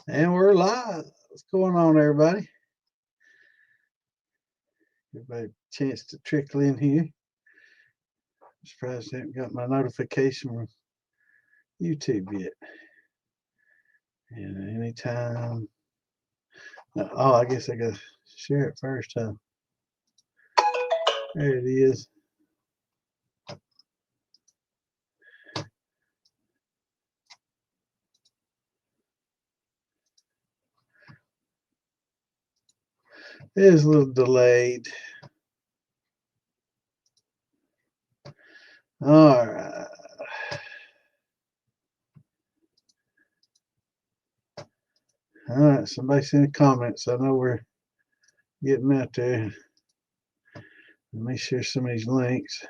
And we're live. What's going on, everybody? Everybody, chance to trickle in here. I'm surprised I haven't got my notification from YouTube yet. And anytime. Oh, I guess I gotta share it first, huh? There it is. It is a little delayed. All right. All right. Somebody send a comment, so I know we're getting out there. Let me share some of these links.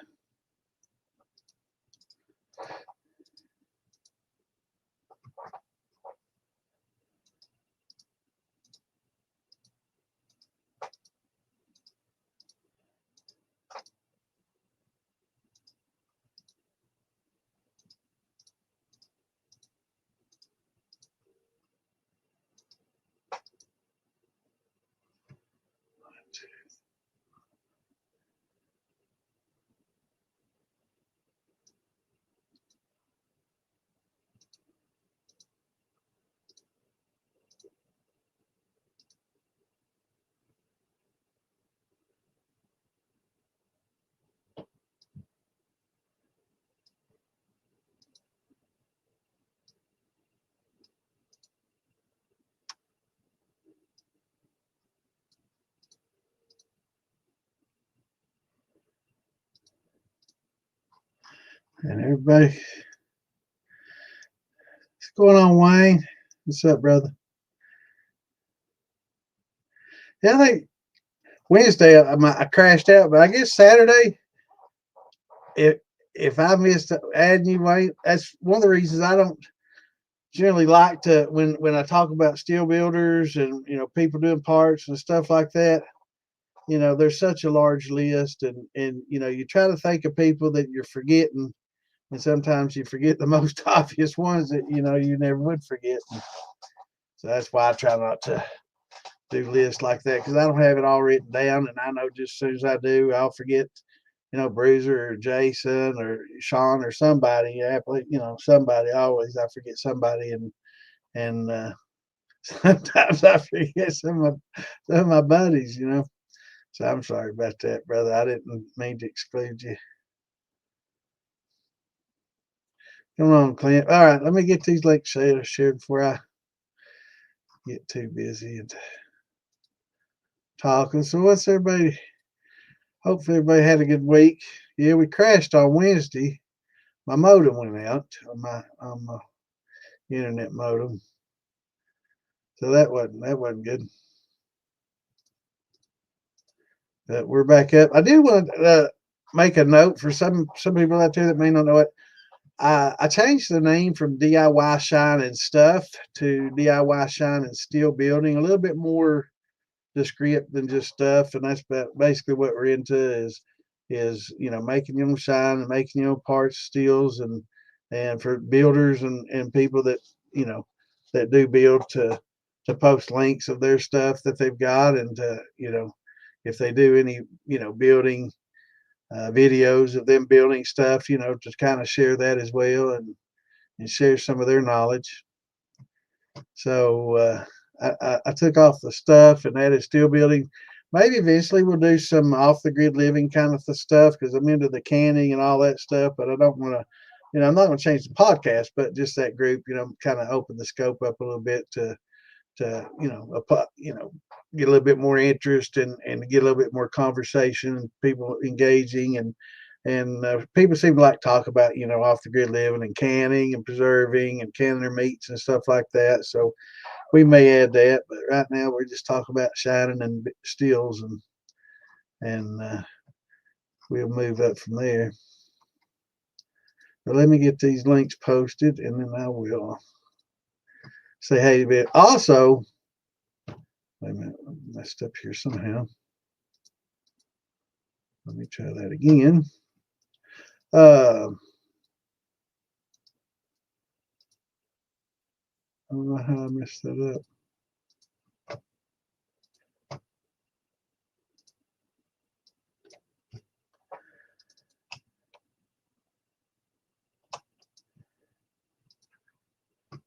And everybody, what's going on, Wayne? What's up, brother? Yeah, I think Wednesday I crashed out, but I guess Saturday, if if I missed adding you, Wayne, that's one of the reasons I don't generally like to when I talk about steel builders and people doing parts and stuff like that. There's such a large list, and you try to think of people that you're forgetting, and sometimes you forget the most obvious ones that you never would forget. And so that's why I try not to do lists like that because I don't have it all written down, and I know just as soon as I do, I'll forget Bruiser or Jason or Sean or somebody. Somebody always I forget somebody, and sometimes I forget some of my buddies. So I'm sorry about that, brother. I didn't mean to exclude you. Come on, Clint. All right, let me get these links shared before I get too busy and talking. So what's everybody? Hopefully everybody had a good week. Yeah, we crashed on Wednesday. My modem went out on my internet modem, so that wasn't good. But we're back up. I do want to make a note for some people out there that may not know it. I changed the name from DIY Shine and Stuff to DIY Shine and Steel Building, a little bit more descriptive than just stuff, and that's basically what we're into is making your own shine and making your own parts, steels, and for builders and people that that do build to post links of their stuff that they've got, and to if they do any building videos of them building stuff, to kind of share that as well, and share some of their knowledge. So I took off the stuff and added steel building. Maybe eventually we'll do some off the grid living kind of stuff because I'm into the canning and all that stuff. But I don't want to, I'm not going to change the podcast, but just that group, kind of open the scope up a little bit to get a little bit more interest and get a little bit more conversation, people engaging, and people seem to like talk about off the grid living and canning and preserving and canning their meats and stuff like that. So we may add that, but right now we're just talking about shining and steels, and we'll move up from there. But let me get these links posted, and then I will say hey to it. Also, wait a minute, I messed up here somehow. Let me try that again. Uh, I don't know how I messed that up.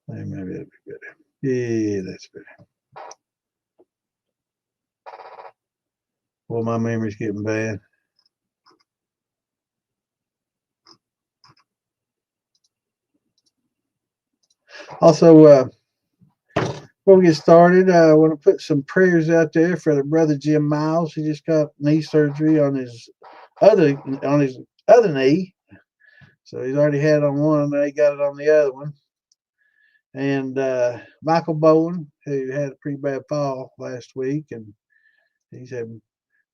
Maybe that'd be better. Yeah, that's better. Well, my memory's getting bad. Also, before we get started, I want to put some prayers out there for the brother Jim Miles. He just got knee surgery on his other knee, so he's already had it on one, and now he got it on the other one. And Michael Bowen, who had a pretty bad fall last week, and he's had a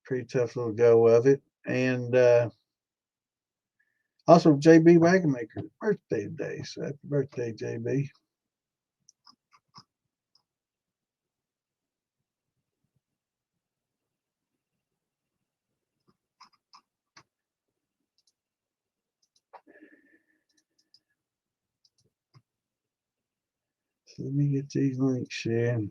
pretty tough little go of it. And also JB Wagonmaker's birthday today, so happy birthday, JB. So let me get these links here.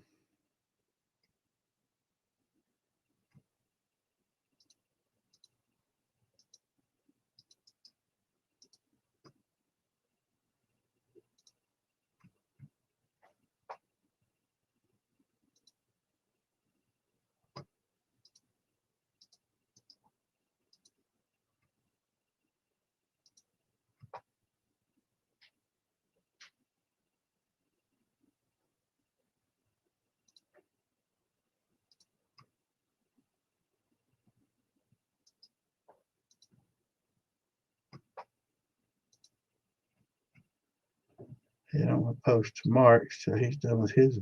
I don't want to post to Mark till he's done with his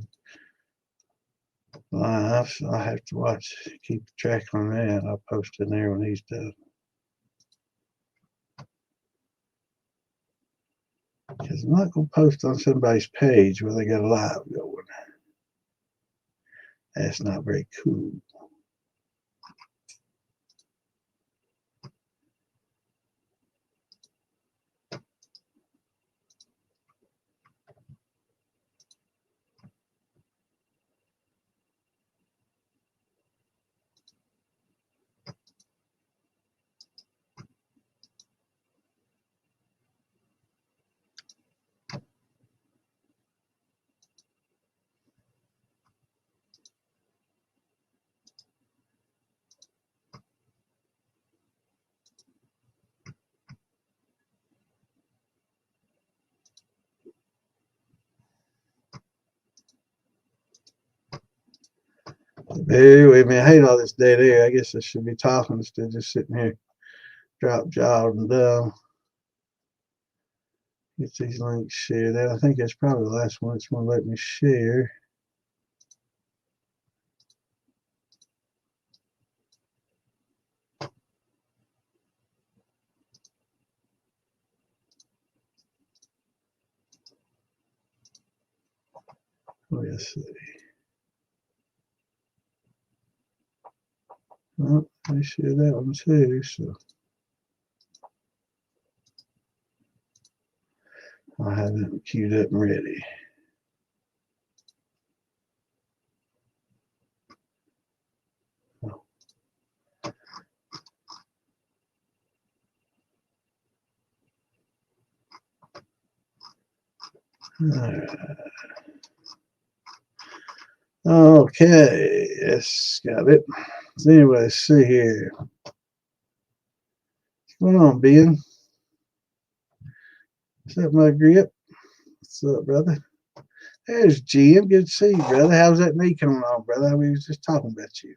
live, so I have to watch, keep track on that. I'll post in there when he's done. Because I'm not going to post on somebody's page where they got a live going. That's not very cool. Anyway, man, I hate all this dead air. I guess I should be talking instead of just sitting here drop jawed and dumb. Get these links shared out. I think that's probably the last one it's going to let me share. Let's see. Well, I share that one too, so I have it queued up and ready. Okay, yes, got it. So anyway, let's see here. What's going on, Ben? What's up, my grip? What's up, brother? There's Jim. Good to see you, brother. How's that knee coming on, brother? We was just talking about you.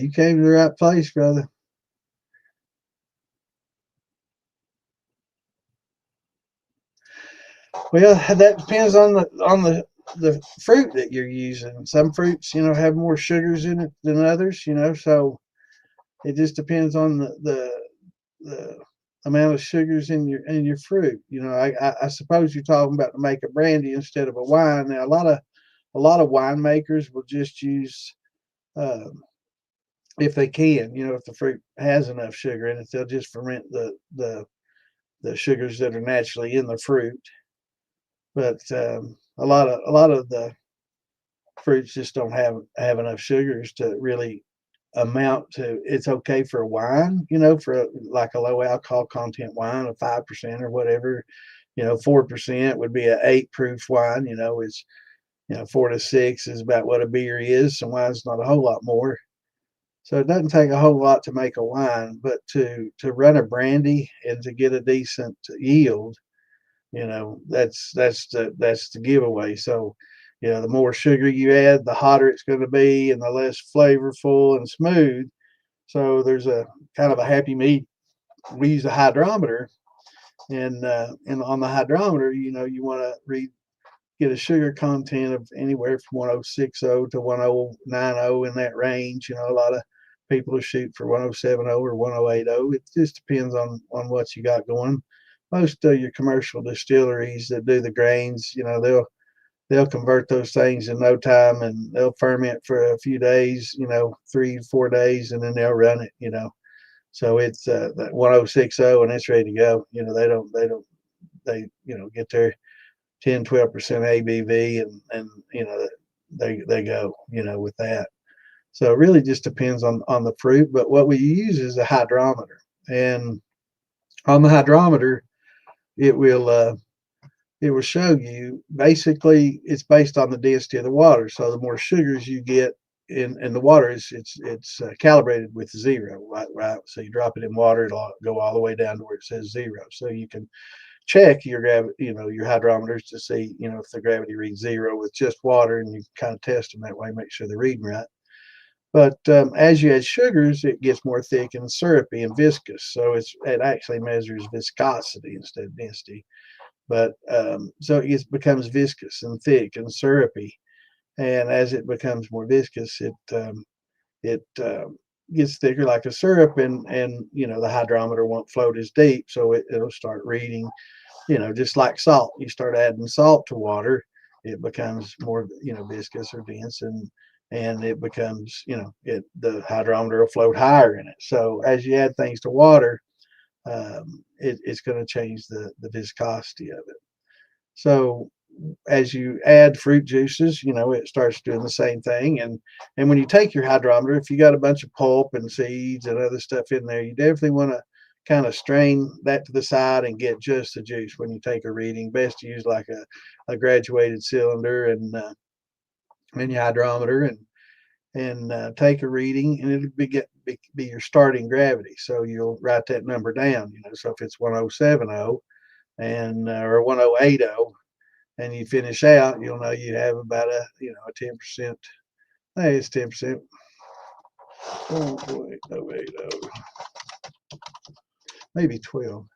You came to the right place, brother. Well, that depends on the fruit that you're using. Some fruits, have more sugars in it than others, so it just depends on the amount of sugars in your fruit. I suppose you're talking about to make a brandy instead of a wine. Now, a lot of winemakers will just use, if they can, if the fruit has enough sugar in it, they'll just ferment the sugars that are naturally in the fruit. But a lot of the fruits just don't have enough sugars to really amount to. It's okay for a wine, for like a low alcohol content wine of 5% or whatever. 4% would be an 8 proof wine. It's 4 to 6 is about what a beer is. So wine's not a whole lot more. So it doesn't take a whole lot to make a wine, but to run a brandy and to get a decent yield, that's the giveaway. So, the more sugar you add, the hotter it's going to be, and the less flavorful and smooth. So there's a kind of a happy medium. We use a hydrometer, and on the hydrometer, you want to read get a sugar content of anywhere from 1060 to 1090 in that range. A lot of people shoot for 1070 or 1080. It just depends on what you got going. Most of your commercial distilleries that do the grains, they'll convert those things in no time, and they'll ferment for a few days, 3 4 days, and then they'll run it. So it's that 1060 and it's ready to go. They get their 10 12% ABV, and they go, with that. So it really just depends on the fruit. But what we use is a hydrometer, and on the hydrometer it will show you. Basically, it's based on the density of the water. So the more sugars you get in the water, it's calibrated with zero, right. So you drop it in water, it'll go all the way down to where it says zero. So you can check your gravity, your hydrometers to see, if the gravity reads zero with just water, and you kind of test them that way, make sure they're reading right. But as you add sugars, it gets more thick and syrupy and viscous. So it actually measures viscosity instead of density. But so it becomes viscous and thick and syrupy, and as it becomes more viscous, it gets thicker like a syrup, and the hydrometer won't float as deep, so it'll start reading. Just like salt, you start adding salt to water, it becomes more, viscous or dense, and it becomes, the hydrometer will float higher in it. So as you add things to water, it's going to change the viscosity of it. So as you add fruit juices, it starts doing the same thing. And when you take your hydrometer, if you got a bunch of pulp and seeds and other stuff in there, you definitely want to kind of strain that to the side and get just the juice when you take a reading. Best to use like a graduated cylinder, and your hydrometer, and take a reading, and it'll be your starting gravity. So you'll write that number down. So if it's 1070 and or 1080, and you finish out, you'll know you have about a 10%. Hey, it's 10%. 1.080, maybe 12.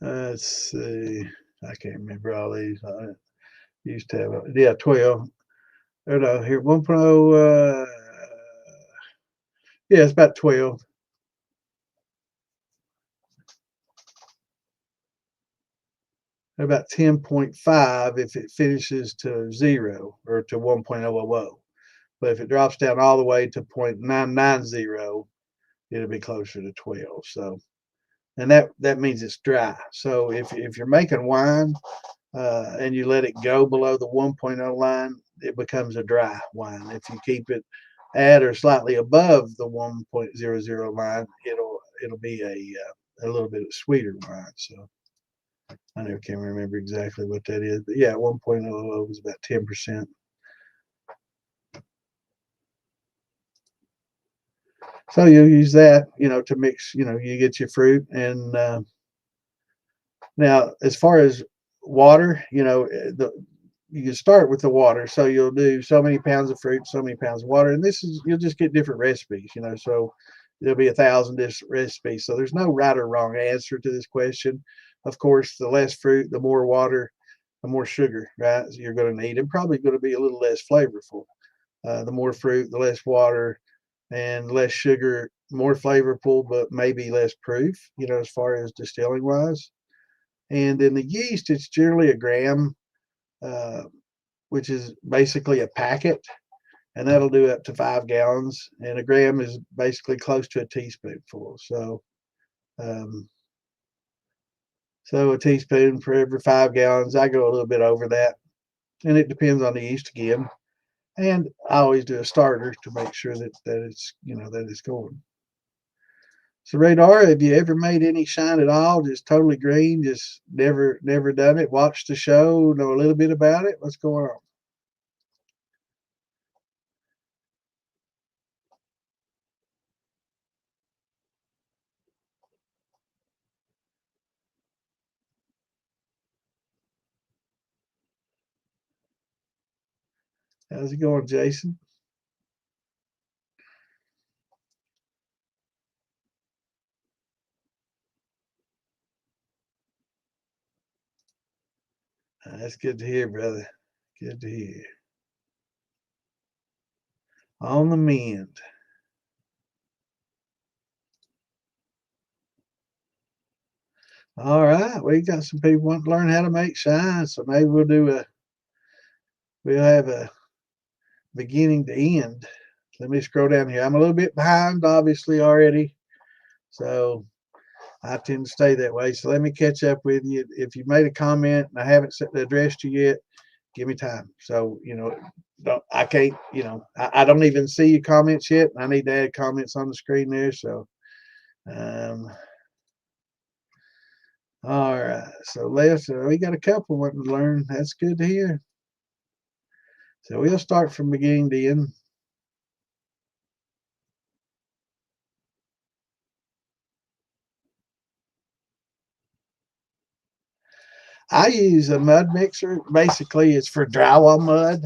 Let's see. I can't remember all these. I used to have 12. Or no, here 1.0. Yeah, it's about 12. About 10.5 if it finishes to 0 or to 1.000. But if it drops down all the way to 0.990, it'll be closer to 12. So, and that means it's dry. So if you're making wine, and you let it go below the 1.0 line, it becomes a dry wine. If you keep it at or slightly above the 1.00 line, it'll be a little bit sweeter wine. So I never can remember exactly what that is, but yeah, 1.00 is about 10%. So you'll use that, to mix. You get your fruit, and now as far as water, you can start with the water. So you'll do so many pounds of fruit, so many pounds of water, and you'll just get different recipes. So there'll be 1,000 different recipes. So there's no right or wrong answer to this question. Of course, the less fruit, the more water, the more sugar, right? So you're going to need, and probably going to be a little less flavorful. The more fruit, the less water, and less sugar, more flavorful, but maybe less proof, as far as distilling wise. And in the yeast, it's generally a gram, uh, which is basically a packet, and that'll do up to 5 gallons. And a gram is basically close to a teaspoonful. Um, so a teaspoon for every 5 gallons. I go a little bit over that, and it depends on the yeast again. And I always do a starter to make sure that it's that it's going. So Radar, have you ever made any shine at all? Just totally green, just never done it. Watch the show, know a little bit about it. What's going on? How's it going, Jason? That's good to hear, brother. Good to hear. On the mend. All right, we got some people want to learn how to make shine, so maybe we'll have a beginning to end. Let me scroll down here. I'm a little bit behind, obviously, already, so I tend to stay that way. So let me catch up with you. If you made a comment and I haven't addressed you yet, give me time. So I can't. I don't even see your comments yet. I need to add comments on the screen there. So, um, all right. So we got a couple wanting to learn. That's good to hear. So we'll start from beginning to end. I use a mud mixer. Basically, it's for drywall mud.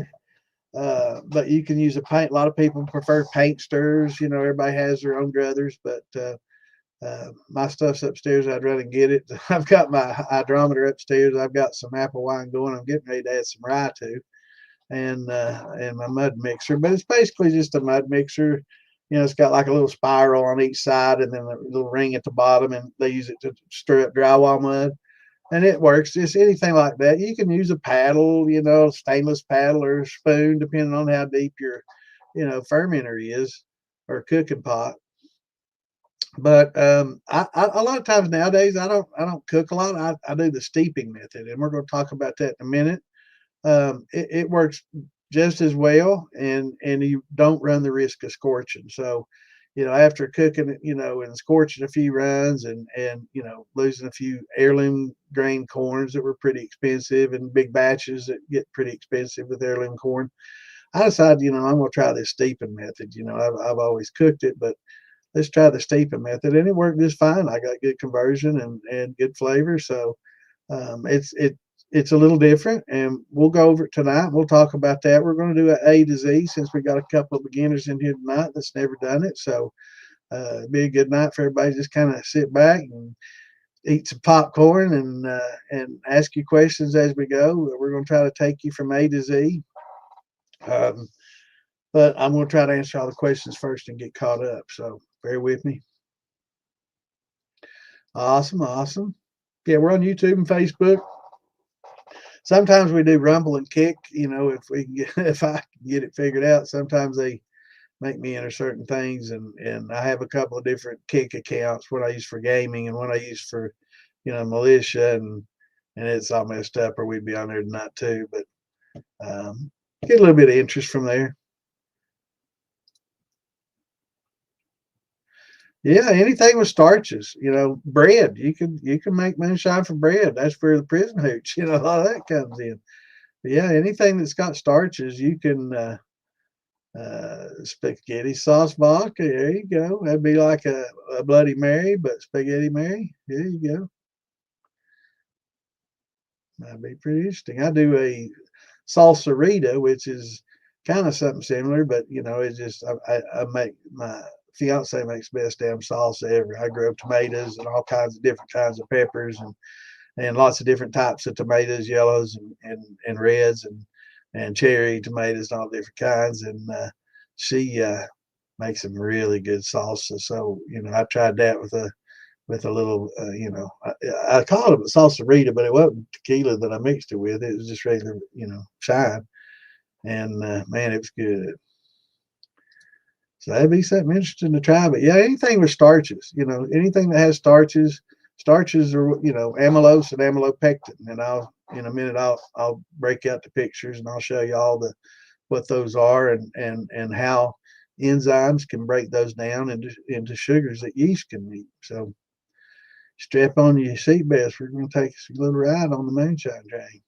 But you can use a paint. A lot of people prefer paint stirrers. Everybody has their own druthers, but my stuff's upstairs. I'd rather get it. I've got my hydrometer upstairs. I've got some apple wine going. I'm getting ready to add some rye to, and my mud mixer. But it's basically just a mud mixer. It's got like a little spiral on each side, and then a little ring at the bottom, and they use it to stir up drywall mud. And it works. Just anything like that. You can use a paddle, stainless paddle or spoon, depending on how deep your, fermenter is or cooking pot. But a lot of times nowadays, I don't cook a lot. I do the steeping method, and we're going to talk about that in a minute. It works just as well, and you don't run the risk of scorching. So, after cooking it, and scorching a few runs and losing a few heirloom grain corns that were pretty expensive and big batches that get pretty expensive with heirloom corn, I decided, I'm going to try this steeping method. I've always cooked it, but let's try the steeping method, and it worked just fine. I got good conversion and good flavor. So it's a little different, and we'll go over it tonight. We'll talk about that. We're going to do an A to Z since we got a couple of beginners in here tonight that's never done it. So it'd be a good night for everybody. Just kind of sit back and eat some popcorn and ask you questions as we go. We're going to try to take you from A to Z. Um, but I'm going to try to answer all the questions first and get caught up. So bear with me. Awesome, awesome. Yeah, we're on YouTube and Facebook. Sometimes we do Rumble and Kick. If I can get it figured out. Sometimes they make me enter certain things, and I have a couple of different Kick accounts. One I use for gaming, and one I use for, militia, and it's all messed up, or we'd be on there tonight too. But get a little bit of interest from there. Yeah, anything with starches, bread. You can make moonshine from bread. That's for the prison hooch. A lot of that comes in. But yeah, anything that's got starches, you can spaghetti sauce vodka. There you go. That'd be like a Bloody Mary, but spaghetti Mary. There you go. That'd be pretty interesting. I do a salsarita, which is kind of something similar, but it's just I make my fiance makes best damn salsa ever. I grew up tomatoes and all kinds of different kinds of peppers and lots of different types of tomatoes, yellows and reds and cherry tomatoes and all different kinds. And she Makes some really good salsa. So, I tried that with a little, I called it salsa Rita, but it wasn't tequila that I mixed it with. It was just regular, shine. And man, it was good. So that'd be something interesting to try. But yeah, anything with starches, anything that has starches are, amylose and amylopectin. And in a minute, I'll break out the pictures and I'll show you all what those are and how enzymes can break those down into sugars that yeast can eat. So strap on your seatbelts. We're going to take us a little ride on the moonshine train.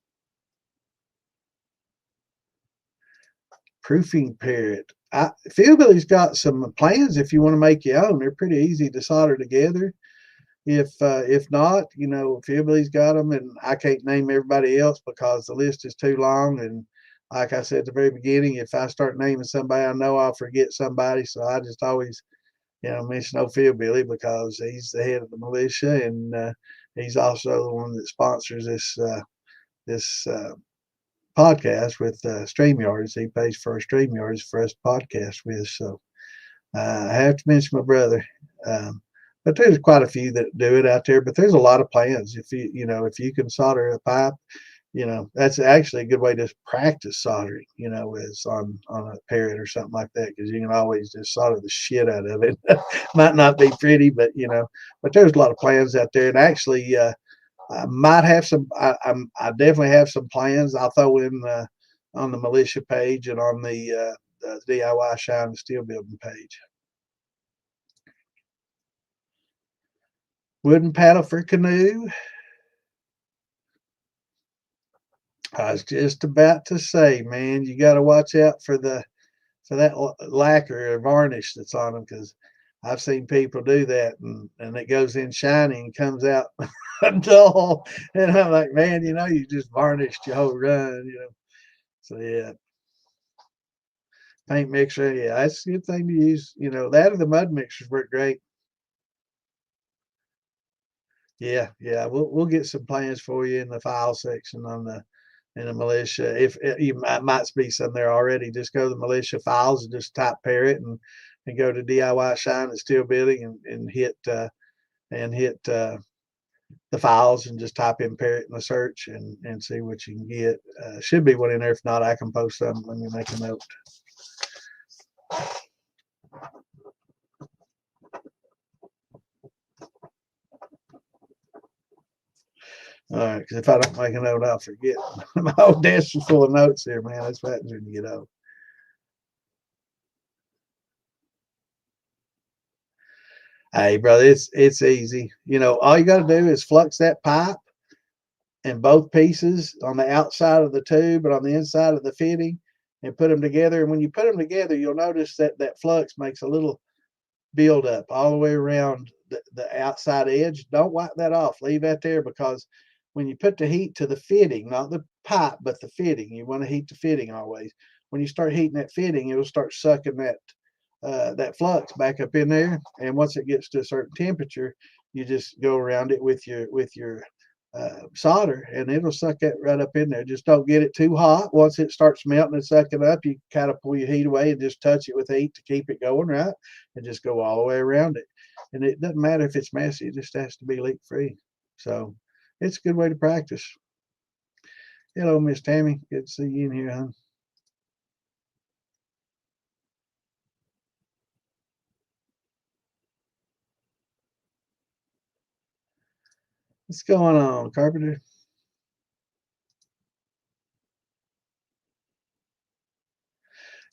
Proofing parrot. Philbilly's got some plans if you want to make your own. They're pretty easy to solder together. If not, Philbilly's got them, and I can't name everybody else because the list is too long. And like I said at the very beginning, if I start naming somebody, I know I'll forget somebody. So I just always, mention old Philbilly because he's the head of the militia, and he's also the one that sponsors this podcast with StreamYards. He pays for our StreamYards for us to podcast with. So I have to mention my brother. But there's quite a few that do it out there. But there's a lot of plans. If you can solder a pipe, that's actually a good way to practice soldering. Is on a parrot or something like that, because you can always just solder the shit out of it. Might not be pretty, but but there's a lot of plans out there. And actually, I might have some. I definitely have some plans. I'll throw in on the militia page and on the DIY Shine and Steel Building page. Wooden paddle for canoe. I was just about to say, man, you got to watch out for that lacquer or varnish that's on them, because I've seen people do that and it goes in shiny and comes out dull. And I'm like, man, you just varnished your whole run. So yeah, paint mixer, yeah, that's a good thing to use. That or the mud mixers work great. Yeah, we'll get some plans for you in the file section on the in the militia. If you might be some there already, just go to the militia files and just type parrot and go to DIY Shine and Steel Building and hit the files and just type in parrot in the search and see what you can get. Should be one in there. If not, I can post something. Let me make a note. All right, because if I don't make a note, I'll forget. My whole desk is full of notes here, man. That's what happens when you get old. Hey, brother, it's easy. All you got to do is flux that pipe in both pieces on the outside of the tube and on the inside of the fitting, and put them together. And when you put them together, you'll notice that flux makes a little build up all the way around the outside edge. Don't wipe that off. Leave that there, because when you put the heat to the fitting, not the pipe, but the fitting, you want to heat the fitting always. When you start heating that fitting, it'll start sucking that flux back up in there. And once it gets to a certain temperature, you just go around it with your solder, and it'll suck that right up in there. Just don't get it too hot. Once it starts melting and sucking up, you kind of pull your heat away and just touch it with heat to keep it going, right? And just go all the way around it. And it doesn't matter if it's messy, it just has to be leak free. So it's a good way to practice. Hello, Miss Tammy. Good to see you in here, hon. What's going on, Carpenter?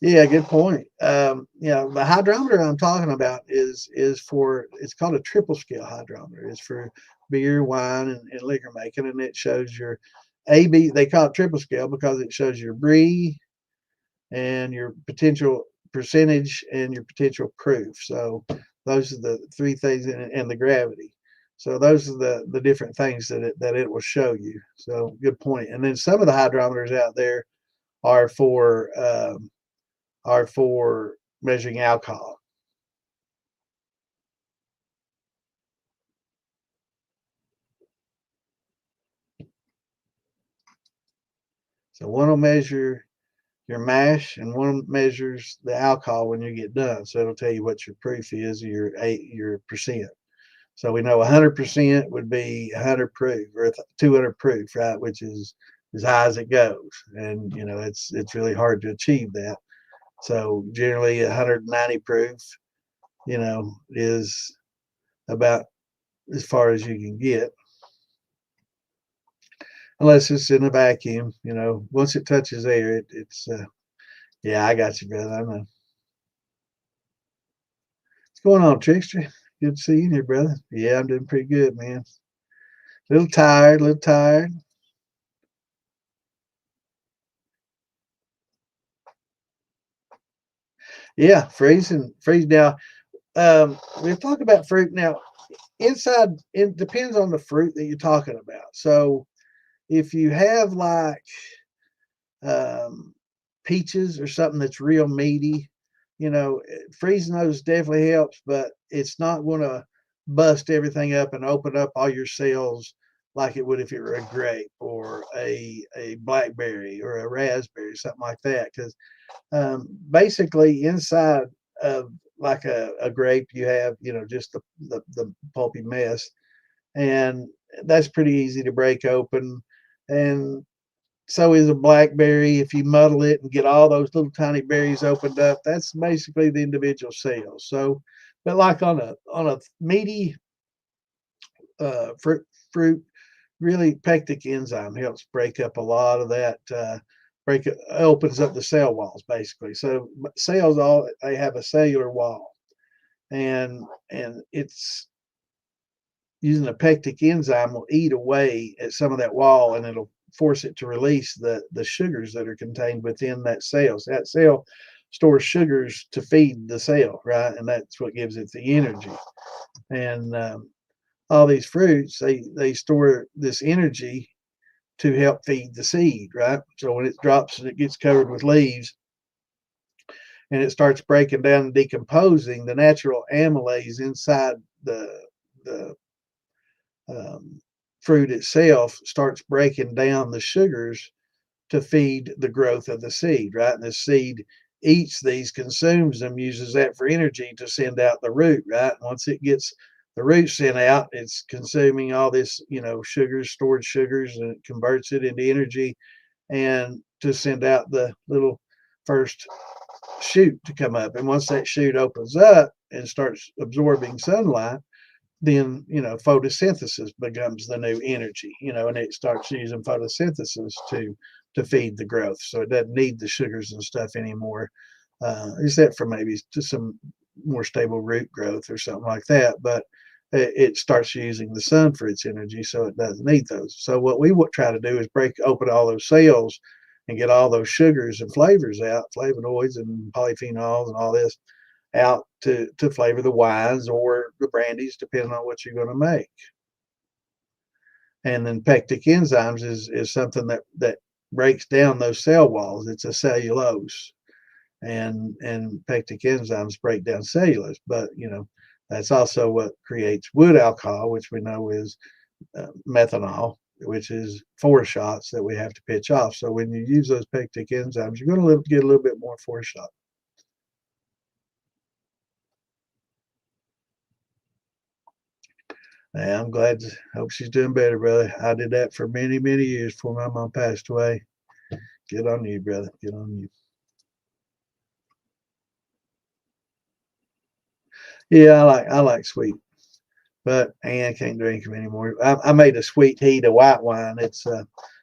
Yeah, good point. The hydrometer I'm talking about is for, it's called a triple scale hydrometer. It's for beer, wine, and liquor making, and it shows your AB. They call it triple scale because it shows your brie and your potential percentage and your potential proof. So those are the three things, and the gravity. So those are the different things that it will show you. So good point. And then some of the hydrometers out there are for measuring alcohol. So one will measure your mash, and one measures the alcohol when you get done. So it'll tell you what your proof is, your percent. So we know 100% would be 100 proof or 200 proof, right? Which is as high as it goes, and it's really hard to achieve that. So generally, 190 proof, is about as far as you can get, unless it's in a vacuum. Once it touches air, it's yeah, I got you, brother. I know. What's going on, Trickster? Good seeing you, brother. Yeah, I'm doing pretty good, man. A little tired, a little tired. Yeah, freeze now. We'll talk about fruit now. Inside, it depends on the fruit that you're talking about. So if you have like um, peaches or something that's real meaty, freezing those definitely helps, but it's not going to bust everything up and open up all your cells like it would if it were a grape or a blackberry or a raspberry, something like that. Because basically inside of like a grape, you have just the pulpy mess, and that's pretty easy to break open. And so is a blackberry. If you muddle it and get all those little tiny berries opened up, that's basically the individual cells. So, but like on a meaty fruit, really pectic enzyme helps break up a lot of that. Break it opens up the cell walls basically. So cells all they have a cellular wall, and it's using a pectic enzyme will eat away at some of that wall, and it'll force it to release the sugars that are contained within that cell. So that cell stores sugars to feed the cell, right? And that's what gives it the energy. And all these fruits, they store this energy to help feed the seed, right? So when it drops and it gets covered with leaves and it starts breaking down and decomposing, the natural amylase inside the um, fruit itself starts breaking down the sugars to feed the growth of the seed, right? And the seed eats these, consumes them, uses that for energy to send out the root, right? Once it gets the root sent out, it's consuming all this, sugars, stored sugars, and it converts it into energy and to send out the little first shoot to come up. And once that shoot opens up and starts absorbing sunlight, then photosynthesis becomes the new energy, and it starts using photosynthesis to feed the growth, so it doesn't need the sugars and stuff anymore, except for maybe to some more stable root growth or something like that. But it starts using the sun for its energy, so it doesn't need those. So what we would try to do is break open all those cells and get all those sugars and flavors out, flavonoids and polyphenols and all this out to flavor the wines or the brandies, depending on what you're going to make. And then pectic enzymes is something that breaks down those cell walls. It's a cellulose, and pectic enzymes break down cellulose. But that's also what creates wood alcohol, which we know is methanol, which is 4 shots that we have to pitch off. So when you use those pectic enzymes, you're going to get a little bit more 4 shot. Yeah, I'm glad. Hope she's doing better, brother. I did that for many, many years before my mom passed away. Good on you, brother. Good on you. Yeah, I like sweet, but Ann can't drink them anymore. I made a sweet heat of white wine. It's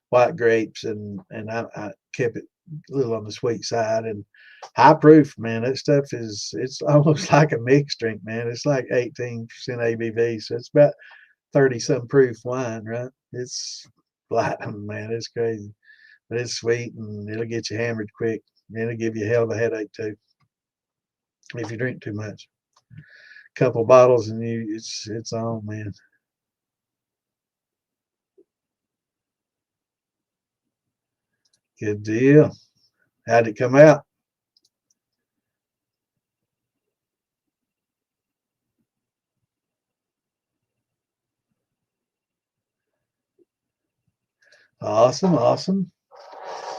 white grapes, and I kept it a little on the sweet side and high proof. Man, that stuff it's almost like a mixed drink, man. It's like 18% ABV, so it's about 30 some proof wine, right? It's platinum, man. It's crazy. But it's sweet and it'll get you hammered quick. And it'll give you a hell of a headache too if you drink too much. A couple bottles and it's on, man. Good deal. How'd it come out? Awesome, awesome.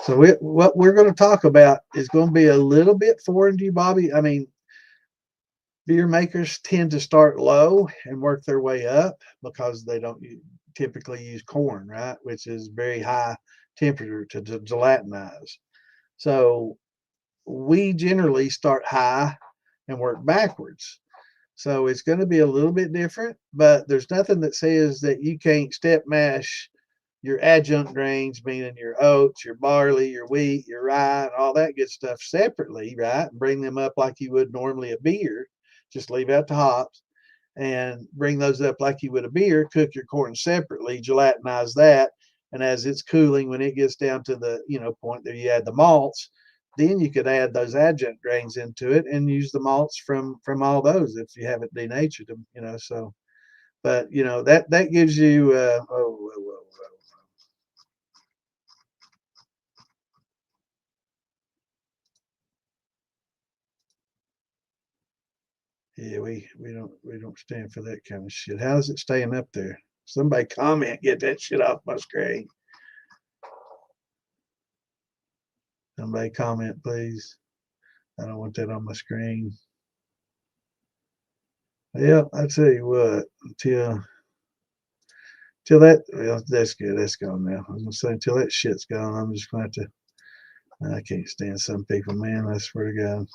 So what we're going to talk about is going to be a little bit foreign to you, Bobby. I mean, beer makers tend to start low and work their way up because they don't typically use corn, right? Which is very high temperature to gelatinize. So we generally start high and work backwards. So it's going to be a little bit different, but there's nothing that says that you can't step mash your adjunct grains, meaning your oats, your barley, your wheat, your rye, and all that good stuff separately, right? And bring them up like you would normally a beer. Just leave out the hops and bring those up like you would a beer. Cook your corn separately, gelatinize that, and as it's cooling, when it gets down to the point that you add the malts, then you could add those adjunct grains into it and use the malts from all those if you haven't denatured them. So, but that gives you. Yeah, we don't stand for that kind of shit. How's it staying up there? Somebody comment, get that shit off my screen. Somebody comment, please. I don't want that on my screen. Yeah, I tell you what, until that, well, that's good. That's gone now. I was gonna say until that shit's gone, I'm just gonna have to. I can't stand some people, man. I swear to God.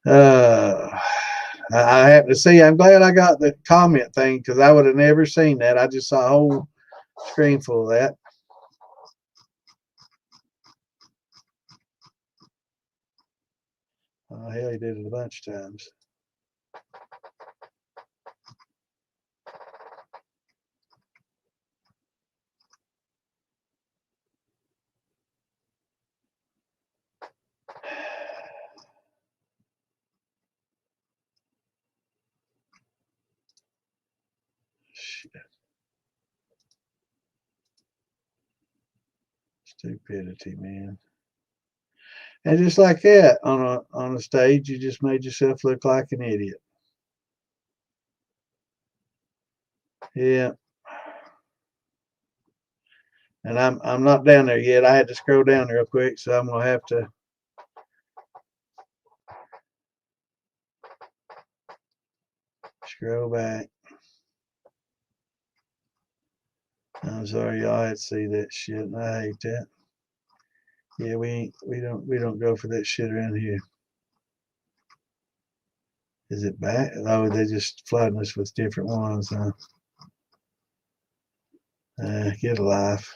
I have to see. I'm glad I got the comment thing because I would have never seen that. I just saw a whole screen full of that. Oh, hell, he did it a bunch of times. Shit. Stupidity, man. And just like that, on a stage, you just made yourself look like an idiot. Yeah. And I'm not down there yet. I had to scroll down real quick, so I'm gonna have to scroll back. I'm sorry, y'all had to see that shit. I hate that. Yeah, we don't go for that shit around here. Is it back? Oh, they just flooding us with different ones, huh? Get a life,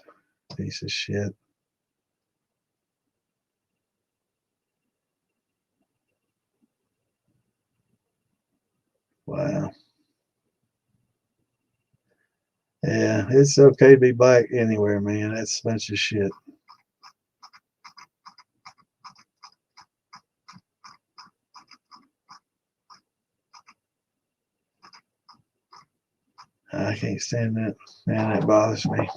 piece of shit. Wow. Yeah, it's okay to be black anywhere, man. That's a bunch of shit. I can't stand that. Man, that bothers me.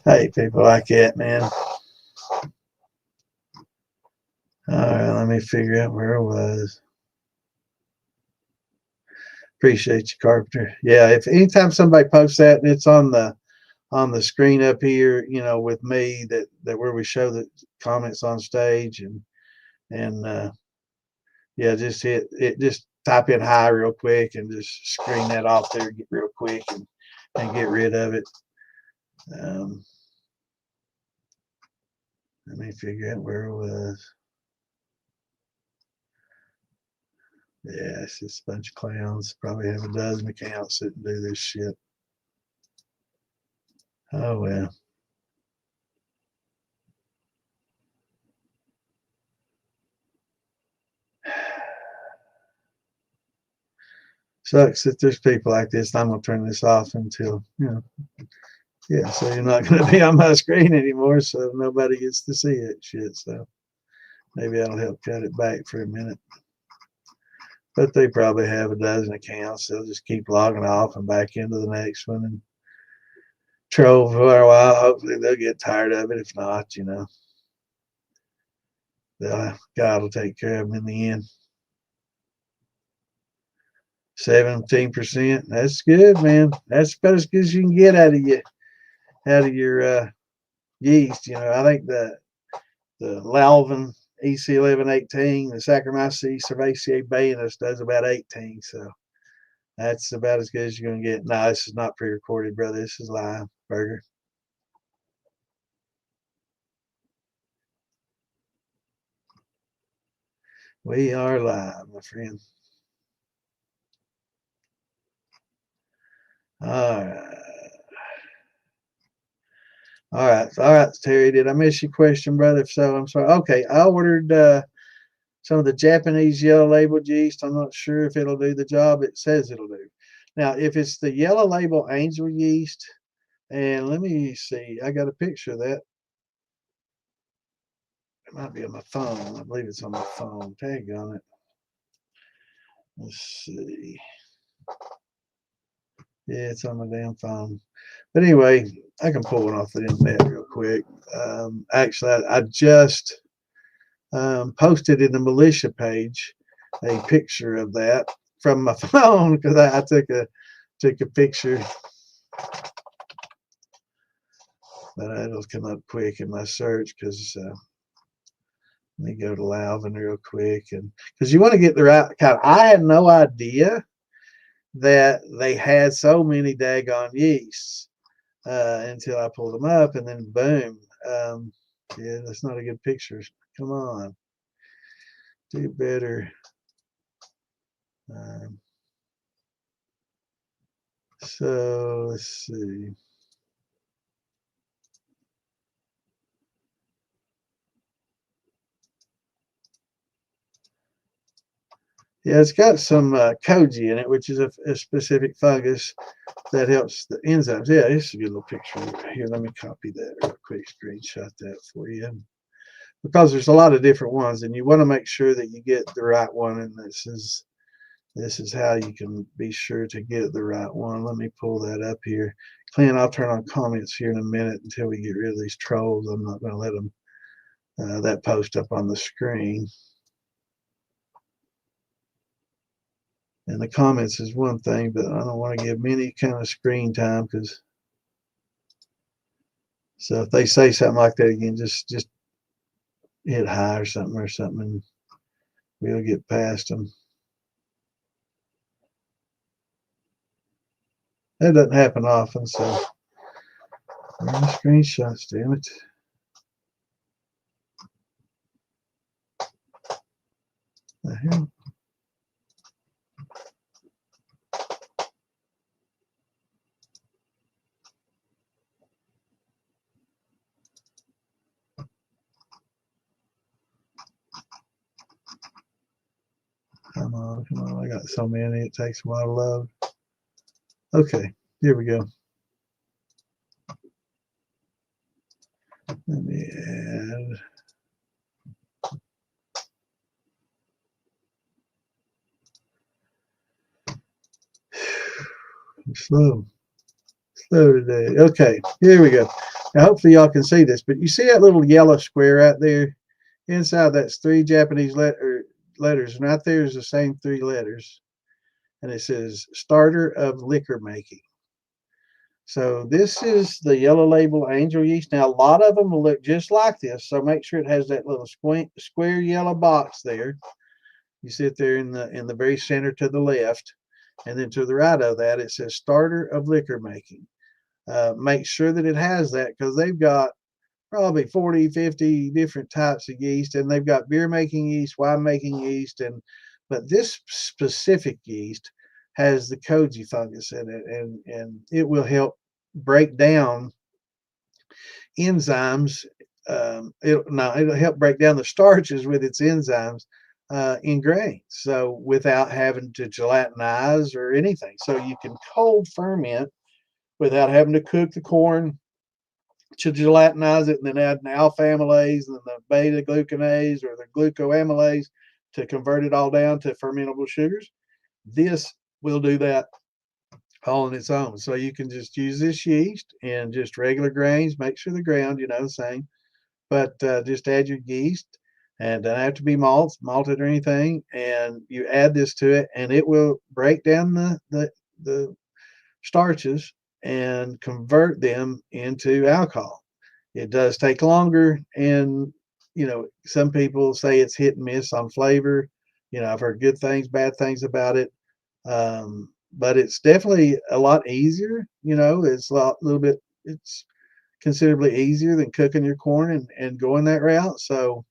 I hate people like that, man. All right, let me figure out where I was. Appreciate you, Carpenter. Yeah, if anytime somebody posts that and it's on the screen up here, with me that where we show the comments on stage and yeah, just hit it, just type in hi real quick and just screen that off there, get real quick and get rid of it. Um, Let me figure out where it was. Yeah, it's just a bunch of clowns. Probably have a dozen accounts that do this shit. Oh well. Sucks that there's people like this. I'm gonna turn this off until yeah. So you're not gonna be on my screen anymore, so nobody gets to see it. Shit. So maybe that'll help cut it back for a minute. But they probably have a dozen accounts. They'll just keep logging off and back into the next one and troll for a while. Hopefully they'll get tired of it. If not, God will take care of them in the end. 17%. That's good, man. That's about as good as you can get out of your yeast. I think the Lalvin EC1118, the Saccharomyces cerevisiae Bayanus does about 18. So that's about as good as you're going to get. No, this is not pre-recorded, brother. This is live, Burger. We are live, my friend. All right. All right, Terry. Did I miss your question, brother? If so, I'm sorry. Okay, I ordered some of the Japanese yellow label yeast. I'm not sure if it'll do the job it says it'll do. Now, if it's the yellow label angel yeast, and let me see, I got a picture of that. It might be on my phone. I believe it's on my phone. Tag on it. Let's see. Yeah, it's on my damn phone. But anyway, I can pull it off the internet real quick. Actually, I just posted in the militia page a picture of that from my phone because I took a picture. But it'll come up quick in my search because let me go to Lalvin real quick, and because you want to get the right kind. I had no idea that they had so many daggone yeasts until I pulled them up, and then boom. Yeah, that's not a good picture. Come on, do better. So let's see. Yeah, it's got some koji in it, which is a specific fungus that helps the enzymes. Yeah, this is a good little picture. Here, let me copy that real quick, screenshot that for you. Because there's a lot of different ones, and you want to make sure that you get the right one. And this is how you can be sure to get the right one. Let me pull that up here. Clint, I'll turn on comments here in a minute until we get rid of these trolls. I'm not going to let them that post up on the screen. And the comments is one thing, but I don't want to give them any kind of screen time because. So if they say something like that again, just hit high or something, and we'll get past them. That doesn't happen often, so screenshots, damn it. The hell? Come on. I got so many, it takes a while to load. Okay, here we go. Let me add. Slow today. Okay, here we go. Now, hopefully y'all can see this, but you see that little yellow square right there? Inside that's 3 Japanese letters, and right there is the same 3 letters. And it says starter of liquor making. So this is the yellow label angel yeast. Now, a lot of them will look just like this, so make sure it has that little square yellow box there. You sit there in the very center to the left, and then to the right of that, it says starter of liquor making. Make sure that it has that because they've got probably 40, 50 different types of yeast, and they've got beer making yeast, wine making yeast, but this specific yeast has the koji fungus in it, and it will help break down enzymes. It'll help break down the starches with its enzymes in grains, so without having to gelatinize or anything. So you can cold ferment without having to cook the corn to gelatinize it and then add an alpha amylase and then the beta glucanase or the glucoamylase to convert it all down to fermentable sugars. This will do that all on its own. So you can just use this yeast and just regular grains. Make sure the ground, the same, but just add your yeast, and doesn't have to be malted or anything. And you add this to it, and it will break down the starches and convert them into alcohol. It does take longer, and some people say it's hit and miss on flavor. I've heard good things, bad things about it. But it's definitely a lot easier. It's little bit. It's considerably easier than cooking your corn and going that route. So,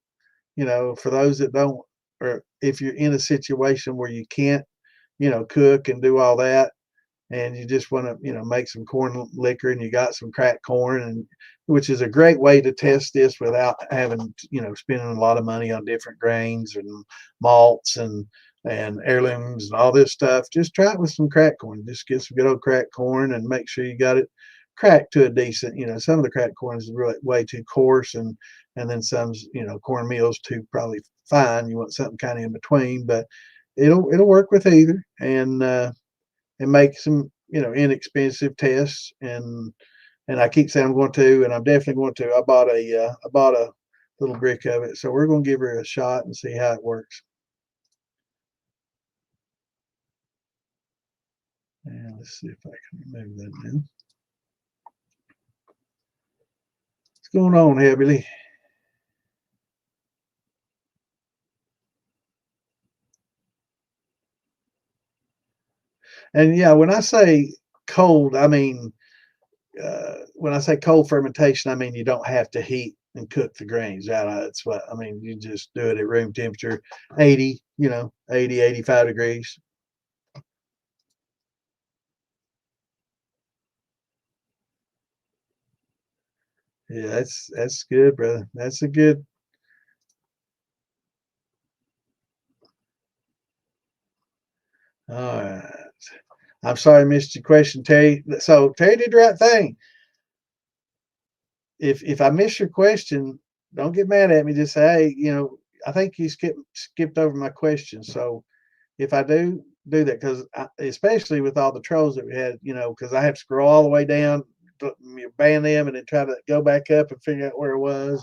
for those that don't, or if you're in a situation where you can't, cook and do all that, and you just want to, make some corn liquor, and you got some cracked corn, and which is a great way to test this without having, spending a lot of money on different grains and malts and heirlooms and all this stuff. Just try it with some cracked corn. Just get some good old cracked corn and make sure you got it cracked to a decent, some of the cracked corn is really way too coarse, and then some's, cornmeal's too probably fine. You want something kind of in between, but it'll work with either. And make some, inexpensive tests. And I keep saying I'm going to, and I'm definitely going to. I bought a little brick of it, so we're going to give her a shot and see how it works. And let's see if I can remove that now. What's going on, Heavily? And yeah, when I say cold, I mean, when I say cold fermentation, I mean you don't have to heat and cook the grains out. That's what I mean. You just do it at room temperature, 80, 80, 85 degrees. Yeah, that's good, brother. That's a good. All right. I'm sorry I missed your question, Terry. So Terry did the right thing. If I miss your question, don't get mad at me. Just say, hey, I think you skipped over my question. So if I do that, because especially with all the trolls that we had, because I have to scroll all the way down, ban them, and then try to go back up and figure out where it was.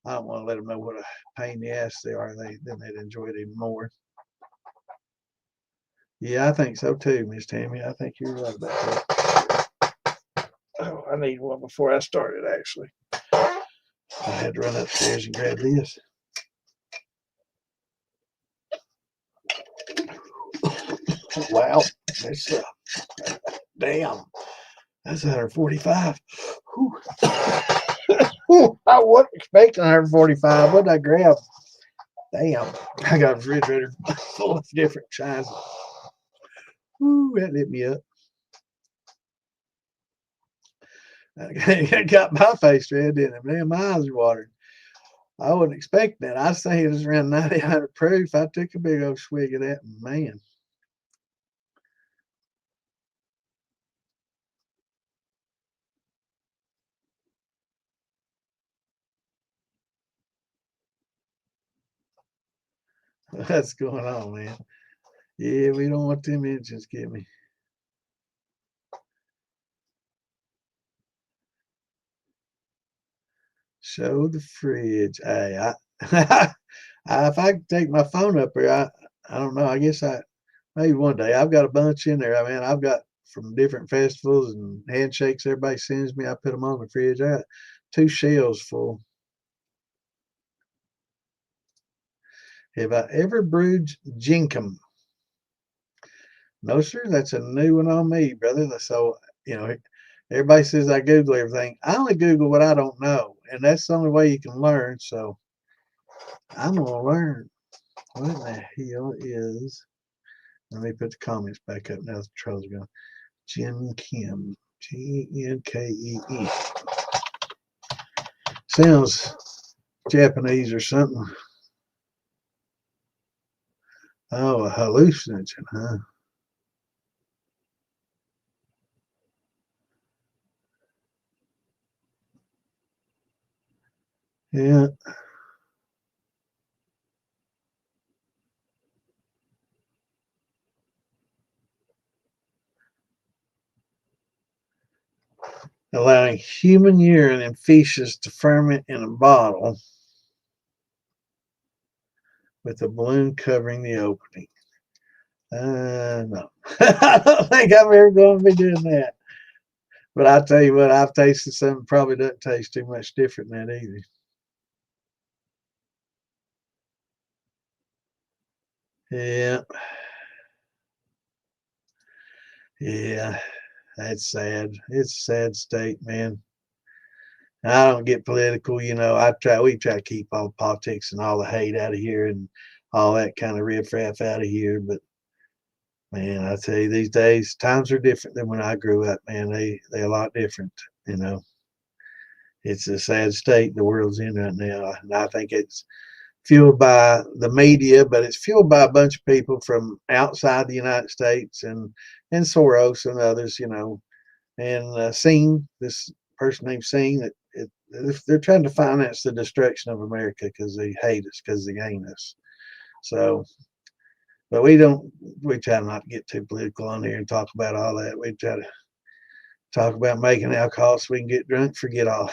I don't want to let them know what a pain in the ass they are. Then they'd enjoy it even more. Yeah, I think so too, Miss Tammy. I think you're right about that. Oh, I need one before I started, actually. I had to run upstairs and grab this. Wow, that's damn. That's 145. I wasn't expecting 145. What did I grab? Damn, I got a refrigerator full of different sizes. Ooh, that lit me up. I got my face red, didn't it? Man, my eyes are watering. I wasn't expecting that. I was thinking it was around 900 proof. I took a big old swig of that, and man. What's going on, man? Yeah, we don't want them engines get me. Show the fridge. Hey, if I take my phone up here, I don't know. I guess maybe one day. I've got a bunch in there. I mean, I've got from different festivals and handshakes everybody sends me. I put them on the fridge. I got 2 shelves full. Have I ever brewed Jinkum? No, sir. That's a new one on me, brother. So, everybody says I Google everything. I only Google what I don't know, and that's the only way you can learn. So, I'm going to learn. What the hell is. Let me put the comments back up now. The trolls are going. Jin Kim. Genkee. Sounds Japanese or something. Oh, a hallucinogen, huh? Yeah. Allowing human urine and feces to ferment in a bottle with a balloon covering the opening. No. I don't think I'm ever going to be doing that. But I tell you what, I've tasted something probably doesn't taste too much different than that either. Yeah, yeah, that's sad. It's a sad state, man. I don't get political, we try to keep all the politics and all the hate out of here and all that kind of riffraff out of here. But man, I tell you, these days times are different than when I grew up, man. They a lot different, you know. It's a sad state the world's in right now. And I think it's fueled by the media, but it's fueled by a bunch of people from outside the United States and Soros and others, and Singh, this person named Singh, they're trying to finance the destruction of America because they hate us, because they hate us. So, but we try not to get too political on here and talk about all that. We try to talk about making alcohol so we can get drunk, forget all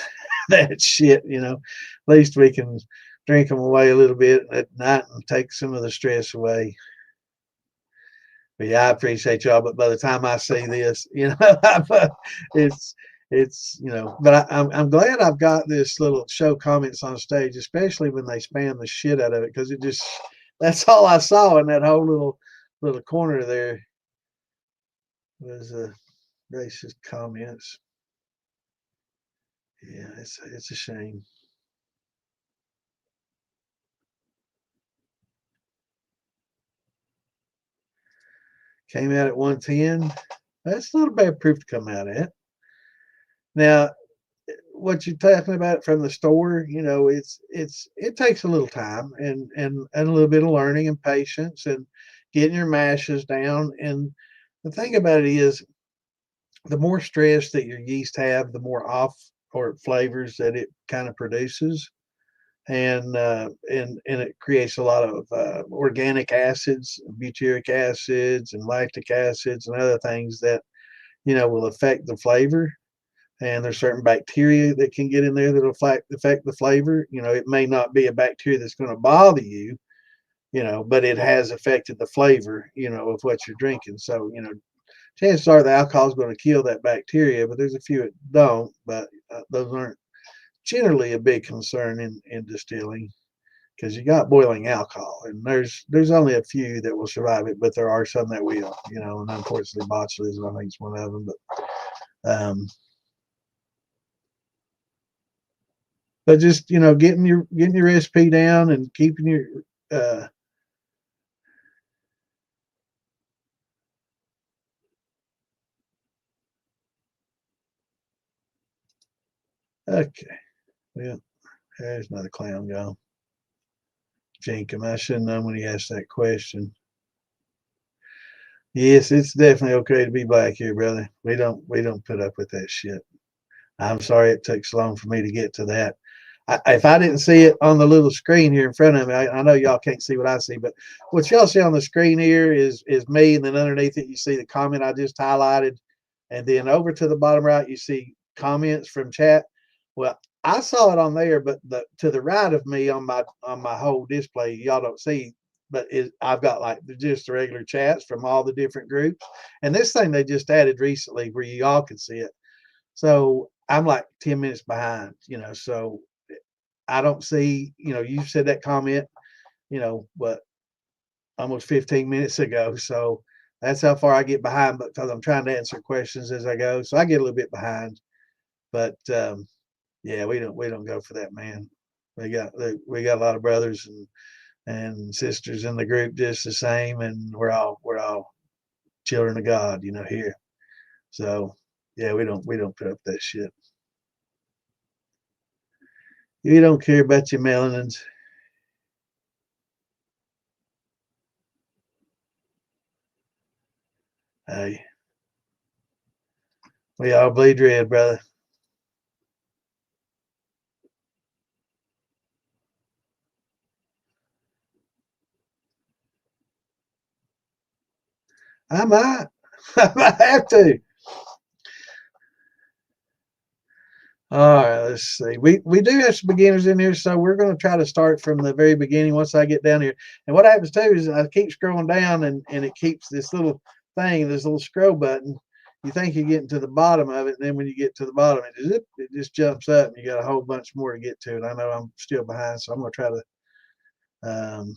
that shit, At least we can drink them away a little bit at night and take some of the stress away. But yeah, I appreciate y'all. But by the time I see this, it's But I'm glad I've got this little show comments on stage, especially when they spam the shit out of it, because that's all I saw in that whole little corner there was racist comments. Yeah, it's a shame. Came out at 110. That's not a bad proof to come out at. Now, what you're talking about from the store, it takes a little time and a little bit of learning and patience and getting your mashes down. And the thing about it is, the more stress that your yeast have, the more off or flavors that it kind of produces. And it creates a lot of organic acids, butyric acids, and lactic acids, and other things that will affect the flavor. And there's certain bacteria that can get in there that'll affect the flavor. It may not be a bacteria that's going to bother you, but it has affected the flavor, of what you're drinking. So, chances are the alcohol is going to kill that bacteria, but there's a few that don't. But those aren't generally a big concern in distilling, because you got boiling alcohol, and there's only a few that will survive it, but there are some that will, and unfortunately botulism, I think, is one of them. But just getting your recipe down and keeping your okay. Well, there's another clown gone. Jinkum. I should have known when he asked that question. Yes, it's definitely okay to be black here, brother. We don't put up with that shit. I'm sorry it took so long for me to get to that. If I didn't see it on the little screen here in front of me, I know y'all can't see what I see, but what y'all see on the screen here is me, and then underneath it you see the comment I just highlighted, and then over to the bottom right you see comments from chat. Well, I saw it on there, but to the right of me on my whole display, y'all don't see, but I've got like just the regular chats from all the different groups, and this thing they just added recently where you all can see it. So I'm like 10 minutes behind, so I don't see, you said that comment, but almost 15 minutes ago. So that's how far I get behind, but because I'm trying to answer questions as I go. So I get a little bit behind, but yeah, we don't go for that, man. We got a lot of brothers and sisters in the group just the same, and we're all children of God, here. So yeah, we don't put up that shit. You don't care about your melanins. Hey, we all bleed red, brother. I might. I might have to. All right, let's see. We do have some beginners in here, so we're going to try to start from the very beginning once I get down here. And what happens too is I keep scrolling down, and it keeps this little thing, this little scroll button. you think you're getting to the bottom of it, and then when you get to the bottom, it just jumps up, and you got a whole bunch more to get to. And I know I'm still behind, so I'm gonna try to. Um,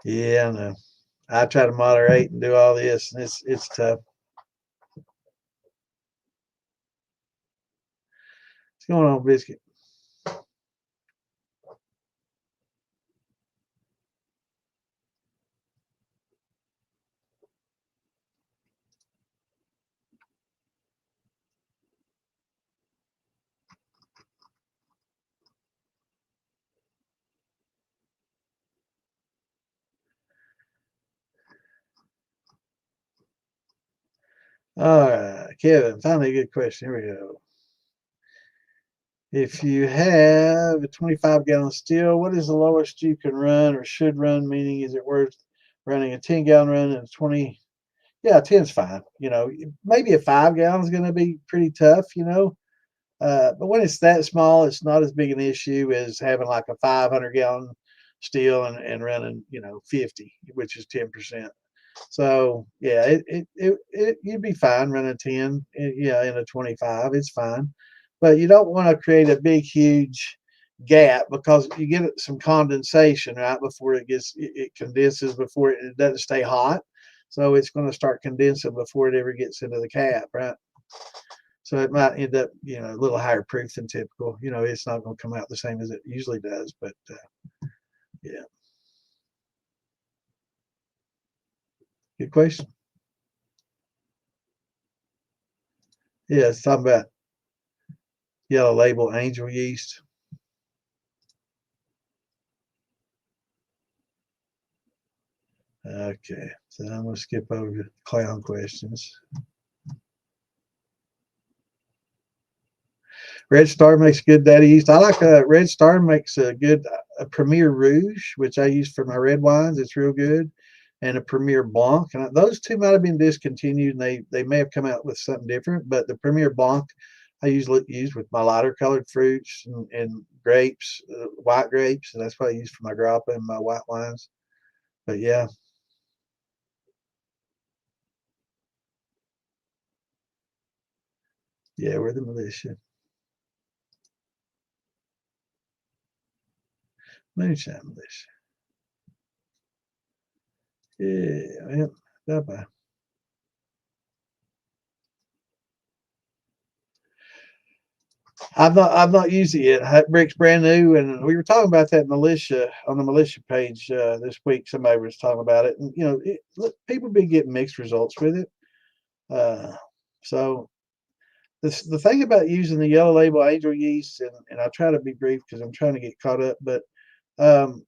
yeah, I know. I try to moderate and do all this, and it's tough. What's going on, Biscuit? All right, Kevin, finally a good question. Here we go. If you have a 25-gallon still, what is the lowest you can run or should run? Meaning, is it worth running a 10-gallon run and a 20? Yeah, 10's fine. Maybe a 5 gallon is going to be pretty tough, but when it's that small, it's not as big an issue as having like a 500-gallon still and running, 50, which is 10%. So yeah, you'd be fine running 10, yeah, in a 25, it's fine. But you don't want to create a big, huge gap because you get some condensation right before it condenses before it doesn't stay hot. So it's going to start condensing before it ever gets into the cap, right? So it might end up, a little higher proof than typical. It's not going to come out the same as it usually does, but yeah, good question. Yeah, it's talking about yellow label angel yeast. Okay, so I'm going to skip over the clown questions. Red Star makes good daddy yeast. I like Red Star makes a good Premier Rouge, which I use for my red wines. It's real good, and a Premier Blanc. And those two might have been discontinued, and they may have come out with something different. But the Premier Blanc I usually use with my lighter colored fruits and grapes, white grapes, and that's what I use for my grappa and my white wines. But yeah. Yeah, we're the militia. Moonshine militia. Yeah, man. Bye-bye. I've not used it yet. Brick's brand new, and we were talking about that militia on the militia page this week. Somebody was talking about it, and look, people be getting mixed results with it. Uh, so the thing about using the yellow label angel yeast, and I try to be brief because I'm trying to get caught up, but um,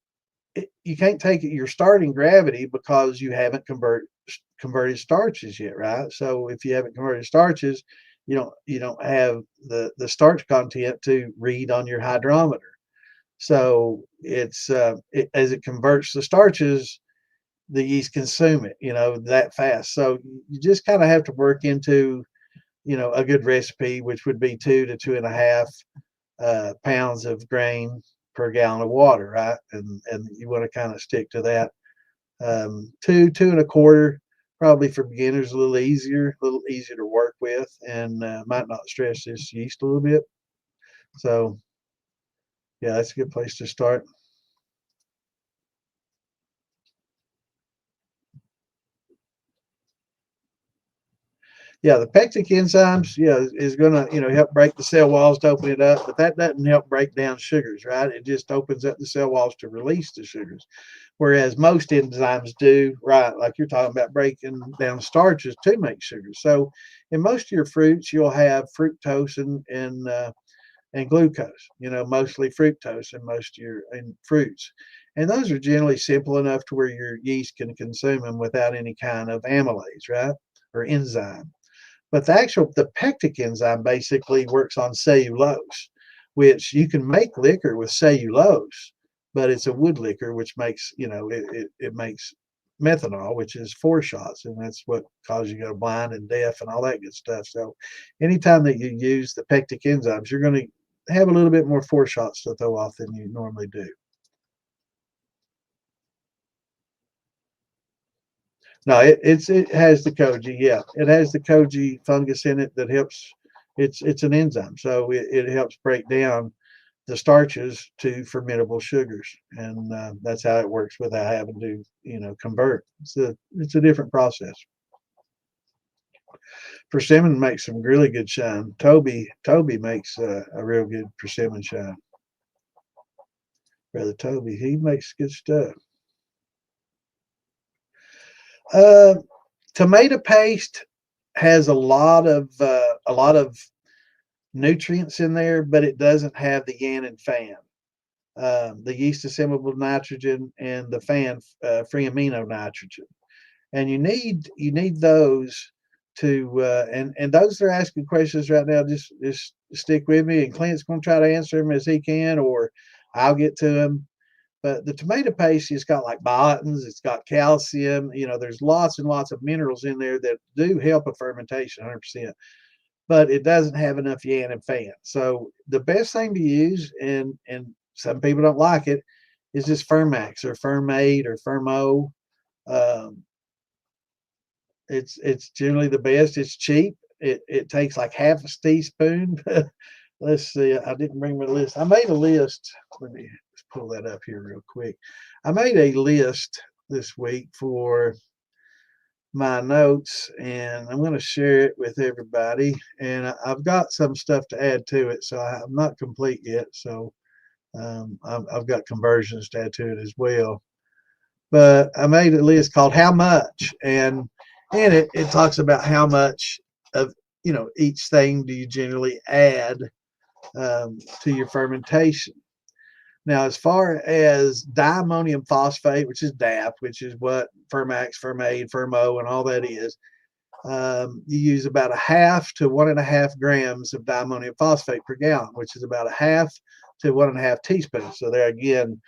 you can't take it. You're starting gravity because you haven't converted starches yet, right? So if you haven't converted starches, you don't have the starch content to read on your hydrometer. So as it converts the starches, the yeast consume it, that fast. So you just kind of have to work into, a good recipe, which would be 2 to 2.5 pounds of grain per gallon of water, right? And you want to kind of stick to that. 2 and a quarter, probably for beginners, a little easier to work with, and might not stress this yeast a little bit. So yeah, that's a good place to start. Yeah, the pectic enzymes, is gonna, help break the cell walls to open it up, but that doesn't help break down sugars, right? It just opens up the cell walls to release the sugars. Whereas most enzymes do, right? Like you're talking about breaking down starches to make sugar. So in most of your fruits, you'll have fructose and glucose. Mostly fructose in most of your fruits, and those are generally simple enough to where your yeast can consume them without any kind of amylase, right, or enzyme. But the pectic enzyme basically works on cellulose, which you can make liquor with cellulose, but it's a wood liquor, which makes, it makes methanol, which is 4 shots, and that's what causes you to go blind and deaf and all that good stuff. So anytime that you use the pectic enzymes, you're going to have a little bit more foreshots to throw off than you normally do. No, it has the koji. Yeah, it has the koji fungus in it that helps. It's an enzyme, so it helps break down the starches to fermentable sugars, and that's how it works without having to convert. It's a different process. Persimmon makes some really good shine. Toby makes a real good persimmon shine. Brother Toby, he makes good stuff. Uh, Tomato paste has a lot of nutrients in there, but it doesn't have the yin and fan, the yeast assimilable nitrogen and the fan free amino nitrogen, and you need those to and those are asking questions right now. Just stick with me, and Clint's going to try to answer them as he can, or I'll get to them. But the tomato paste has got like biotins, it's got calcium. There's lots and lots of minerals in there that do help a fermentation, 100%. But it doesn't have enough yan and fan. So the best thing to use, and some people don't like it, is just Fermax or Fermade or Fermo. Um, it's generally the best. It's cheap. It takes like half a teaspoon. Let's see. I didn't bring my list. I made a list. Let me just pull that up here real quick. I made a list this week for my notes, and I'm going to share it with everybody. And I've got some stuff to add to it, so I'm not complete yet. So I've got conversions to add to it as well. But I made a list called "How Much," and in it talks about how much of each thing do you generally add to your fermentation. Now, as far as diammonium phosphate, which is DAP, which is what Fermax, Fermade, Fermo, and all that is, you use about a half to 1.5 grams of diammonium phosphate per gallon, which is about a half to 1.5 teaspoons. So there again,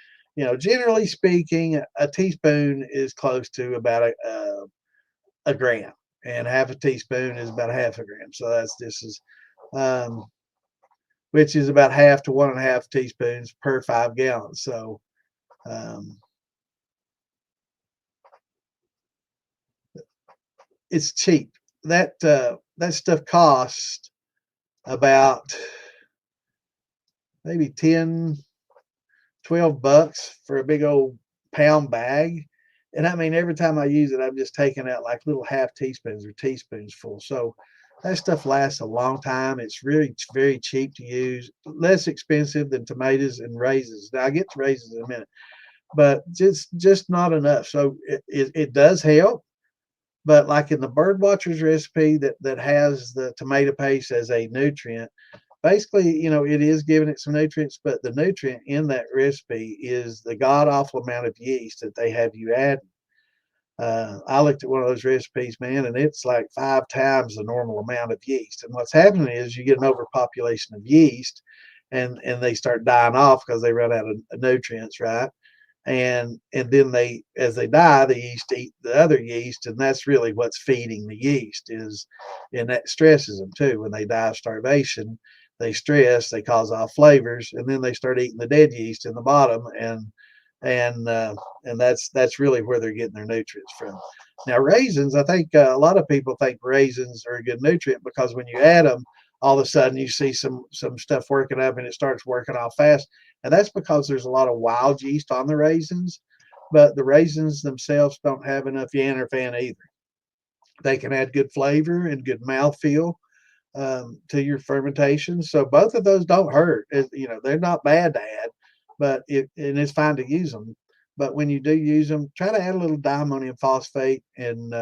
generally speaking, a teaspoon is close to about a gram, and half a teaspoon is about a half a gram. So this is um, which is about half to 1.5 teaspoons per 5 gallons. So um, it's cheap. That stuff costs about maybe 10, 12 bucks for a big old pound bag. And I mean, every time I use it, I'm just taking out like little half teaspoons or teaspoons full. So that stuff lasts a long time. It's really very cheap to use, less expensive than tomatoes and raisins. Now, I'll get to raisins in a minute, but just not enough. So it does help. But like in the Birdwatchers recipe that has the tomato paste as a nutrient, basically, it is giving it some nutrients, but the nutrient in that recipe is the god awful amount of yeast that they have you add. I looked at one of those recipes, man, and it's like 5 times the normal amount of yeast. And what's happening is you get an overpopulation of yeast, and they start dying off because they run out of nutrients, right? And then as they die, the yeast eat the other yeast, and that's really what's feeding the yeast and that stresses them too. When they die of starvation, they stress, they cause off flavors, and then they start eating the dead yeast in the bottom, and that's really where they're getting their nutrients from. Now, raisins, I think a lot of people think raisins are a good nutrient because when you add them, all of a sudden you see some stuff working up and it starts working off fast, and that's because there's a lot of wild yeast on the raisins, but the raisins themselves don't have enough yan or fan either. They can add good flavor and good mouthfeel to your fermentation. So both of those don't hurt. They're not bad to add, and it's fine to use them. But when you do use them, try to add a little diammonium phosphate and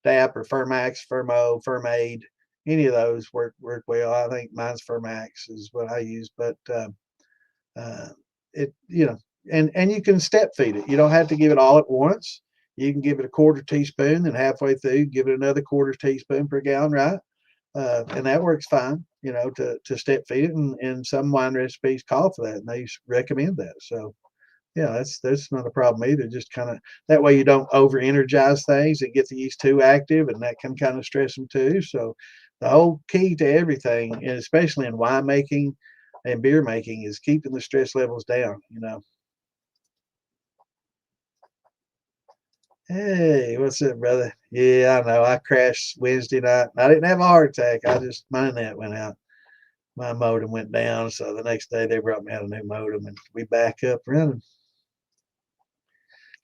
DAP or Fermax, Fermo, Fermade. Any of those work well. I think mine's Fermax is what I use, but it and you can step feed it. You don't have to give it all at once. You can give it a quarter teaspoon, and halfway through, give it another quarter teaspoon per gallon, right? And that works fine, to step feed it. And some wine recipes call for that, and they recommend that. So, yeah, that's not a problem either. Just kind of that way you don't over energize things and get the yeast too active, and that can kind of stress them too. So, the whole key to everything, and especially in winemaking, and beer making is keeping the stress levels down, you know. Hey, what's up, brother? Yeah, I know. I crashed Wednesday night. I didn't have a heart attack. I just, my net went out. My modem went down. So the next day they brought me out a new modem and we back up running.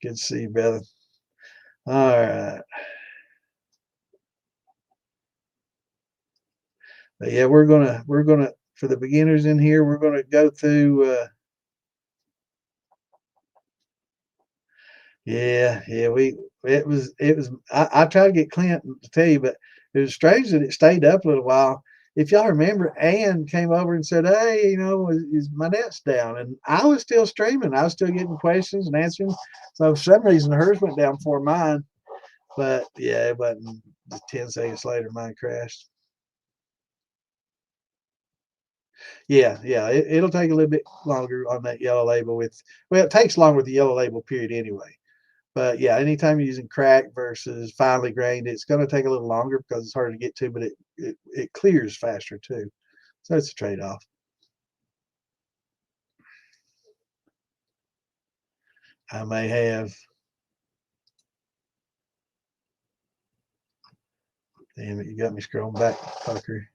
Good to see you, brother. All right. But yeah, we're gonna, for the beginners in here, we're gonna go through, yeah, I tried to get Clint to tell you, but it was strange that it stayed up a little while. If y'all remember, Ann came over and said, "Hey, you know, is my net's down?" And I was still streaming. I was still getting questions and answering. So for some reason, hers went down before mine. But yeah, it wasn't just 10 seconds later, mine crashed. Yeah, it'll take a little bit longer on that yellow label with, well, it takes longer with the yellow label period anyway. But yeah, anytime you're using crack versus finely grained, it's going to take a little longer because it's harder to get to, but it clears faster too. So it's a trade off. I may have. Damn it, you got me scrolling back, fucker.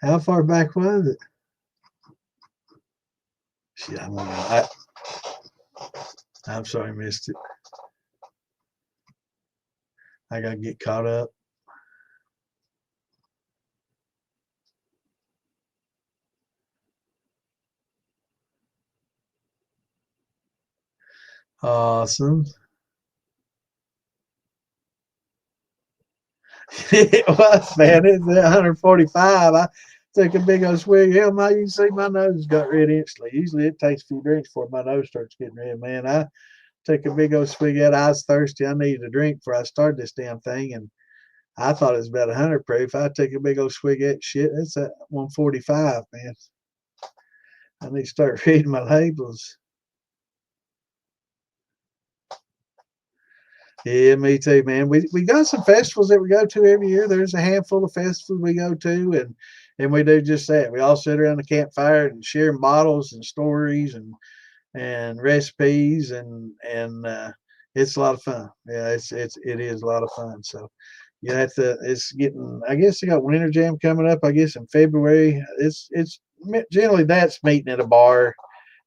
How far back was it? Shit, I'm sorry, I missed it. I gotta get caught up. Awesome. It was, man. It's 145. I took a big old swig. Hell, my, you can see my nose got red instantly. Usually it takes a few drinks before my nose starts getting red, man. I took a big old swig out. I was thirsty. I needed a drink before I started this damn thing. And I thought it was about 100 proof. I took a big old swig of that shit. It's at 145, man. I need to start reading my labels. Yeah, me too, man. We got some festivals that we go to every year. There's a handful of festivals we go to, and we do just that. We all sit around the campfire and share bottles and stories and recipes, and it's a lot of fun. Yeah, it is a lot of fun. So you have to. It's getting. I guess they got Winter Jam coming up. I guess in February. It's generally that's meeting at a bar,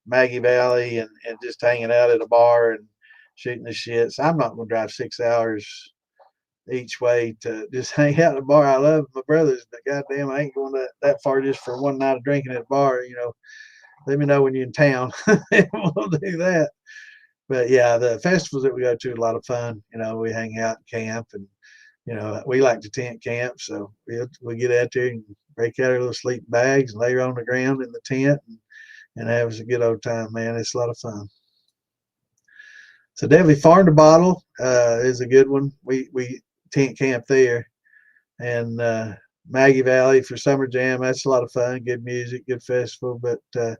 Maggie Valley, and just hanging out at a bar and shooting the shit. So I'm not gonna drive 6 hours each way to just hang out at a bar. I love my brothers, but goddamn, I ain't going that far just for one night of drinking at a bar. You know, let me know when you're in town. We'll do that. But yeah, the festivals that we go to are a lot of fun. You know, we hang out and camp, and you know, we like to tent camp, so we get out there and break out our little sleeping bags and lay on the ground in the tent and have us a good old time, man. It's a lot of fun. So definitely Farm to Bottle is a good one. We tent camp there, and Maggie Valley for Summer Jam. That's a lot of fun. Good music, good festival. But I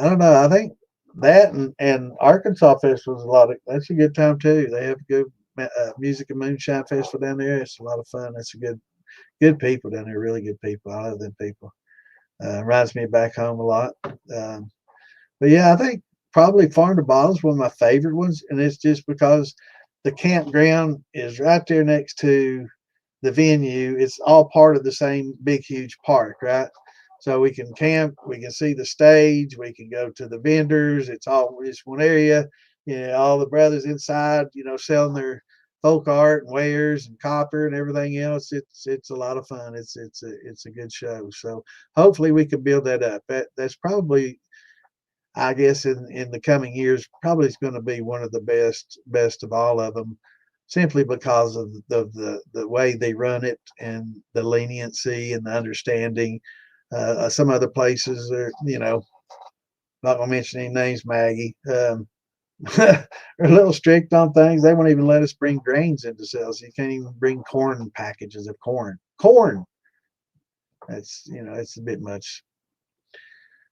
don't know. I think that and Arkansas Festival is a lot of. That's a good time too. They have good music and moonshine festival down there. It's a lot of fun. That's a good people down there. Really good people. I love them people. Reminds me of back home a lot. But yeah, I think probably Farm to Bottle is one of my favorite ones, and it's just because the campground is right there next to the venue. It's all part of the same big, huge park, right? So we can camp, we can see the stage, we can go to the vendors. It's all just one area. You know, all the brothers inside, you know, selling their folk art and wares and copper and everything else. It's a lot of fun. It's a good show. So hopefully we can build that up. That's probably, I guess, in the coming years, probably is going to be one of the best of all of them, simply because of the way they run it and the leniency and the understanding. Some other places are, you know, not going to mention any names, Maggie. Are a little strict on things. They won't even let us bring grains into sales. You can't even bring corn packages of corn. Corn. That's, you know, it's a bit much.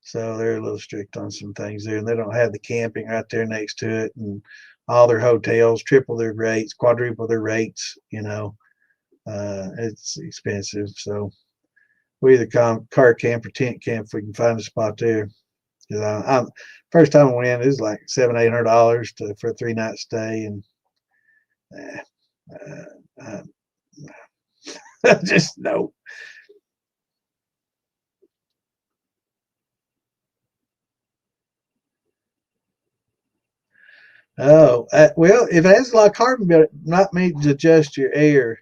So they're a little strict on some things there, and they don't have the camping right there next to it, and all their hotels triple their rates, quadruple their rates. It's expensive. So we either car camp or tent camp if we can find a spot there. Cause I'm first time I went, it was like $700-800 for a 3-night stay, and uh, just no. Oh, well, if it has a lot of carbon, but not meant to adjust your air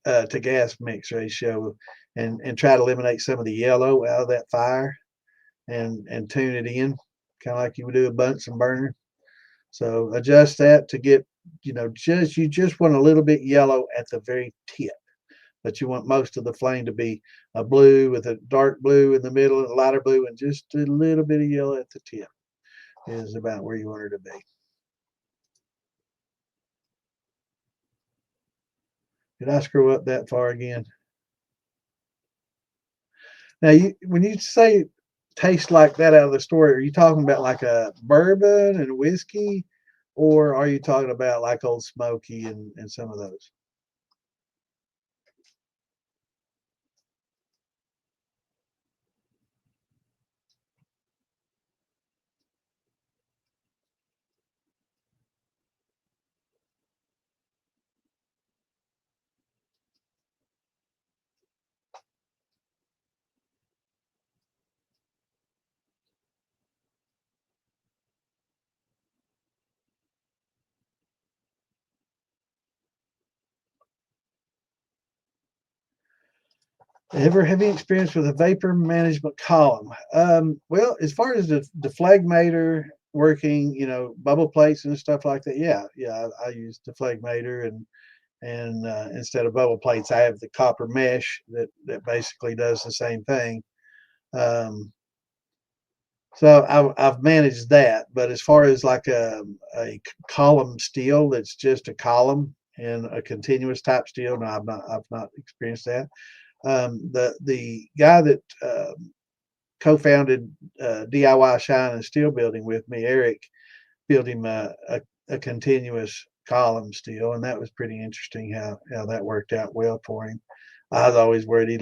to gas mix ratio, and try to eliminate some of the yellow out of that fire, and tune it in, kind of like you would do a Bunsen burner. So adjust that to get, you just want a little bit yellow at the very tip, but you want most of the flame to be a blue with a dark blue in the middle and a lighter blue, and just a little bit of yellow at the tip is about where you want her to be. Did I screw up that far again? Now, when you say taste like that out of the store, are you talking about like a bourbon and whiskey, or are you talking about like Old Smoky and some of those? Ever have any experience with a vapor management column? Well, as far as the deflagmator working, bubble plates and stuff like that, yeah, I use deflagmator, and instead of bubble plates, I have the copper mesh that basically does the same thing. Um, so I've managed that, but as far as like a column steel that's just a column and a continuous type steel, no, I've not experienced that. The guy that co-founded DIY Shine and Steel Building with me, Eric, built him a continuous column steel, and that was pretty interesting how that worked out well for him. I was always worried he'd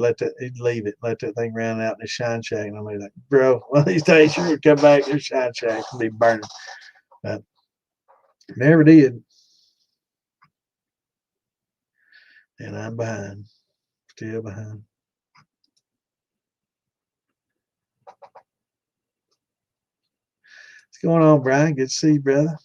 leave it, let that thing run out in his shine shack, and I'm like, bro, one of these days you're gonna come back, your shine shack will be burning. But never did, and I'm behind, still behind. What's going on, Brian? Good to see you, brother.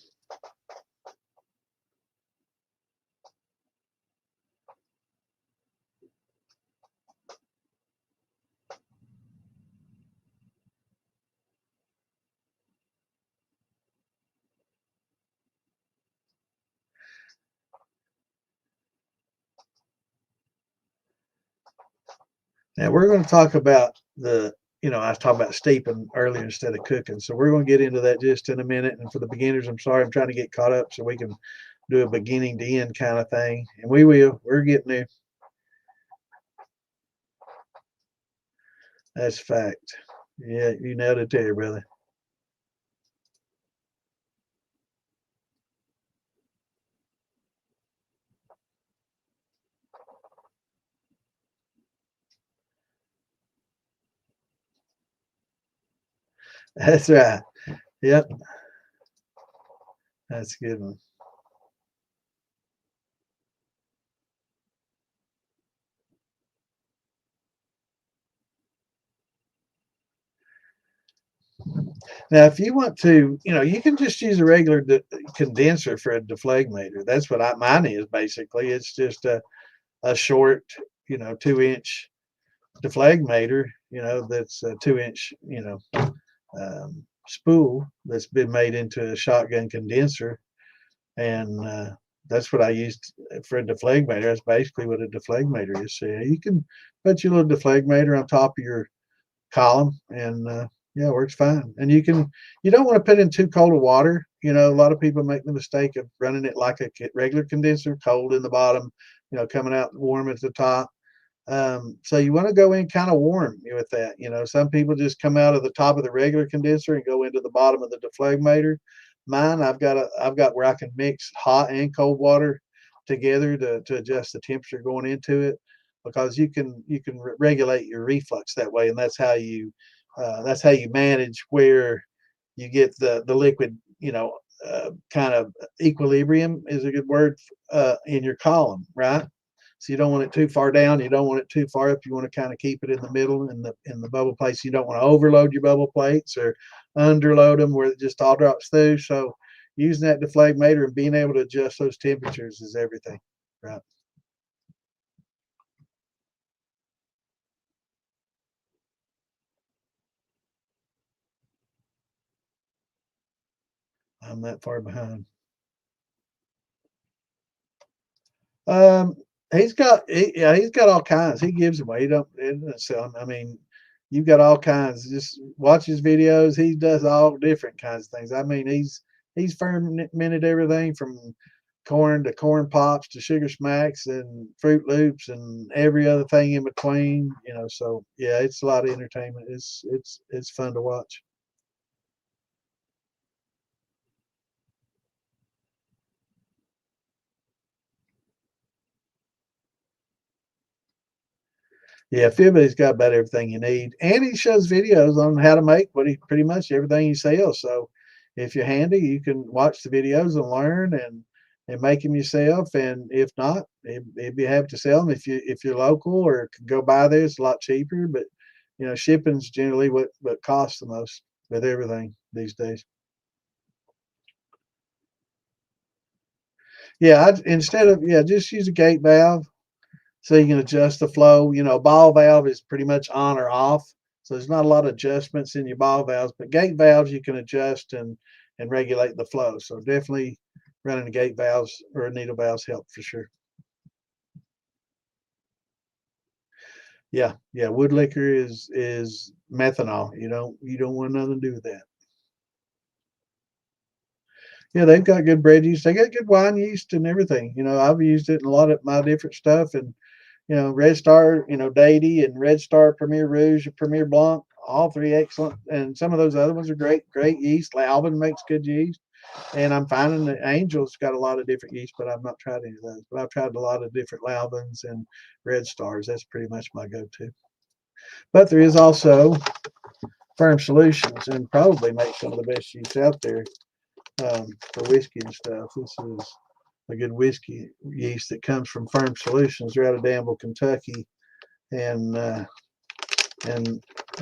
Now we're going to talk about I was talking about steeping earlier instead of cooking. So we're going to get into that just in a minute. And for the beginners, I'm sorry, I'm trying to get caught up so we can do a beginning to end kind of thing. And we will. We're getting there. That's fact. Yeah, you nailed it there, brother. That's right. Yep. That's a good one. Now, if you want to, you can just use a regular condenser for a deflagmator. That's what mine is basically. It's just a short, 2-inch deflagmator, that's a 2-inch, spool that's been made into a shotgun condenser. And that's what I used for a deflagmator. That's basically what a deflagmator is. So yeah, you can put your little deflagmator on top of your column, and yeah, it works fine. And you don't want to put in too cold of water. A lot of people make the mistake of running it like a regular condenser, cold in the bottom, coming out warm at the top. So you want to go in kind of warm with that. Some people just come out of the top of the regular condenser and go into the bottom of the deflegmator. Mine, I've got where I can mix hot and cold water together to adjust the temperature going into it, because you can regulate your reflux that way, and that's how you manage where you get the liquid, kind of equilibrium is a good word, in your column, right? So you don't want it too far down. You don't want it too far up. You want to kind of keep it in the middle in the bubble plates. You don't want to overload your bubble plates or underload them where it just all drops through. So using that deflegmator and being able to adjust those temperatures is everything, right? I'm that far behind. Um, yeah, he's got all kinds. He gives away. He doesn't sell 'em. I mean, you've got all kinds. Just watch his videos. He does all different kinds of things. I mean, he's fermented everything from corn to corn pops to sugar smacks and Fruit Loops and every other thing in between. So yeah, it's a lot of entertainment. It's fun to watch. Yeah, Fitbit's got about everything you need, and he shows videos on how to make pretty much everything he sells. So, if you're handy, you can watch the videos and learn and make them yourself. And if not, he'd be happy to sell them if you're local or can go by there. It's a lot cheaper, but shipping's generally what costs the most with everything these days. Yeah, instead of just use a gate valve so you can adjust the flow. Ball valve is pretty much on or off, so there's not a lot of adjustments in your ball valves. But gate valves you can adjust and regulate the flow. So definitely running the gate valves or needle valves help for sure. Yeah, yeah. Wood liquor is methanol. You don't want nothing to do with that. Yeah, they've got good bread yeast. They got good wine yeast and everything. I've used it in a lot of my different stuff, and Red Star, Deity and Red Star Premier Rouge, Premier Blanc, all three excellent. And some of those other ones are great, great yeast. Alvin makes good yeast. And I'm finding that Angel's got a lot of different yeast, but I've not tried any of those. But I've tried a lot of different Lalvins and Red Stars. That's pretty much my go-to. But there is also Firm Solutions, and probably make some of the best yeast out there, for whiskey and stuff. This is a good whiskey yeast that comes from Firm Solutions. They're out of Danville, Kentucky, and the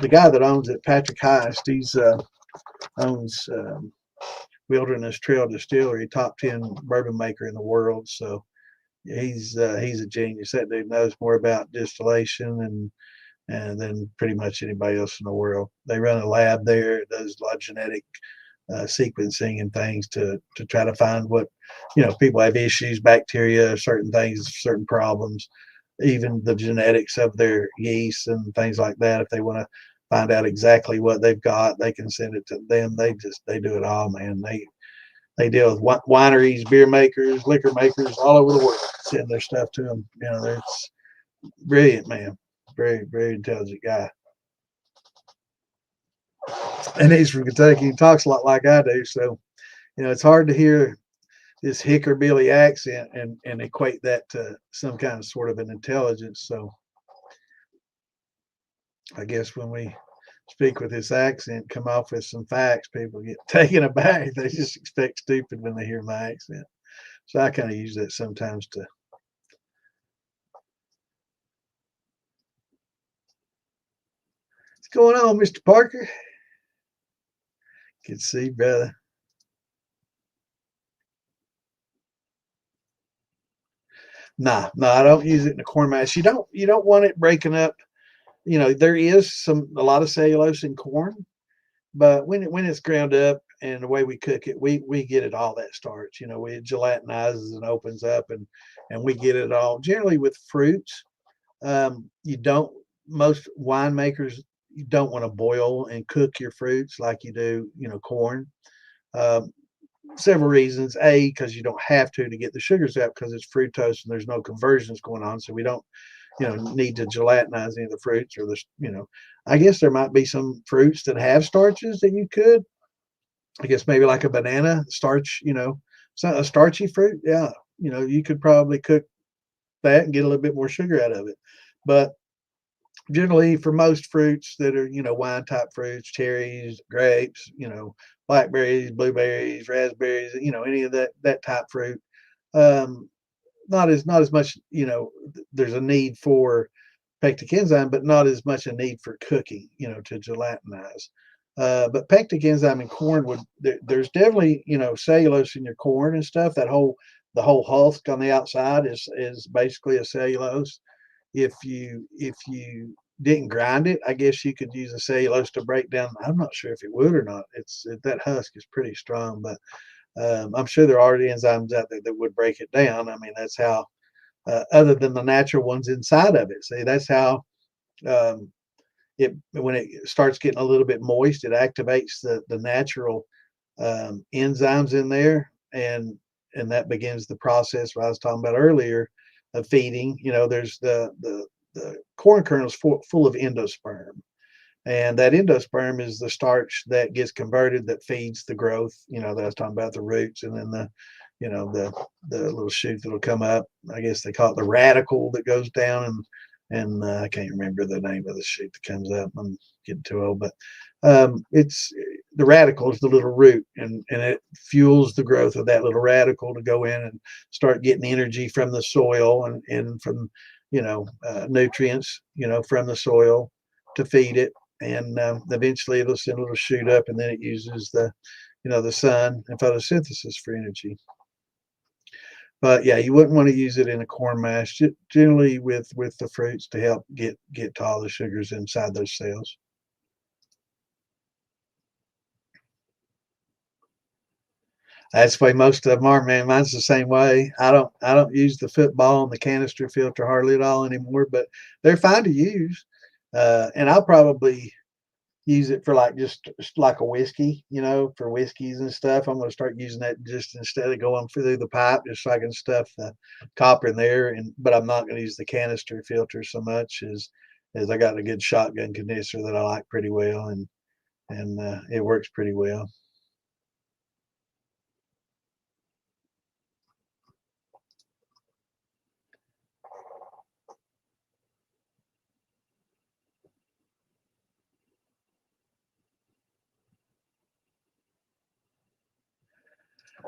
guy that owns it, Patrick Heist, he's owns Wilderness Trail Distillery, top 10 bourbon maker in the world. So he's a genius. That dude knows more about distillation than pretty much anybody else in the world. They run a lab there. It does a lot of genetic sequencing and things to try to find what people have issues, bacteria, certain things, certain problems, even the genetics of their yeast and things like that. If they want to find out exactly what they've got, they can send it to them. They do it all, man. They deal with wineries, beer makers, liquor makers all over the world. Send their stuff to them. It's brilliant, man. Very, very intelligent guy. And he's from Kentucky. He talks a lot like I do. So, it's hard to hear this hickerbilly accent and equate that to some kind of sort of an intelligence. So I guess when we speak with this accent, come off with some facts, people get taken aback. They just expect stupid when they hear my accent. So I kind of use that sometimes to. What's going on, Mr. Parker? Good to see you, brother. Nah, no, I don't use it in the corn mash. You don't want it breaking up. There is a lot of cellulose in corn, but when it's ground up and the way we cook it, we get it all that starch. It gelatinizes and opens up, and we get it all. Generally with fruits, you don't. Most winemakers, you don't want to boil and cook your fruits like you do, corn. Um, Several reasons. A, because you don't have to get the sugars out because it's fructose and there's no conversions going on. So we don't need to gelatinize any of the fruits or I guess there might be some fruits that have starches that you could. I guess maybe like a banana starch, a starchy fruit. Yeah, you could probably cook that and get a little bit more sugar out of it. But generally, for most fruits that are, wine type fruits, cherries, grapes, blackberries, blueberries, raspberries, any of that type fruit, um, not as much, there's a need for pectic enzyme, but not as much a need for cooking, to gelatinize. But pectic enzyme in corn there's definitely, cellulose in your corn and stuff. The whole husk on the outside is basically a cellulose. If you didn't grind it, I guess you could use a cellulose to break down. I'm not sure if it would or not. That husk is pretty strong, but I'm sure there are already enzymes out there that would break it down. I mean, that's how, other than the natural ones inside of it. See, that's how, um, when it starts getting a little bit moist, it activates the natural enzymes in there, and that begins the process what I was talking about earlier of feeding. There's the corn kernels full of endosperm, and that endosperm is the starch that gets converted that feeds the growth. That I was talking about, the roots, and then the little shoot that'll come up. I guess they call it the radicle that goes down, and I can't remember the name of the shoot that comes up. I'm getting too old, but it's the radicle is the little root, and it fuels the growth of that little radicle to go in and start getting energy from the soil and from nutrients from the soil to feed it, and eventually it'll send a little shoot up, and then it uses the sun and photosynthesis for energy. But yeah, you wouldn't want to use it in a corn mash. Generally, with the fruits to help get to all the sugars inside those cells. That's the way most of them are, man. Mine's the same way. I don't use the football and the canister filter hardly at all anymore, but they're fine to use. And I'll probably use it for just like a whiskey, for whiskeys and stuff. I'm going to start using that just instead of going through the pipe, just so I can stuff the copper in there. But I'm not going to use the canister filter so much as I got a good shotgun condenser that I like pretty well, and it works pretty well.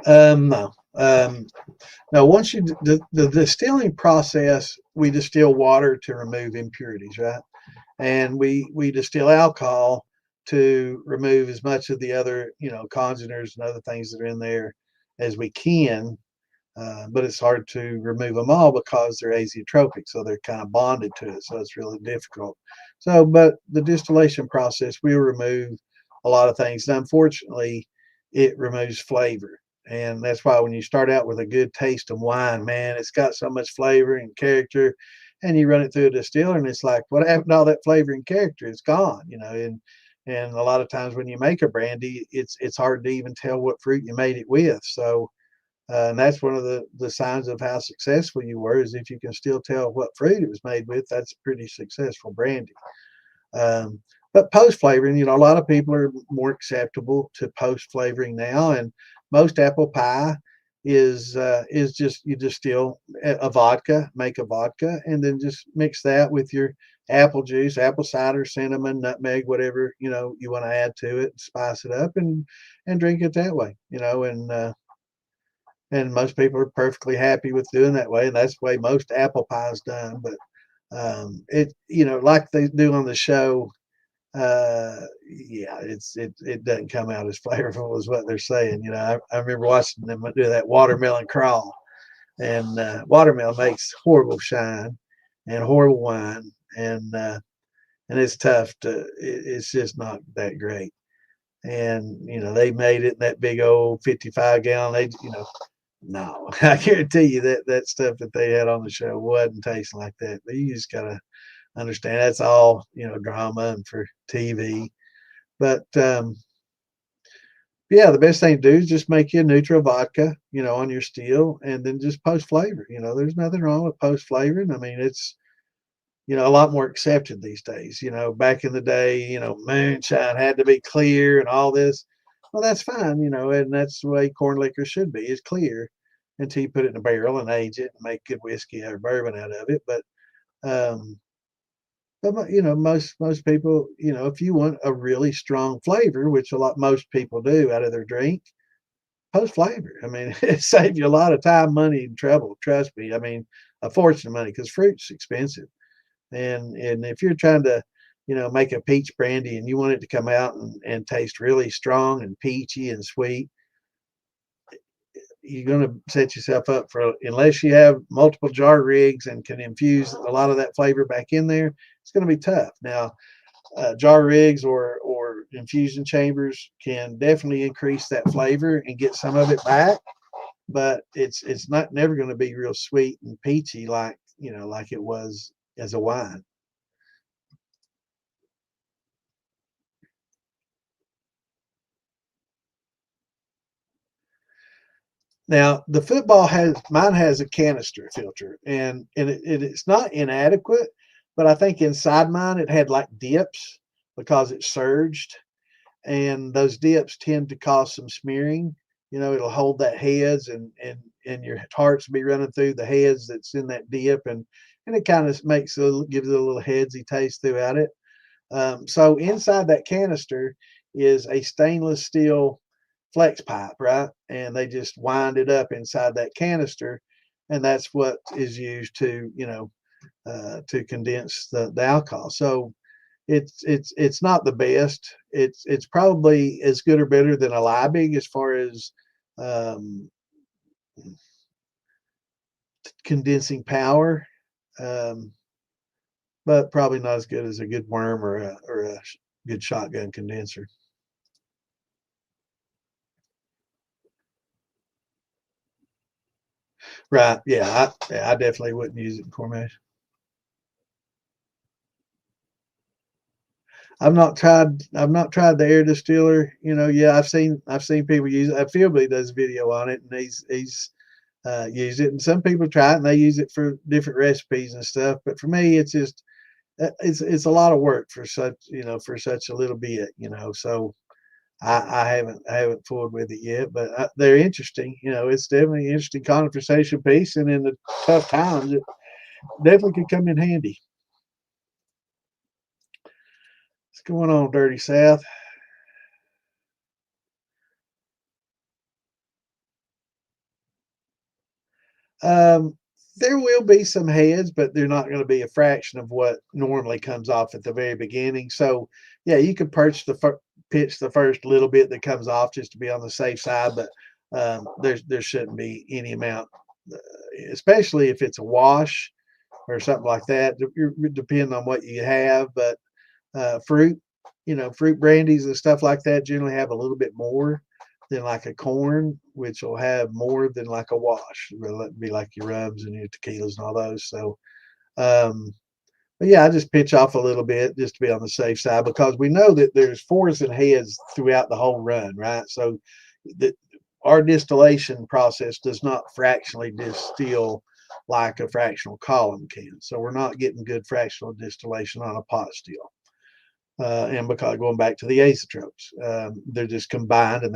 No. Now, once the distilling process, we distill water to remove impurities, right? And we distill alcohol to remove as much of the other, congeners and other things that are in there as we can. But it's hard to remove them all because they're azeotropic, so they're kind of bonded to it. So it's really difficult. So, but the distillation process will remove a lot of things. And unfortunately, it removes flavor. And that's why when you start out with a good taste of wine, man, it's got so much flavor and character. And you run it through a distiller, and it's like, what happened to all that flavor and character? It's gone, And a lot of times when you make a brandy, it's hard to even tell what fruit you made it with. So, and that's one of the signs of how successful you were, is if you can still tell what fruit it was made with. That's a pretty successful brandy. Um, but post flavoring, a lot of people are more acceptable to post flavoring now, and most apple pie is just, you distill a vodka, make a vodka, and then just mix that with your apple juice, apple cider, cinnamon, nutmeg, whatever you want to add to it, spice it up, and drink it that way. And most people are perfectly happy with doing that way, and that's the way most apple pie is done. But it like they do on the show, yeah, it doesn't come out as flavorful as what they're saying. I remember watching them do that watermelon crawl, and watermelon makes horrible shine and horrible wine, and it's tough it's just not that great. And they made it in that big old 55-gallon. No, I guarantee you that stuff that they had on the show wasn't tasting like that. But you just gotta understand that's all drama and for TV. But yeah, the best thing to do is just make you a neutral vodka, on your still, and then just post flavor. There's nothing wrong with post flavoring. I mean, a lot more accepted these days. Back in the day, moonshine had to be clear and all this. Well, that's fine, and that's the way corn liquor should be, is clear until you put it in a barrel and age it and make good whiskey or bourbon out of it. Um, but most people, if you want a really strong flavor, which most people do out of their drink, post flavor. I mean, it saves you a lot of time, money, and trouble. Trust me. I mean, a fortune of money because fruit's expensive. And if you're trying to, make a peach brandy and you want it to come out and taste really strong and peachy and sweet, you're going to set yourself up for, unless you have multiple jar rigs and can infuse a lot of that flavor back in there, it's going to be tough. Now, jar rigs or infusion chambers can definitely increase that flavor and get some of it back, but it's not never going to be real sweet and peachy like it was as a wine. Now the football has a canister filter, and it's not inadequate, but I think inside mine it had like dips because it surged, and those dips tend to cause some smearing. It'll hold that heads, and your hearts will be running through the heads that's in that dip, and it kind of gives it a little headsy taste throughout it. So inside that canister is a stainless steel flex pipe, right? And they just wind it up inside that canister, and that's what is used to condense the alcohol. So it's not the best. It's probably as good or better than a Liebig as far as um, condensing power, um, but probably not as good as a good worm or a good shotgun condenser. Right? Yeah, I definitely wouldn't use it in corn mash. I've not tried the air distiller. Yeah, I've seen people use it. Philby does video on it, and he's used it, and some people try it and they use it for different recipes and stuff. But for me, it's just it's a lot of work for such a little bit. So I haven't fooled with it yet, but they're interesting. It's definitely an interesting conversation piece, and in the tough times, it definitely could come in handy. What's going on, Dirty South? Um, there will be some heads, but they're not going to be a fraction of what normally comes off at the very beginning. So, yeah, you could pitch the first little bit that comes off just to be on the safe side, but there shouldn't be any amount, uh, especially if it's a wash or something like that. Depending on what you have, but fruit, fruit brandies and stuff like that generally have a little bit more than like a corn, which will have more than like a wash. It'd be like your rums and your tequilas and all those. So, um, but yeah, I just pitch off a little bit just to be on the safe side because we know that there's fours and heads throughout the whole run, right? So, the, our distillation process does not fractionally distill like a fractional column can. So we're not getting good fractional distillation on a pot still. And because going back to the azotropies, they're just combined, and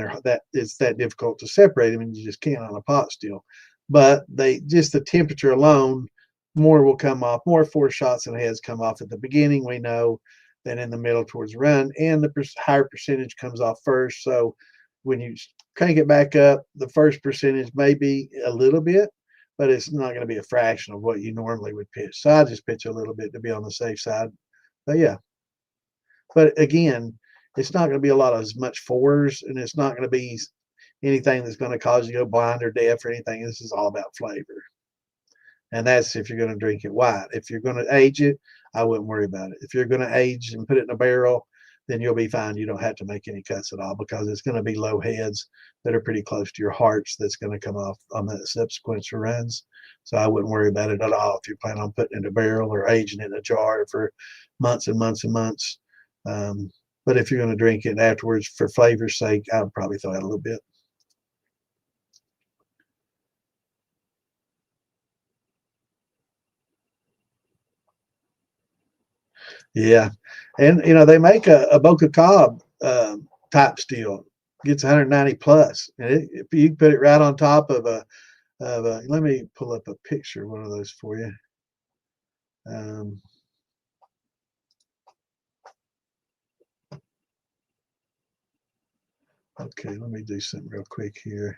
it's that difficult to separate them, and you just can't on a pot still. But they just the temperature alone, more will come off. More four shots and heads come off at the beginning. We know than in the middle towards the run, and the higher percentage comes off first. So when you crank it back up, the first percentage may be a little bit, but it's not going to be a fraction of what you normally would pitch. So I just pitch a little bit to be on the safe side. But yeah, but again, it's not going to be a lot of as much fours, and it's not going to be anything that's going to cause you to go blind or deaf or anything. This is all about flavor, and that's if you're going to drink it white. If you're going to age it, I wouldn't worry about it. If you're going to age and put it in a barrel, then you'll be fine. You don't have to make any cuts at all because it's going to be low heads that are pretty close to your hearts that's going to come off on the subsequent runs. So I wouldn't worry about it at all if you plan on putting it in a barrel or aging it in a jar for months and months and months. Um, but if you're going to drink it afterwards for flavor's sake, I would probably throw out a little bit. Yeah, and they make a Boca Cob type steel. Gets 190 plus, and if you put it right on top of a, let me pull up a picture of one of those for you. Um, okay, let me do something real quick here.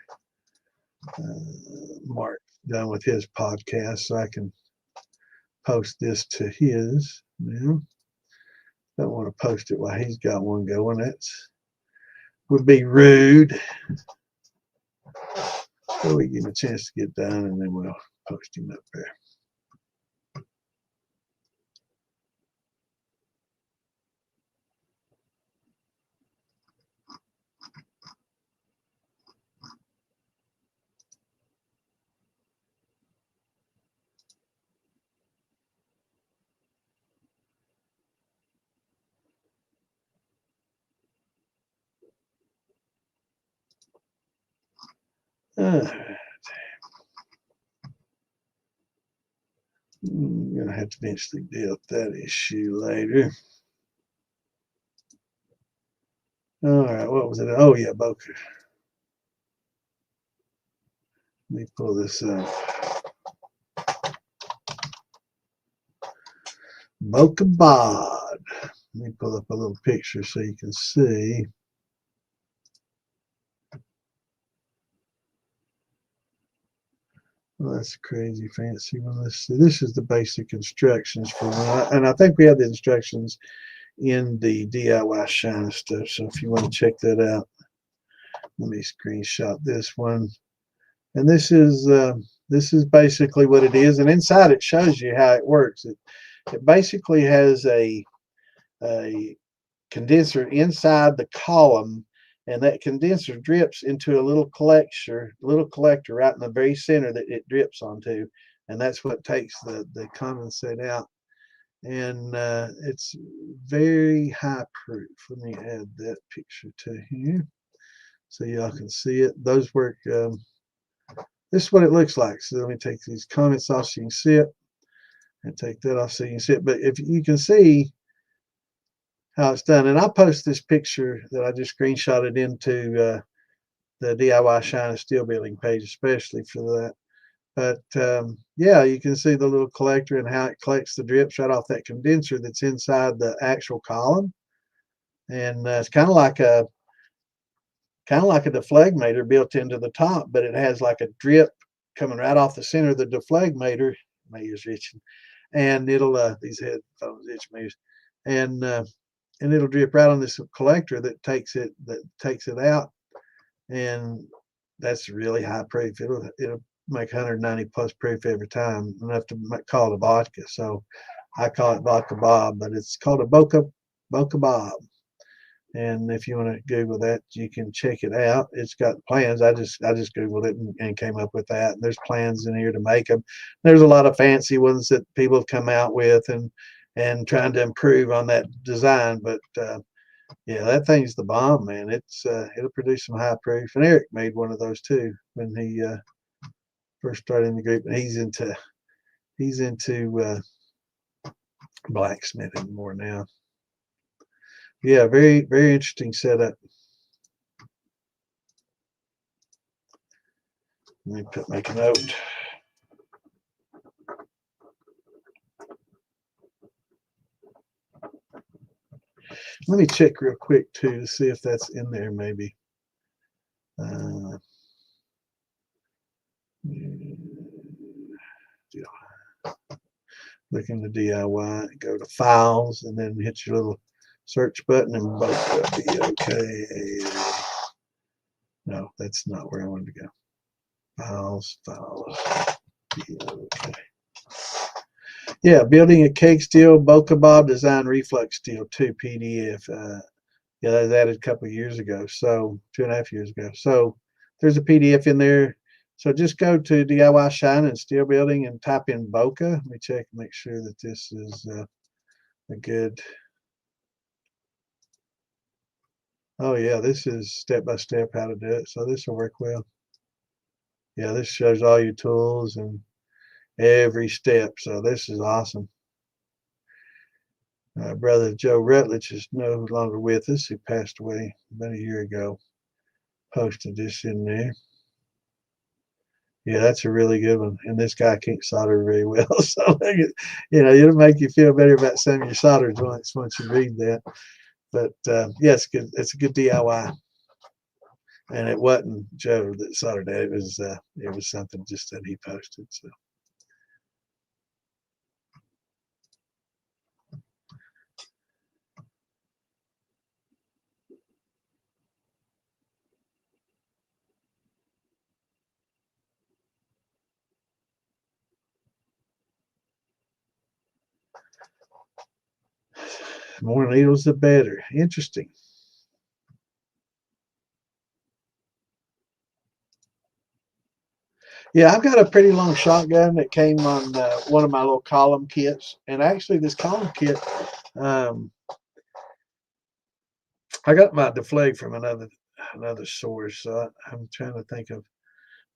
Mark's done with his podcast, so I can post this to his now. Don't want to post it while he's got one going. That's would be rude. So we give him a chance to get done, and then we'll post him up there. I'm gonna have to eventually deal with that issue later. All right, what was it? Oh yeah, Boca. Let me pull this up. Boca Bod. Let me pull up a little picture so you can see. Well, that's a crazy fancy one. Let's see. This is the basic instructions for one, and I think we have the instructions in the DIY shine stuff. So if you want to check that out, let me screenshot this one. And this is basically what it is. And inside it shows you how it works. It basically has a condenser inside the column, and that condenser drips into a little collector right in the very center that it drips onto, and that's what takes the condensate out. And it's very high proof. Let me add that picture to here so y'all can see it. Those work. This is what it looks like. So let me take these comments off so you can see it, and take that off so you can see it. But if you can see how it's done, and I'll post this picture that I just screenshotted into the DIY Shine and Steel Building page, especially for that. But yeah, you can see the little collector and how it collects the drips right off that condenser that's inside the actual column. And it's kind of like a deflegmator built into the top, but it has like a drip coming right off the center of the deflegmator. My ears itching, and it'll these headphones itch me, and it'll drip right on this collector that takes it out, and that's really high proof. It'll make 190 plus proof every time, enough to call it a vodka. So I call it Vodka Bob, but it's called a Boca Bob. And if you want to Google that, you can check it out. It's got plans. I just Googled it and came up with that. And there's plans in here to make them. There's a lot of fancy ones that people have come out with and trying to improve on that design. But yeah, that thing's the bomb, man. It'll produce some high proof. And Eric made one of those too when he first started in the group. And he's into blacksmithing more now. Yeah, very, very interesting setup. Let me make a note. Let me check real quick too to see if that's in there maybe. Look in the DIY, go to files, and then hit your little search button and both will be okay. No, that's not where I wanted to go. Files, be okay. Yeah, building a cake steel, Boca Bob design reflux steel 2 PDF. Yeah, that was added a couple of years ago, so 2.5 years ago. So there's a PDF in there. So just go to DIY Shine and Steel Building and type in Boca. Let me check and make sure that this is a good. Oh yeah, this is step by step how to do it. So this will work well. Yeah, this shows all your tools and every step. So this is awesome. Brother Joe Rutledge is no longer with us. He passed away about a year ago. Posted this in there. Yeah, that's a really good one. And this guy can't solder very well, so it'll make you feel better about some of your solder joints once you read that. But yeah, it's good. It's a good DIY, and it wasn't Joe that soldered that. It was something just that he posted. So the more needles, the better. Interesting. Yeah, I've got a pretty long shotgun that came on one of my little column kits, and actually, this column kit, um, I got my deflag from another source. So I'm trying to think of,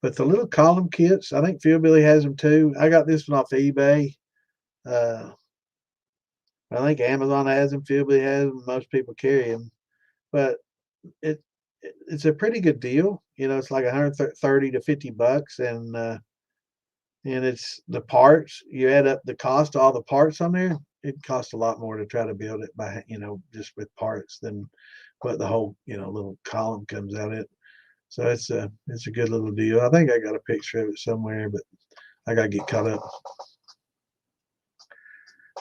but the little column kits, I think Phil Billy has them too. I got this one off eBay. Uh, I think Amazon has them. Phil Billy has them. Most people carry them, but it it's a pretty good deal. It's like 130 to $50, and it's the parts. You add up the cost of all the parts on there. It costs a lot more to try to build it by just with parts than what the whole little column comes out at. So it's a good little deal. I think I got a picture of it somewhere, but I gotta get caught up.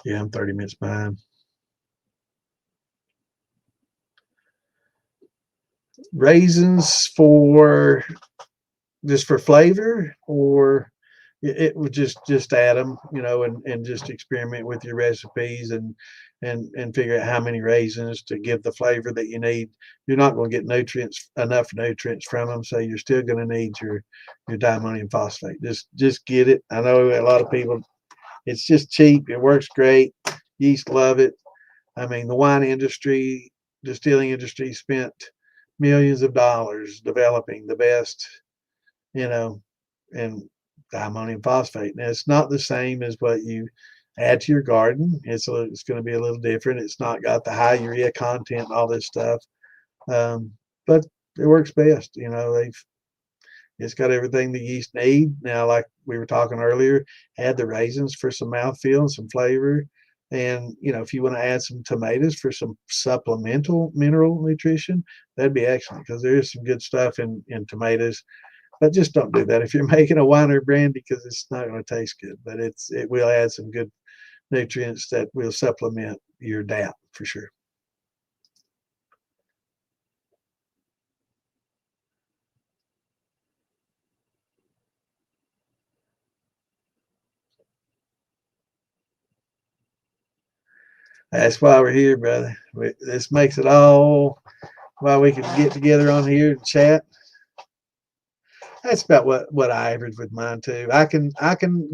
Yeah, I'm 30 minutes behind. Raisins for just for flavor, or it would just add them, and just experiment with your recipes and figure out how many raisins to give the flavor that you need. You're not going to get enough nutrients from them, so you're still going to need your diammonium phosphate. Just get it. I know a lot of people. It's just cheap. It works great. Yeast love it. I mean, the wine industry, distilling industry spent millions of dollars developing the best, you know, and diammonium phosphate. Now, it's not the same as what you add to your garden. It's going to be a little different. It's not got the high urea content and all this stuff, but it works best. It's got everything the yeast need. Now, like we were talking earlier, add the raisins for some mouthfeel and some flavor. And, if you want to add some tomatoes for some supplemental mineral nutrition, that'd be excellent because there is some good stuff in tomatoes. But just don't do that if you're making a wine or brandy because it's not going to taste good. But it will add some good nutrients that will supplement your DAP for sure. That's why we're here, brother. This makes it all why we can get together on here and chat. That's about what I average with mine too. I can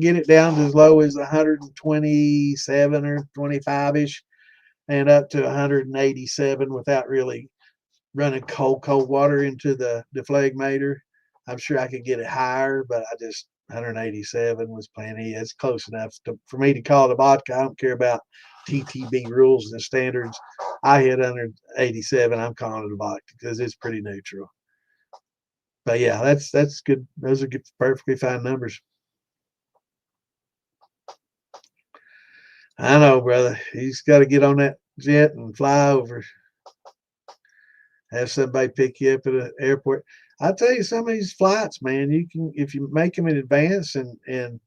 get it down to as low as 127 or 25 ish, and up to 187 without really running cold water into the deflagmator. I'm sure I could get it higher, but 187 was plenty. It's close enough for me to call it a vodka. I don't care about TTB rules and standards. I hit under 87. I'm calling it a vodka because it's pretty neutral. But yeah, that's good. Those are good, perfectly fine numbers. I know, brother. He's got to get on that jet and fly over. Have somebody pick you up at an airport. I tell you, some of these flights, man, you can if you make them in advance and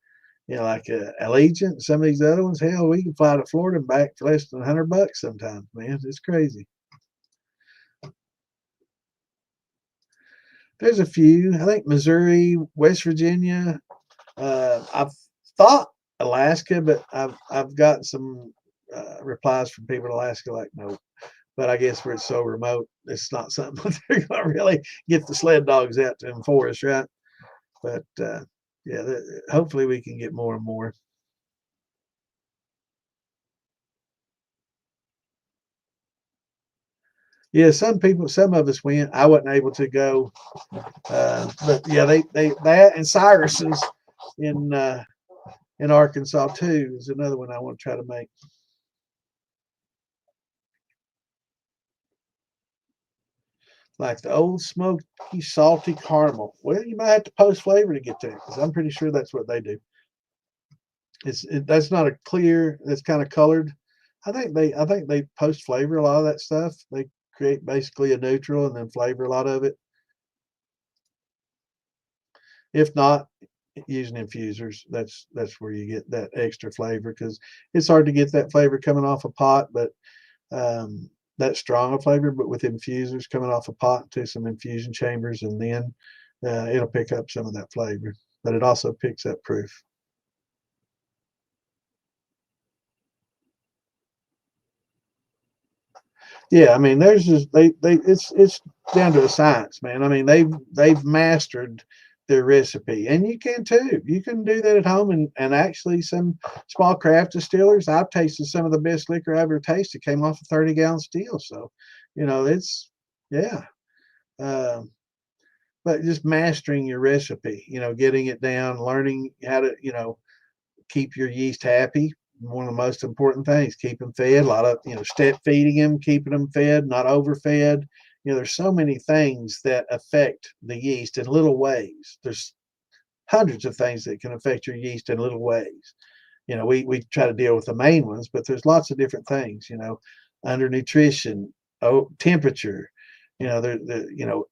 like Allegiant, some of these other ones. Hell, we can fly to Florida and back for less than $100 sometimes, man. It's crazy. There's a few. I think Missouri, West Virginia. I've thought Alaska, but I've got some replies from people in Alaska like no. But I guess where it's so remote, it's not something they're going to really get the sled dogs out to enforce, right? But yeah, hopefully we can get more and more. Yeah, some of us went. I wasn't able to go, but yeah, they that and Cyrus's in in Arkansas too is another one I want to try to make. like the old smoky, salty caramel. Well, you might have to post flavor to get there because I'm pretty sure that's what they do. That's not a clear. That's kind of colored. I think they post flavor a lot of that stuff. They create basically a neutral and then flavor a lot of it. If not, using infusers, that's where you get that extra flavor because it's hard to get that flavor coming off a pot, but that strong a flavor. But with infusers coming off a pot to some infusion chambers, and then it'll pick up some of that flavor. But it also picks up proof. Yeah, I mean, there's just it's down to a science, man. I mean, they've mastered their recipe, and you can too. You can do that at home, and actually, some small craft distillers. I've tasted some of the best liquor I've ever tasted came off a 30-gallon still. So, it's yeah. Um, but just mastering your recipe, getting it down, learning how to, keep your yeast happy. One of the most important things, keep them fed. A lot of, step feeding them, keeping them fed, not overfed. There's so many things that affect the yeast in little ways. There's hundreds of things that can affect your yeast in little ways. We try to deal with the main ones, but there's lots of different things, undernutrition, temperature,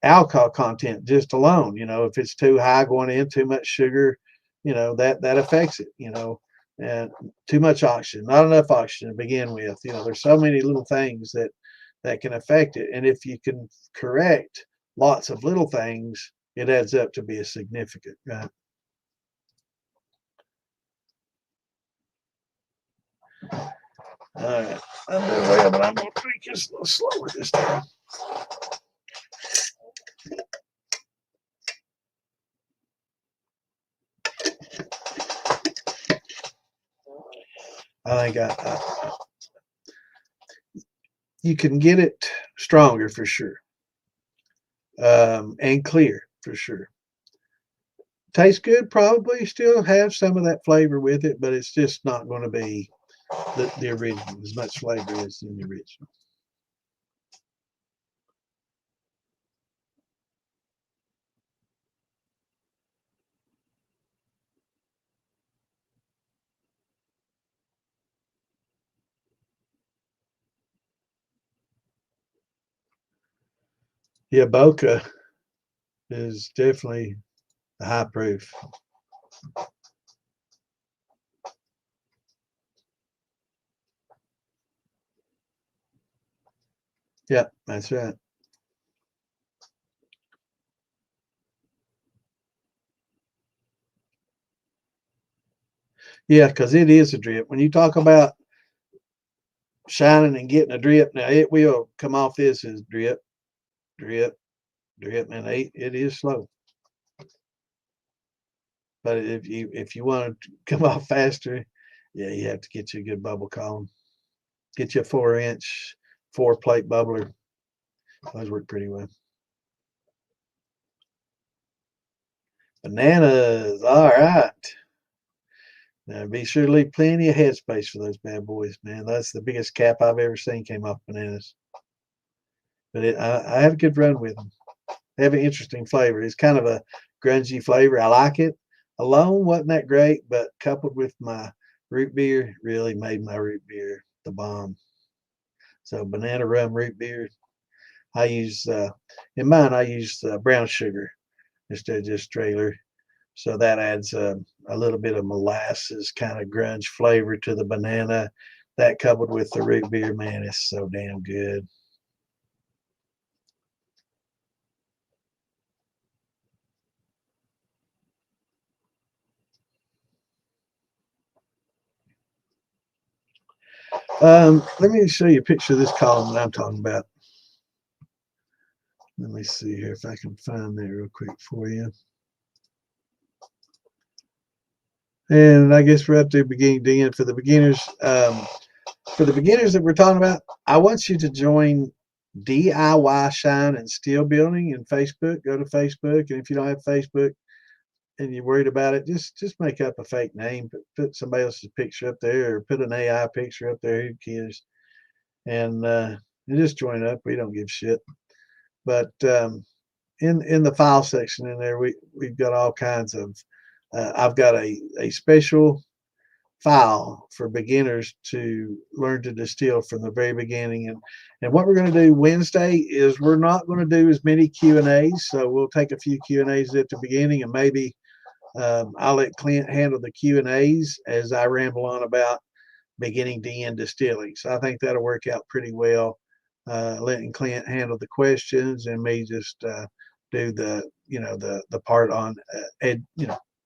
alcohol content just alone, if it's too high going in, too much sugar, that affects it, and too much oxygen, not enough oxygen to begin with. There's so many little things that can affect it. And if you can correct lots of little things, it adds up to be a significant, right? All right. I'm doing well, but I'm going to drink this a little slower this time. I think you can get it stronger for sure, and clear for sure. Tastes good, probably still have some of that flavor with it, but it's just not going to be the original, as much flavor as in the original. Yeah, Boca is definitely a high proof. Yeah, that's right. Yeah, because it is a drip. When you talk about shining and getting a drip, now it will come off this as drip, drip, drip, and it is slow. But if you want to come off faster, yeah, you have to get you a good bubble column. Get you a 4-inch, 4-plate bubbler. Those work pretty well. Bananas, all right. Now be sure to leave plenty of headspace for those bad boys, man. That's the biggest cap I've ever seen came off bananas. But I have a good run with them. They have an interesting flavor. It's kind of a grungy flavor. I like it. Alone wasn't that great, but coupled with my root beer really made my root beer the bomb. So banana rum root beer. I use in mine. I use brown sugar instead of just trailer. So that adds a little bit of molasses kind of grunge flavor to the banana. That coupled with the root beer, man, it's so damn good. Let me show you a picture of this column that I'm talking about. Let me see here if I can find that real quick for you. And I guess we're up to beginning to end for the beginners. For the beginners that we're talking about, I want you to join DIY Shine and Steel Building in Facebook. Go to Facebook, and if you don't have Facebook and you're worried about it, just make up a fake name, put somebody else's picture up there, or put an AI picture up there. Who cares? And just join up. We don't give shit. But in the file section in there, we've got all kinds of. I've got a special file for beginners to learn to distill from the very beginning. And what we're going to do Wednesday is we're not going to do as many Q&As. So we'll take a few Q&As at the beginning, and maybe I'll let Clint handle the Q&As as I ramble on about beginning to end distilling. So I think that'll work out pretty well. Letting Clint handle the questions and me just do the part on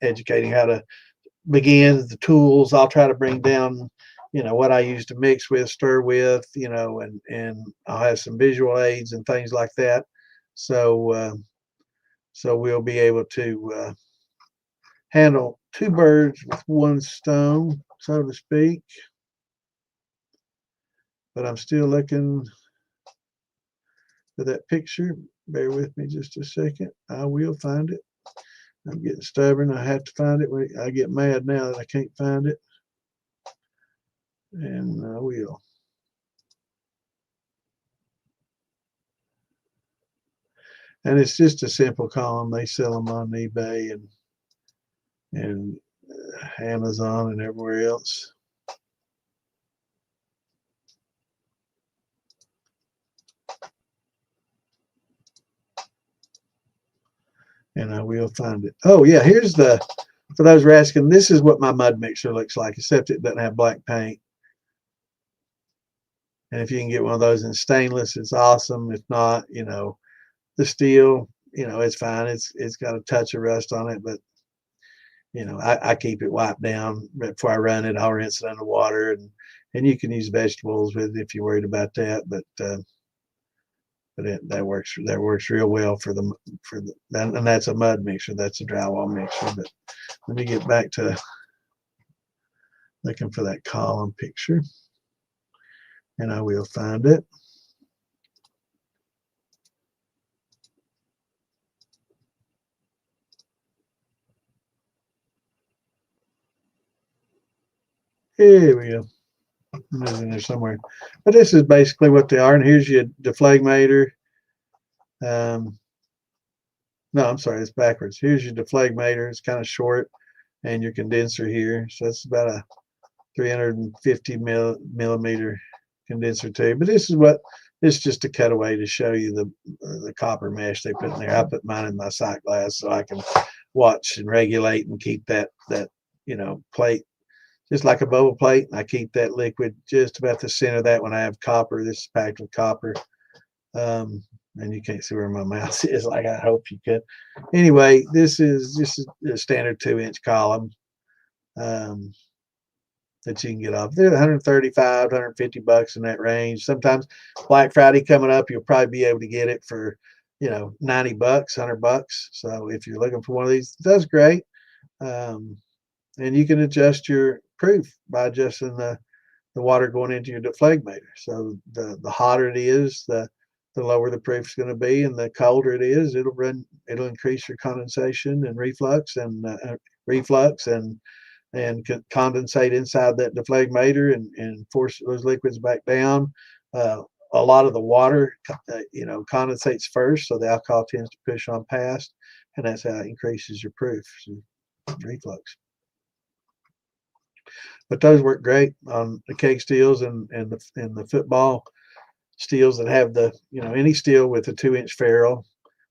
educating how to begin, the tools. I'll try to bring down what I use to mix with, stir with, and I'll have some visual aids and things like that. So we'll be able to handle two birds with one stone, so to speak. But I'm still looking for that picture. Bear with me just a second. I will find it. I'm getting stubborn. I have to find it. I get mad now that I can't find it. And I will. And it's just a simple column. They sell them on eBay and Amazon and everywhere else. And I will find it. Oh yeah, here's for those who are asking, this is what my mud mixer looks like, except it doesn't have black paint. And if you can get one of those in stainless, it's awesome. If not, the steel, it's fine. It's got a touch of rust on it, but I keep it wiped down before I run it. I'll rinse it under water, and you can use vegetables with it if you're worried about that. But that works real well for the and that's a mud mixer. That's a drywall mixer. But let me get back to looking for that column picture, and I will find it. Here we go. It's in there somewhere. But this is basically what they are. And here's your deflagmator. No, I'm sorry, it's backwards. Here's your deflagmator. It's kind of short, and your condenser here. So that's about a 350 millimeter condenser tube. But this is just a cutaway to show you the copper mesh they put in there. I put mine in my sight glass so I can watch and regulate and keep that plate just like a bubble plate. I keep that liquid just about the center of that when I have copper. This is packed with copper. And you can't see where my mouse is, like I hope you could. Anyway, this is just a standard 2-inch column that you can get off. They're 135, 150 bucks in that range. Sometimes Black Friday coming up, you'll probably be able to get it for 90 bucks, 100 bucks. So if you're looking for one of these, that's great. And you can adjust your proof by adjusting the water going into your deflagmator. So the hotter it is, the lower the proof is going to be, and the colder it is, it'll increase your condensation and reflux and condensate inside that deflagmator and force those liquids back down. A lot of the water, condensates first, so the alcohol tends to push on past, and that's how it increases your proof, reflux. But those work great on the keg steels and the football steels that have any steel with a 2-inch ferrule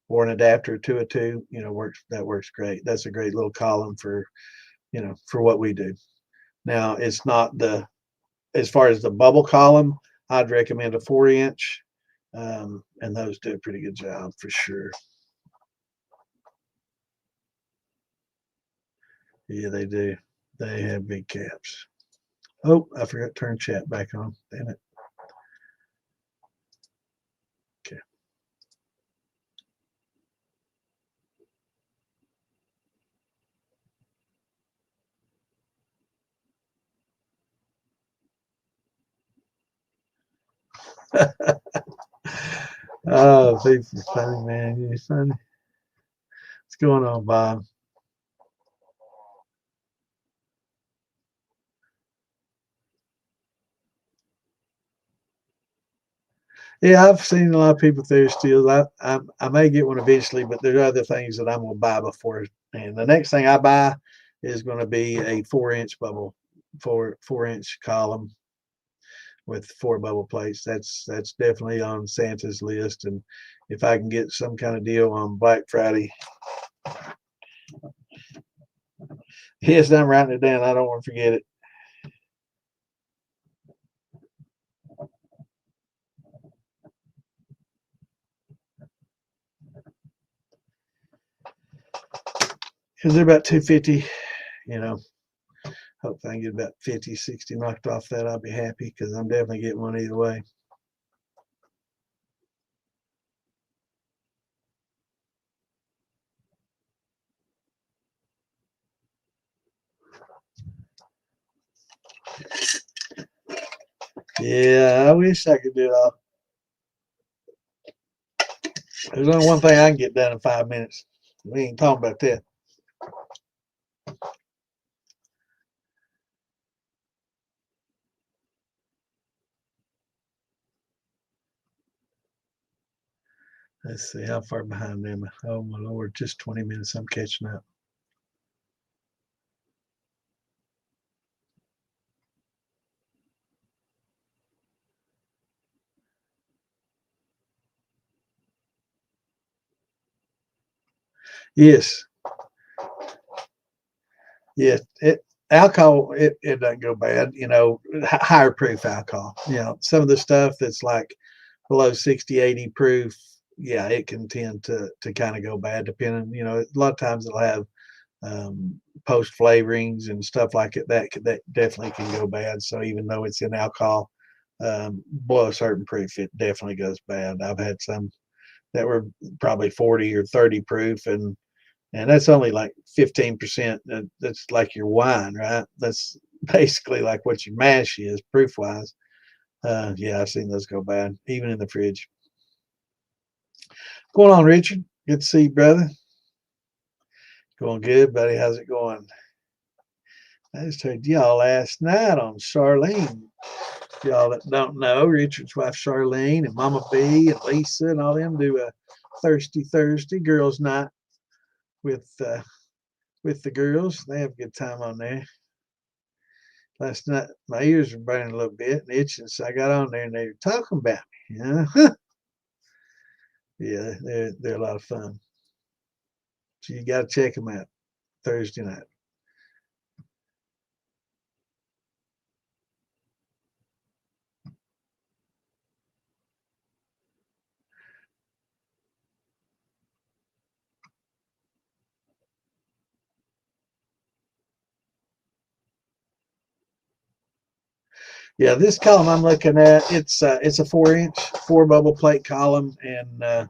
or an adapter to a 2, works great. That's a great little column for what we do. Now it's not as far as the bubble column, I'd recommend a 4-inch, and those do a pretty good job for sure. Yeah, they do. They have big caps. Oh, I forgot to turn chat back on. Damn it. Okay. Oh, this is funny, man. You're funny. What's going on, Bob? Yeah, I've seen a lot of people through steels. I may get one eventually, but there are other things that I'm gonna buy before. And the next thing I buy is going to be a 4-inch bubble, 4-inch column with 4 bubble plates. That's definitely on Santa's list. And if I can get some kind of deal on Black Friday, yes, I'm writing it down. I don't want to forget it. Because they're about 250, you know. Hope I can get about 50, 60 knocked off that. I'll be happy because I'm definitely getting one either way. Yeah, I wish I could do it all. There's only one thing I can get done in 5 minutes. We ain't talking about that. Let's see how far behind am I? Oh my lord, just 20 minutes. I'm catching up. Yes, yeah. Alcohol, it doesn't go bad. Higher proof alcohol. Some of the stuff that's like below 60, 80 proof. Yeah, it can tend to kind of go bad depending. A lot of times it'll have post flavorings and stuff like it that definitely can go bad. So even though it's in alcohol, below a certain proof, it definitely goes bad. I've had some that were probably 40 or 30 proof, and that's only like 15%. That's like your wine, right? That's basically like what your mash is proof wise. Yeah, I've seen those go bad, even in the fridge. Going on, Richard? Good to see you, brother. Going good, buddy. How's it going? I just heard y'all last night on Charlene. Y'all that don't know, Richard's wife Charlene and Mama B and Lisa and all them do a Thirsty Thursday girls' night with the girls. They have a good time on there. Last night my ears were burning a little bit and itching, so I got on there and they were talking about me. Yeah, they're a lot of fun. So you got to check them out Thursday night. Yeah, this column I'm looking at, it's a 4-inch, 4 bubble plate column, and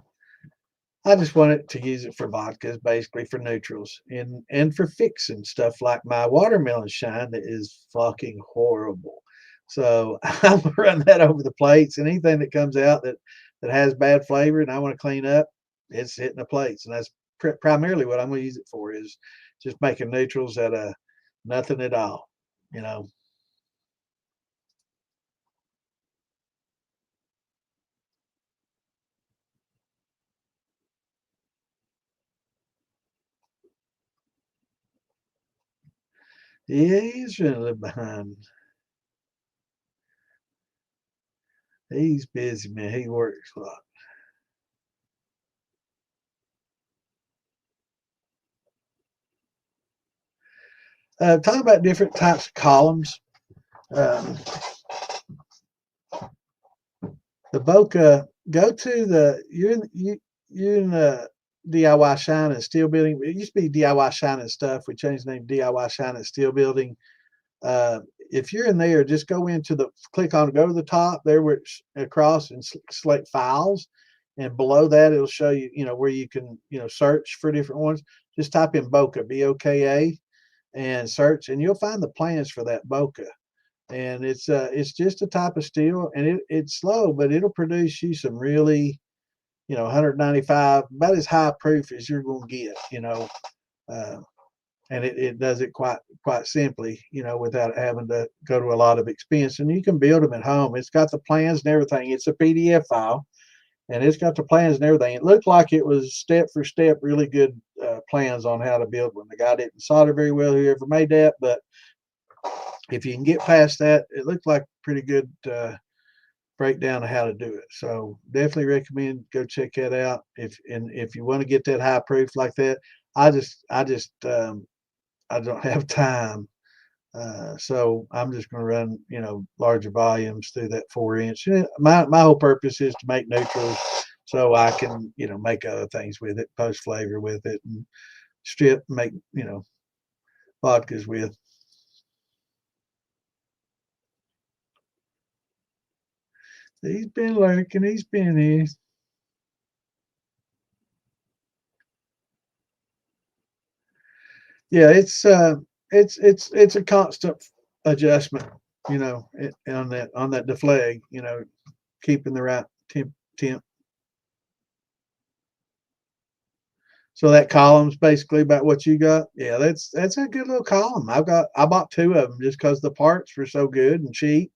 I just wanted to use it for vodkas, basically for neutrals, and for fixing stuff like my watermelon shine that is fucking horrible. So I'm gonna run that over the plates, and anything that comes out that has bad flavor and I want to clean up, it's hitting the plates, and that's primarily what I'm gonna use it for is just making neutrals out of nothing at all. You know, yeah, he's running a little behind. He's busy, man. He works a lot. Talk about different types of columns. Um, the Boca, go to the you're in the DIY Shine and Steel Building. It used to be DIY Shine and Stuff. We changed the name DIY Shine and Steel Building. If you're in there, just go into the click on go to the top there where it's across and select files, and below that it'll show you where you can search for different ones. Just type in Boca, BOKA, and search, and you'll find the plans for that Boca. And it's just a type of steel, and it's slow, but it'll produce you some really 195, about as high proof as you're going to get. Uh, and it does it quite simply, without having to go to a lot of expense. And you can build them at home. It's got the plans and everything. It's a PDF file, and it's got the plans and everything. It looked like it was step for step, really good plans on how to build one. The guy didn't solder very well, whoever made that, but if you can get past that, it looked like pretty good breakdown of how to do it. So definitely recommend go check that out. If you want to get that high proof like that, I just I don't have time. So I'm just going to run, larger volumes through that 4 inch. My whole purpose is to make neutrals so I can, make other things with it, post flavor with it, and strip, make, vodkas with. He's been lurking. He's been here. Yeah, it's a constant adjustment, on that deflag, keeping the right temp. So that column's basically about what you got. Yeah, that's a good little column. I bought two of them just because the parts were so good and cheap.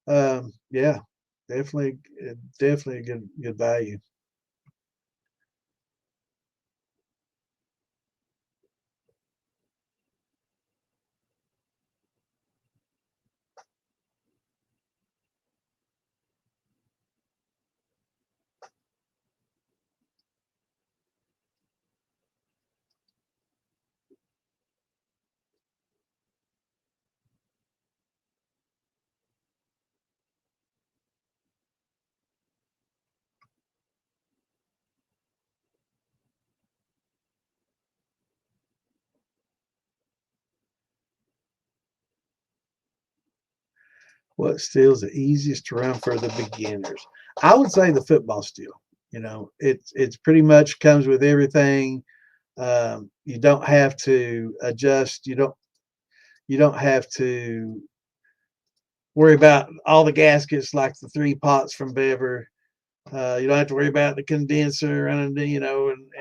Yeah, definitely definitely a good value. What still's the easiest to run for the beginners? I would say the football still. It's pretty much comes with everything. You don't have to adjust. You don't have to worry about all the gaskets like the three pots from Bever. You don't have to worry about the condenser running, and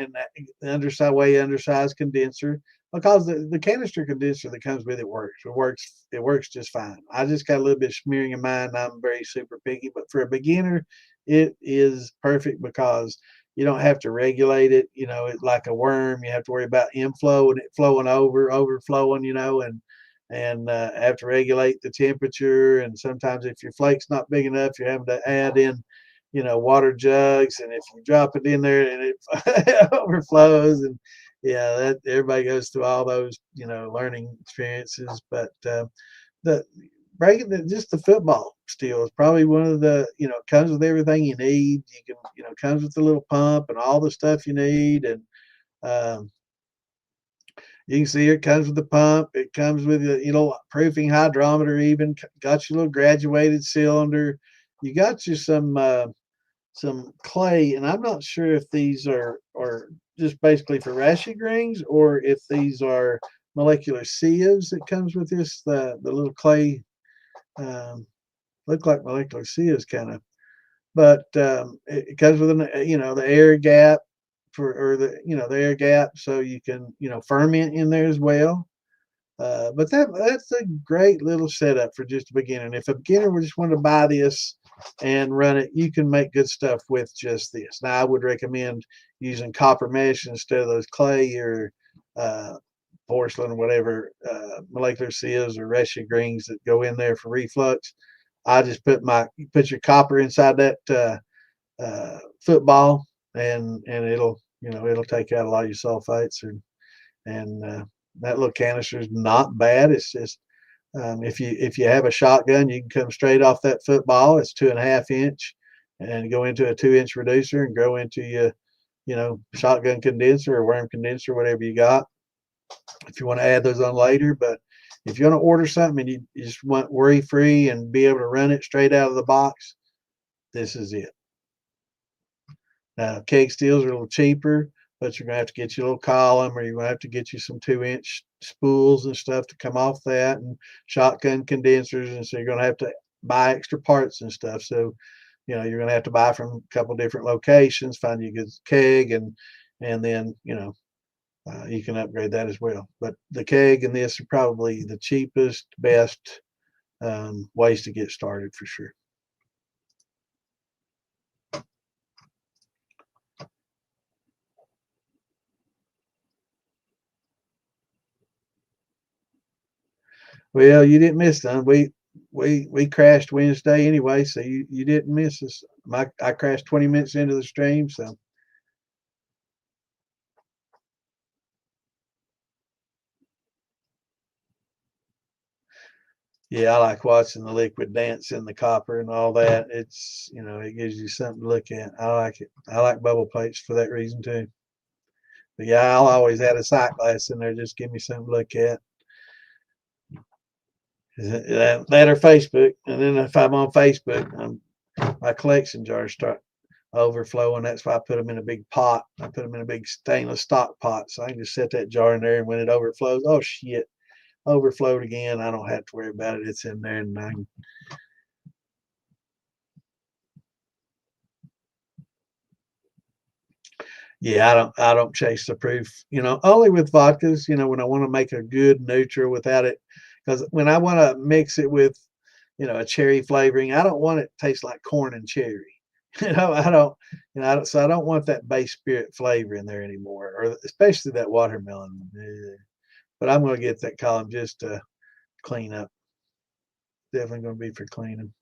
the undersized condenser, because the canister condenser that comes with it works. It works just fine. I just got a little bit of smearing in mine. I'm very super picky, but for a beginner, it is perfect because you don't have to regulate it. It's like a worm. You have to worry about inflow and it flowing overflowing. And have to regulate the temperature. And sometimes if your flake's not big enough, you're having to add in water jugs, and if you drop it in there and it overflows, and yeah, that everybody goes through all those, learning experiences. But the breaking just the football still is probably one of the, comes with everything you need. You can, comes with the little pump and all the stuff you need. And um, you can see it comes with the pump. It comes with a, proofing hydrometer, even got your little graduated cylinder. You got you some clay, and I'm not sure if these are just basically for rashi rings or if these are molecular sieves that comes with this. The little clay um, look like molecular sieves kind of, but it comes with the air gap or the air gap, so you can ferment in there as well. But that's a great little setup for just a beginner. And if a beginner would just want to buy this and run it, you can make good stuff with just this. Now, I would recommend using copper mesh instead of those clay or uh, porcelain or whatever molecular sieves or Reshi greens that go in there for reflux. I just put your copper inside that football, and it'll take out a lot of your sulfates, and that little canister is not bad. It's just if you have a shotgun, you can come straight off that football. It's 2.5 inch, and go into a 2 inch reducer and go into your shotgun condenser or worm condenser, whatever you got. If you want to add those on later, but if you want to order something and you just want worry free and be able to run it straight out of the box, this is it. Now, keg steels are a little cheaper, but you're gonna have to get you a little column, or you're gonna have to get you some 2 inch spools and stuff to come off that, and shotgun condensers, and so you're gonna have to buy extra parts and stuff. So, you're gonna have to buy from a couple different locations, find you a good keg, and then, you can upgrade that as well. But the keg and this are probably the cheapest, best ways to get started for sure. Well, you didn't miss none. We crashed Wednesday anyway, so you didn't miss us. I crashed 20 minutes into the stream, so yeah, I like watching the liquid dance in the copper and all that. It's it gives you something to look at. I like it. I like bubble plates for that reason too. But yeah, I'll always add a sight glass in there. Just give me something to look at. That or Facebook, and then if I'm on Facebook, my collection jars start overflowing. That's why I put them in a big pot. I put them in a big stainless stock pot, so I can just set that jar in there, and when it overflows, oh shit, overflowed again. I don't have to worry about it. It's in there, and yeah, I don't chase the proof. Only with vodkas. When I want to make a good neutral without it, because when I want to mix it with a cherry flavoring, I don't want it to taste like corn and cherry. I don't, so I don't want that base spirit flavor in there anymore, or especially that watermelon. But I'm going to get that column just to clean up. Definitely going to be for cleaning.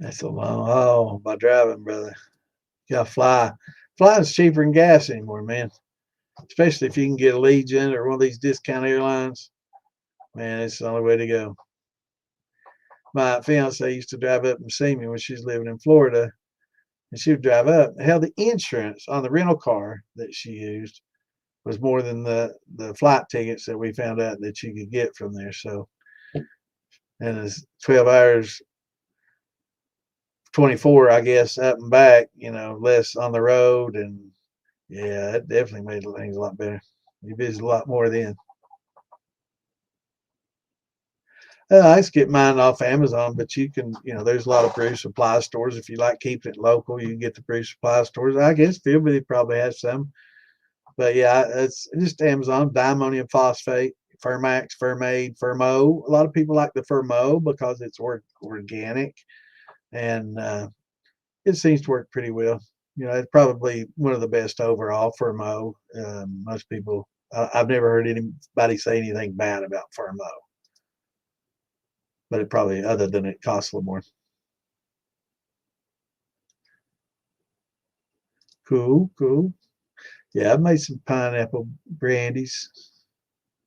That's a long haul by driving, brother. You got to fly. Flying's cheaper than gas anymore, man. Especially if you can get a Legion or one of these discount airlines. Man, it's the only way to go. My fiance used to drive up and see me when she was living in Florida, and she would drive up. Hell, the insurance on the rental car that she used was more than the flight tickets that we found out that you could get from there. So, and it's 12 hours, 24, I guess, up and back. Less on the road, and yeah, it definitely made things a lot better. You visit a lot more then. I just get mine off Amazon, but you can, there's a lot of brew supply stores. If you like keeping it local, you can get the brew supply stores. I guess Philby probably has some, but yeah, it's just Amazon. Diammonium phosphate, Fermax, Fermade, Fermo. A lot of people like the Fermo because it's organic, and it seems to work pretty well. It's probably one of the best overall Fermo. Most people, I've never heard anybody say anything bad about Fermo, but it probably, other than it costs a little more. Cool, cool. Yeah, I've made some pineapple brandies.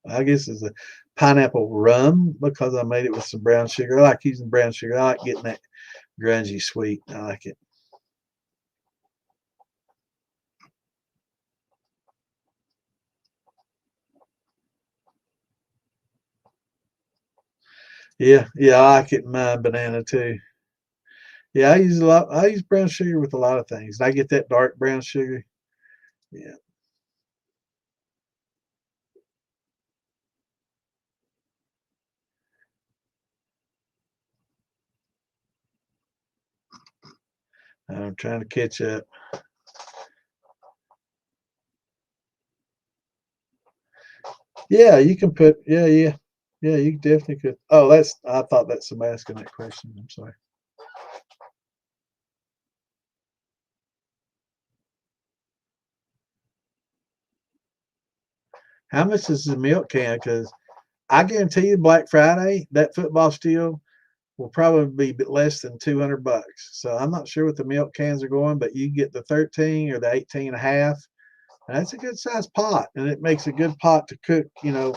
I guess it's a pineapple rum because I made it with some brown sugar. I like using brown sugar. I like getting that grungy sweet. I like it. Yeah, yeah, I like it in my banana too. Yeah, I use a lot. I use brown sugar with a lot of things. I get that dark brown sugar. Yeah, I'm trying to catch up. Yeah, you can put. Yeah, yeah, yeah. You definitely could. Oh, that's. I thought that's somebody asking that question. I'm sorry. How much is the milk can? Because I guarantee you, Black Friday, that football steel will probably be less than $200. So I'm not sure what the milk cans are going, but you get the 13 or the 18 and a half. And that's a good sized pot, and it makes a good pot to cook,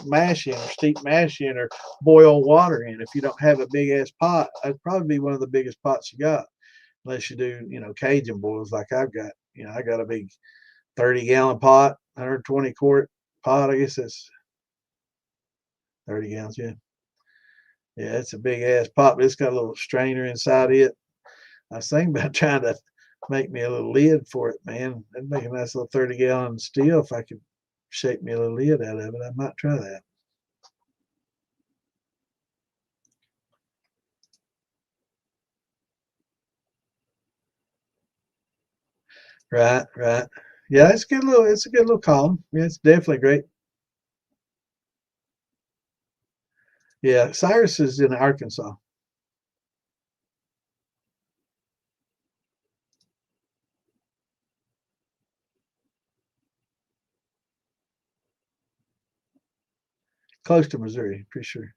mash in or steep mash in or boil water in. If you don't have a big ass pot, that'd probably be one of the biggest pots you got, unless you do, Cajun boils like I've got. I got a big 30-gallon pot, 120 quart pot. I guess that's 30 gallons. Yeah. Yeah, it's a big ass pot, but it's got a little strainer inside it. I was thinking about trying to make me a little lid for it, man. That'd make a nice little 30-gallon still if I could shape me a little lid out of it. I might try that. Right, right. Yeah, it's a good little. It's a good little column. Yeah, it's definitely great. Yeah, Cyrus is in Arkansas, close to Missouri, pretty sure.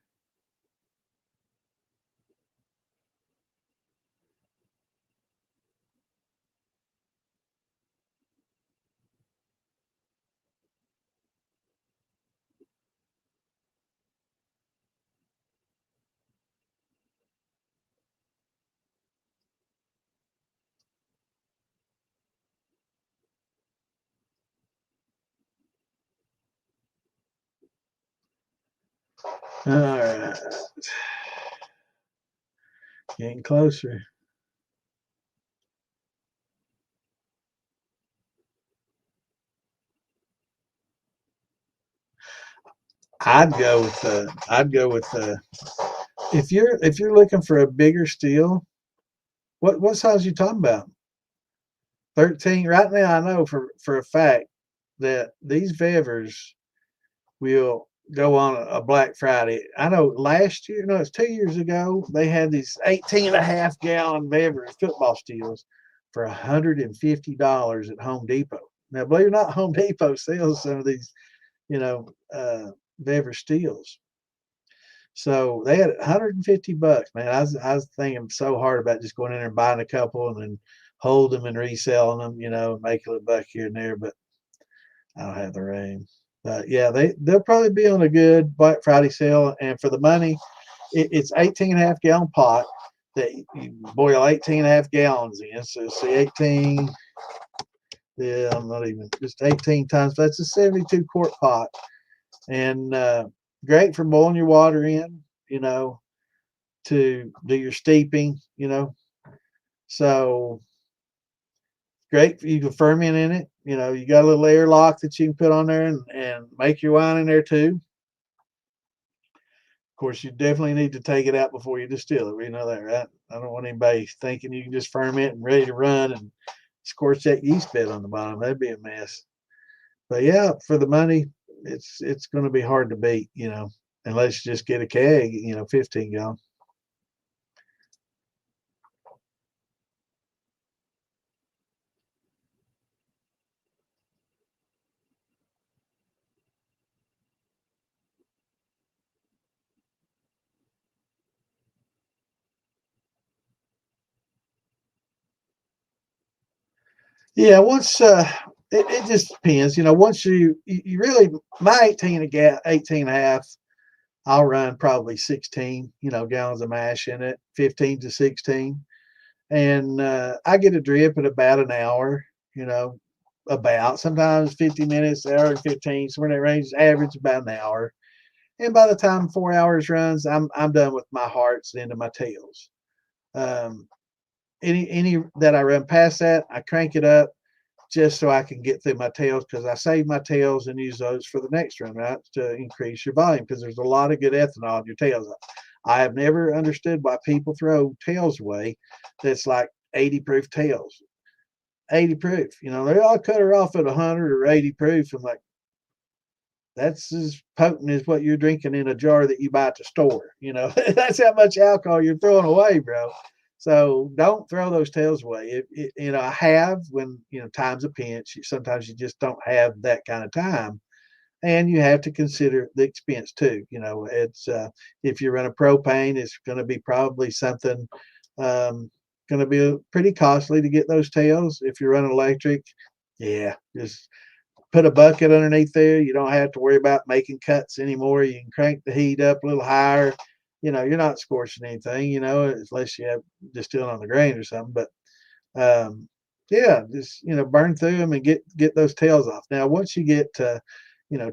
All right, getting closer. I'd go with if you're looking for a bigger steel. What size you talking about? 13. Right now, I know for a fact that these Vevers will go on a Black Friday. I know last year, no, it's 2 years ago, they had these 18.5 gallon Vevers football steels for $150 at Home Depot. Now, believe it or not, Home Depot sells some of these, you know, Vever steels. So they had $150, man. I was thinking so hard about just going in there and buying a couple and then hold them and reselling them, make a little buck here and there, but I don't have the rain. But yeah, they'll probably be on a good Black Friday sale, and for the money, it's 18.5 gallon pot that you boil 18.5 gallons in. So see 18, yeah, I'm not even just 18 times. That's a 72 quart pot, and great for boiling your water in. To do your steeping. So great. You can ferment in it. You got a little air lock that you can put on there and make your wine in there too. Of course, you definitely need to take it out before you distill it. We know that, right? I don't want anybody thinking you can just ferment and ready to run and scorch that yeast bed on the bottom. That'd be a mess. But yeah, for the money, it's going to be hard to beat, unless you just get a keg, 15 gallon. Yeah, once it just depends. Once you really my 18 and a half, I'll run probably 16, gallons of mash in it, 15 to 16. And I get a drip at about an hour, you know, about sometimes 50 minutes, hour and 15, somewhere in that range, average about an hour. And by the time 4 hours runs, I'm done with my hearts and into my tails. Um, any that I run past that, I crank it up just so I can get through my tails because I save my tails and use those for the next run, right? To increase your volume because there's a lot of good ethanol in your tails. I have never understood why people throw tails away that's like 80 proof tails. 80 proof, they all cut her off at 100 or 80 proof. I'm like, that's as potent as what you're drinking in a jar that you buy at the store. That's how much alcohol you're throwing away, bro. So don't throw those tails away. I have when time's a pinch. Sometimes you just don't have that kind of time, and you have to consider the expense too. It's if you run a propane, it's going to be probably something going to be pretty costly to get those tails. If you run electric, yeah, just put a bucket underneath there. You don't have to worry about making cuts anymore. You can crank the heat up a little higher. You're not scorching anything, unless you have distilling on the grain or something. But Yeah, just, burn through them and get those tails off. Now, once you get to,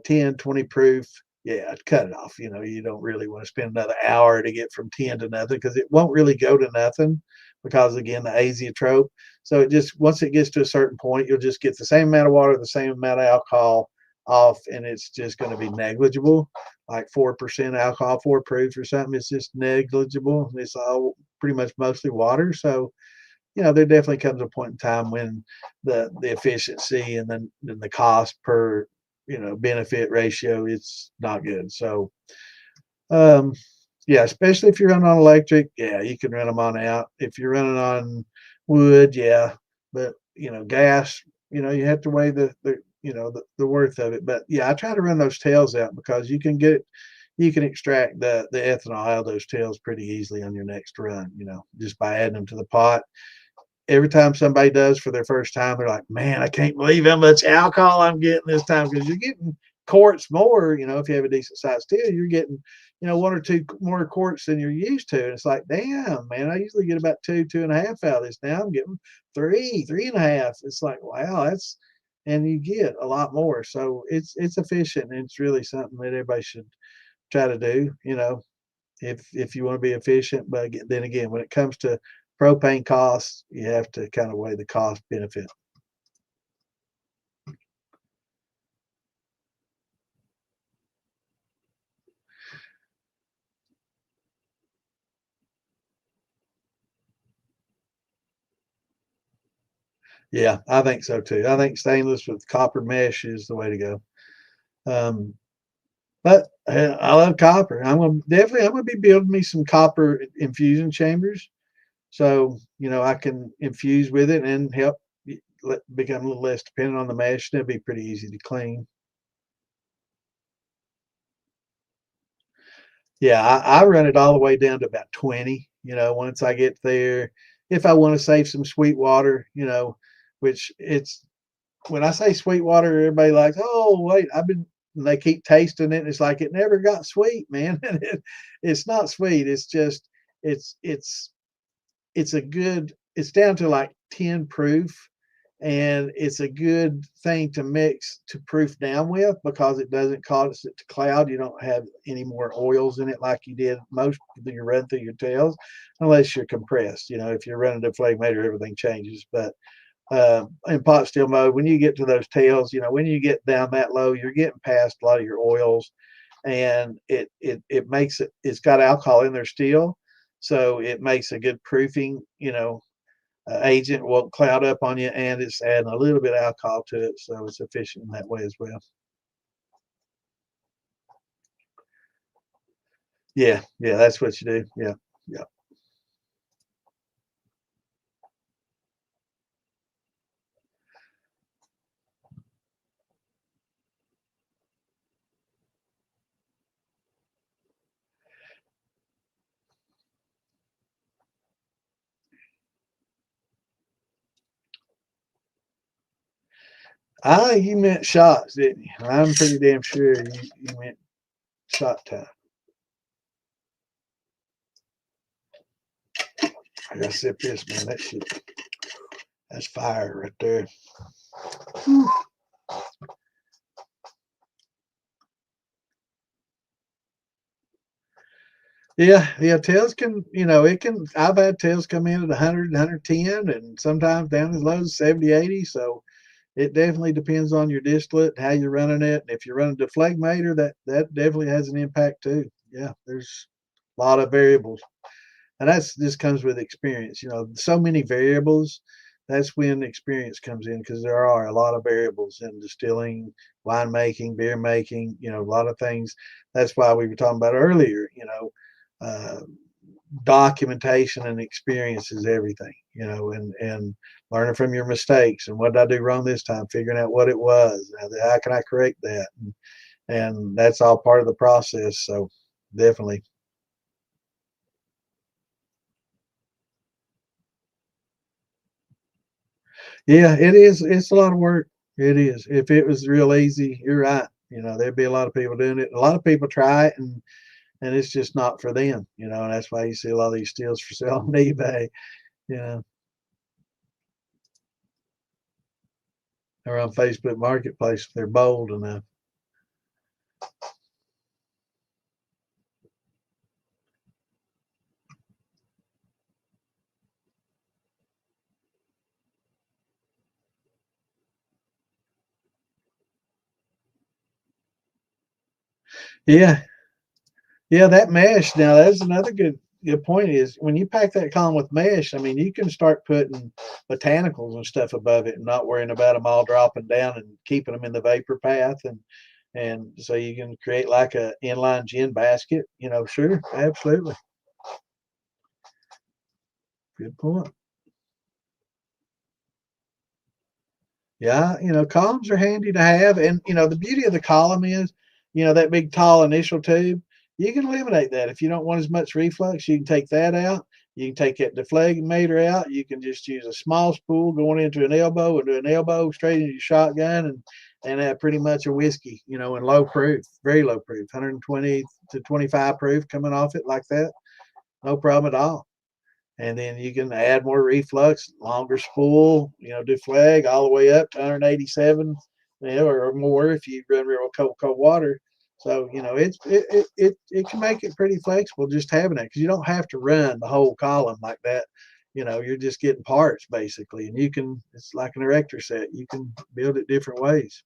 10, 20 proof, yeah, cut it off. You don't really want to spend another hour to get from 10 to nothing because it won't really go to nothing because, again, the azeotrope. So it just, once it gets to a certain point, you'll just get the same amount of water, the same amount of alcohol off, and it's just going to be negligible, like 4% alcohol, 4 proof or something. It's just negligible. It's all pretty much mostly water. So, there definitely comes a point in time when the efficiency and then the cost per benefit ratio, it's not good. So um yeah, especially if you're running on electric, yeah, you can run them on out. If you're running on wood, yeah, but gas, you have to weigh the worth of it. But yeah, I try to run those tails out because you can extract the ethanol out of those tails pretty easily on your next run, just by adding them to the pot. Every time somebody does for their first time, they're like, man, I can't believe how much alcohol I'm getting this time, because you're getting quarts more. If you have a decent sized still, you're getting, one or two more quarts than you're used to. And it's like, damn, man, I usually get about two and a half out of this. Now I'm getting three and a half. It's like, wow, and you get a lot more. So it's efficient, and it's really something that everybody should try to do, if you want to be efficient. But then again, when it comes to propane costs, you have to kind of weigh the cost benefit. Yeah, I think so too. I think stainless with copper mesh is the way to go. Um, but I love copper. I'm gonna be building me some copper infusion chambers, so I can infuse with it and help become a little less dependent on the mesh. That'd be pretty easy to clean. Yeah, I run it all the way down to about 20. Once I get there, if I want to save some sweet water, which it's when I say sweet water, everybody like, oh wait, and they keep tasting it, and it's like it never got sweet, man. It's not sweet. It's just it's it's a good. It's down to like 10 proof, and it's a good thing to mix to proof down with because it doesn't cause it to cloud. You don't have any more oils in it like you did most of your run through your tails, unless you're compressed. If you're running a phlegmator, everything changes. But in pot still mode, when you get to those tails, when you get down that low, you're getting past a lot of your oils, and it makes it's got alcohol in there still, so it makes a good proofing, agent. Won't cloud up on you, and it's adding a little bit of alcohol to it, so it's efficient in that way as well. Yeah, yeah, that's what you do. Yeah, yeah. Ah, you meant shots, didn't you? I'm pretty damn sure you meant shot time. I gotta sip this, man. That shit, that's fire right there. Yeah, yeah, tails can, it can. I've had tails come in at 100, 110, and sometimes down as low as 70, 80. So it definitely depends on your distillate, how you're running it. And if you're running deflegmator, that definitely has an impact too. Yeah, there's a lot of variables, and that's just comes with experience. So many variables. That's when experience comes in, because there are a lot of variables in distilling, winemaking, beer making. A lot of things. That's why we were talking about earlier. Uh, Documentation and experience is everything, and learning from your mistakes, and what did I do wrong this time, figuring out what it was, how can I correct that, and that's all part of the process. So definitely. Yeah, it is. It's a lot of work. It is. If it was real easy, you're right. There'd be a lot of people doing it. A lot of people try it, and it's just not for them. And that's why you see a lot of these steals for sale on eBay. You know. or on Facebook Marketplace if they're bold enough. Yeah, yeah, that mesh. Now that's another good point is when you pack that column with mesh, I mean you can start putting botanicals and stuff above it and not worrying about them all dropping down and keeping them in the vapor path and so you can create like a inline gin basket. Sure, absolutely. Good point. Yeah, columns are handy to have, and the beauty of the column is, that big tall initial tube. You can eliminate that if you don't want as much reflux. You can take that out. You can take that deflagrator out. You can just use a small spool going into an elbow and do an elbow straight into your shotgun and have pretty much a whiskey, in low proof, very low proof, 120 to 25 proof coming off it like that. No problem at all. And then you can add more reflux, longer spool, deflag all the way up to 187, or more if you run real cold water. So it can make it pretty flexible just having it because you don't have to run the whole column like that. You're just getting parts basically, and it's like an erector set. You can build it different ways.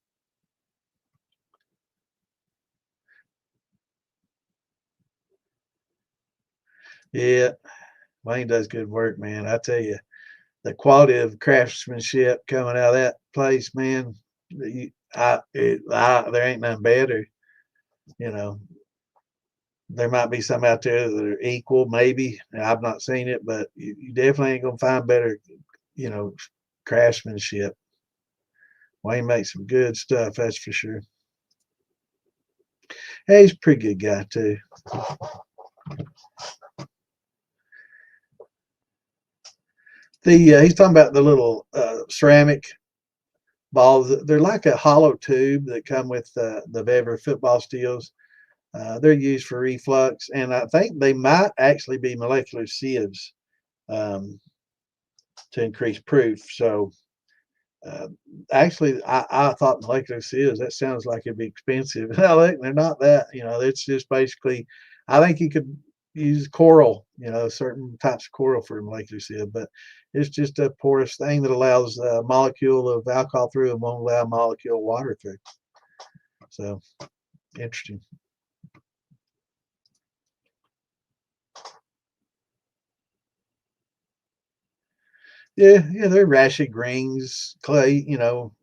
Yeah, Wayne does good work, man. I tell you. The quality of craftsmanship coming out of that place, man. There ain't nothing better. You know, there might be some out there that are equal, maybe. I've not seen it, but you definitely ain't gonna find better, you know, craftsmanship. Wayne makes some good stuff, that's for sure. Hey, he's a pretty good guy too. He's talking about the little ceramic balls. They're like a hollow tube that come with the Bever football steels. They're used for reflux, and I think they might actually be molecular sieves um, to increase proof. So, uh, actually, I thought molecular sieves. That sounds like it'd be expensive. No, they're not that. It's just basically. I think you could use coral. Certain types of coral for a molecular sieve, but it's just a porous thing that allows a molecule of alcohol through and won't allow a molecule of water through. So, interesting. Yeah, they're rashid rings, clay,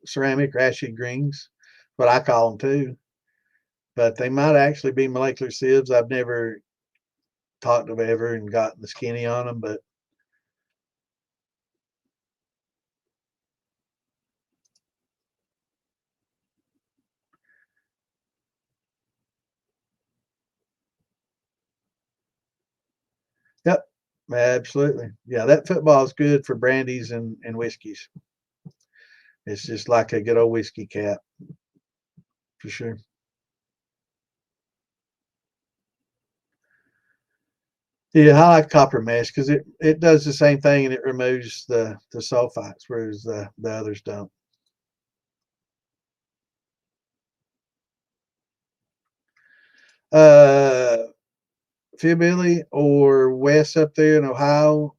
ceramic rashid rings, what I call them too. But they might actually be molecular sieves. I've never talked to ever and gotten the skinny on them, but yep, absolutely. Yeah, that football is good for brandies and whiskeys. It's just like a good old whiskey cap for sure. Yeah, I like copper mesh because it does the same thing and it removes the sulfites, whereas the others don't. Uh, Philbilly or Wes up there in Ohio,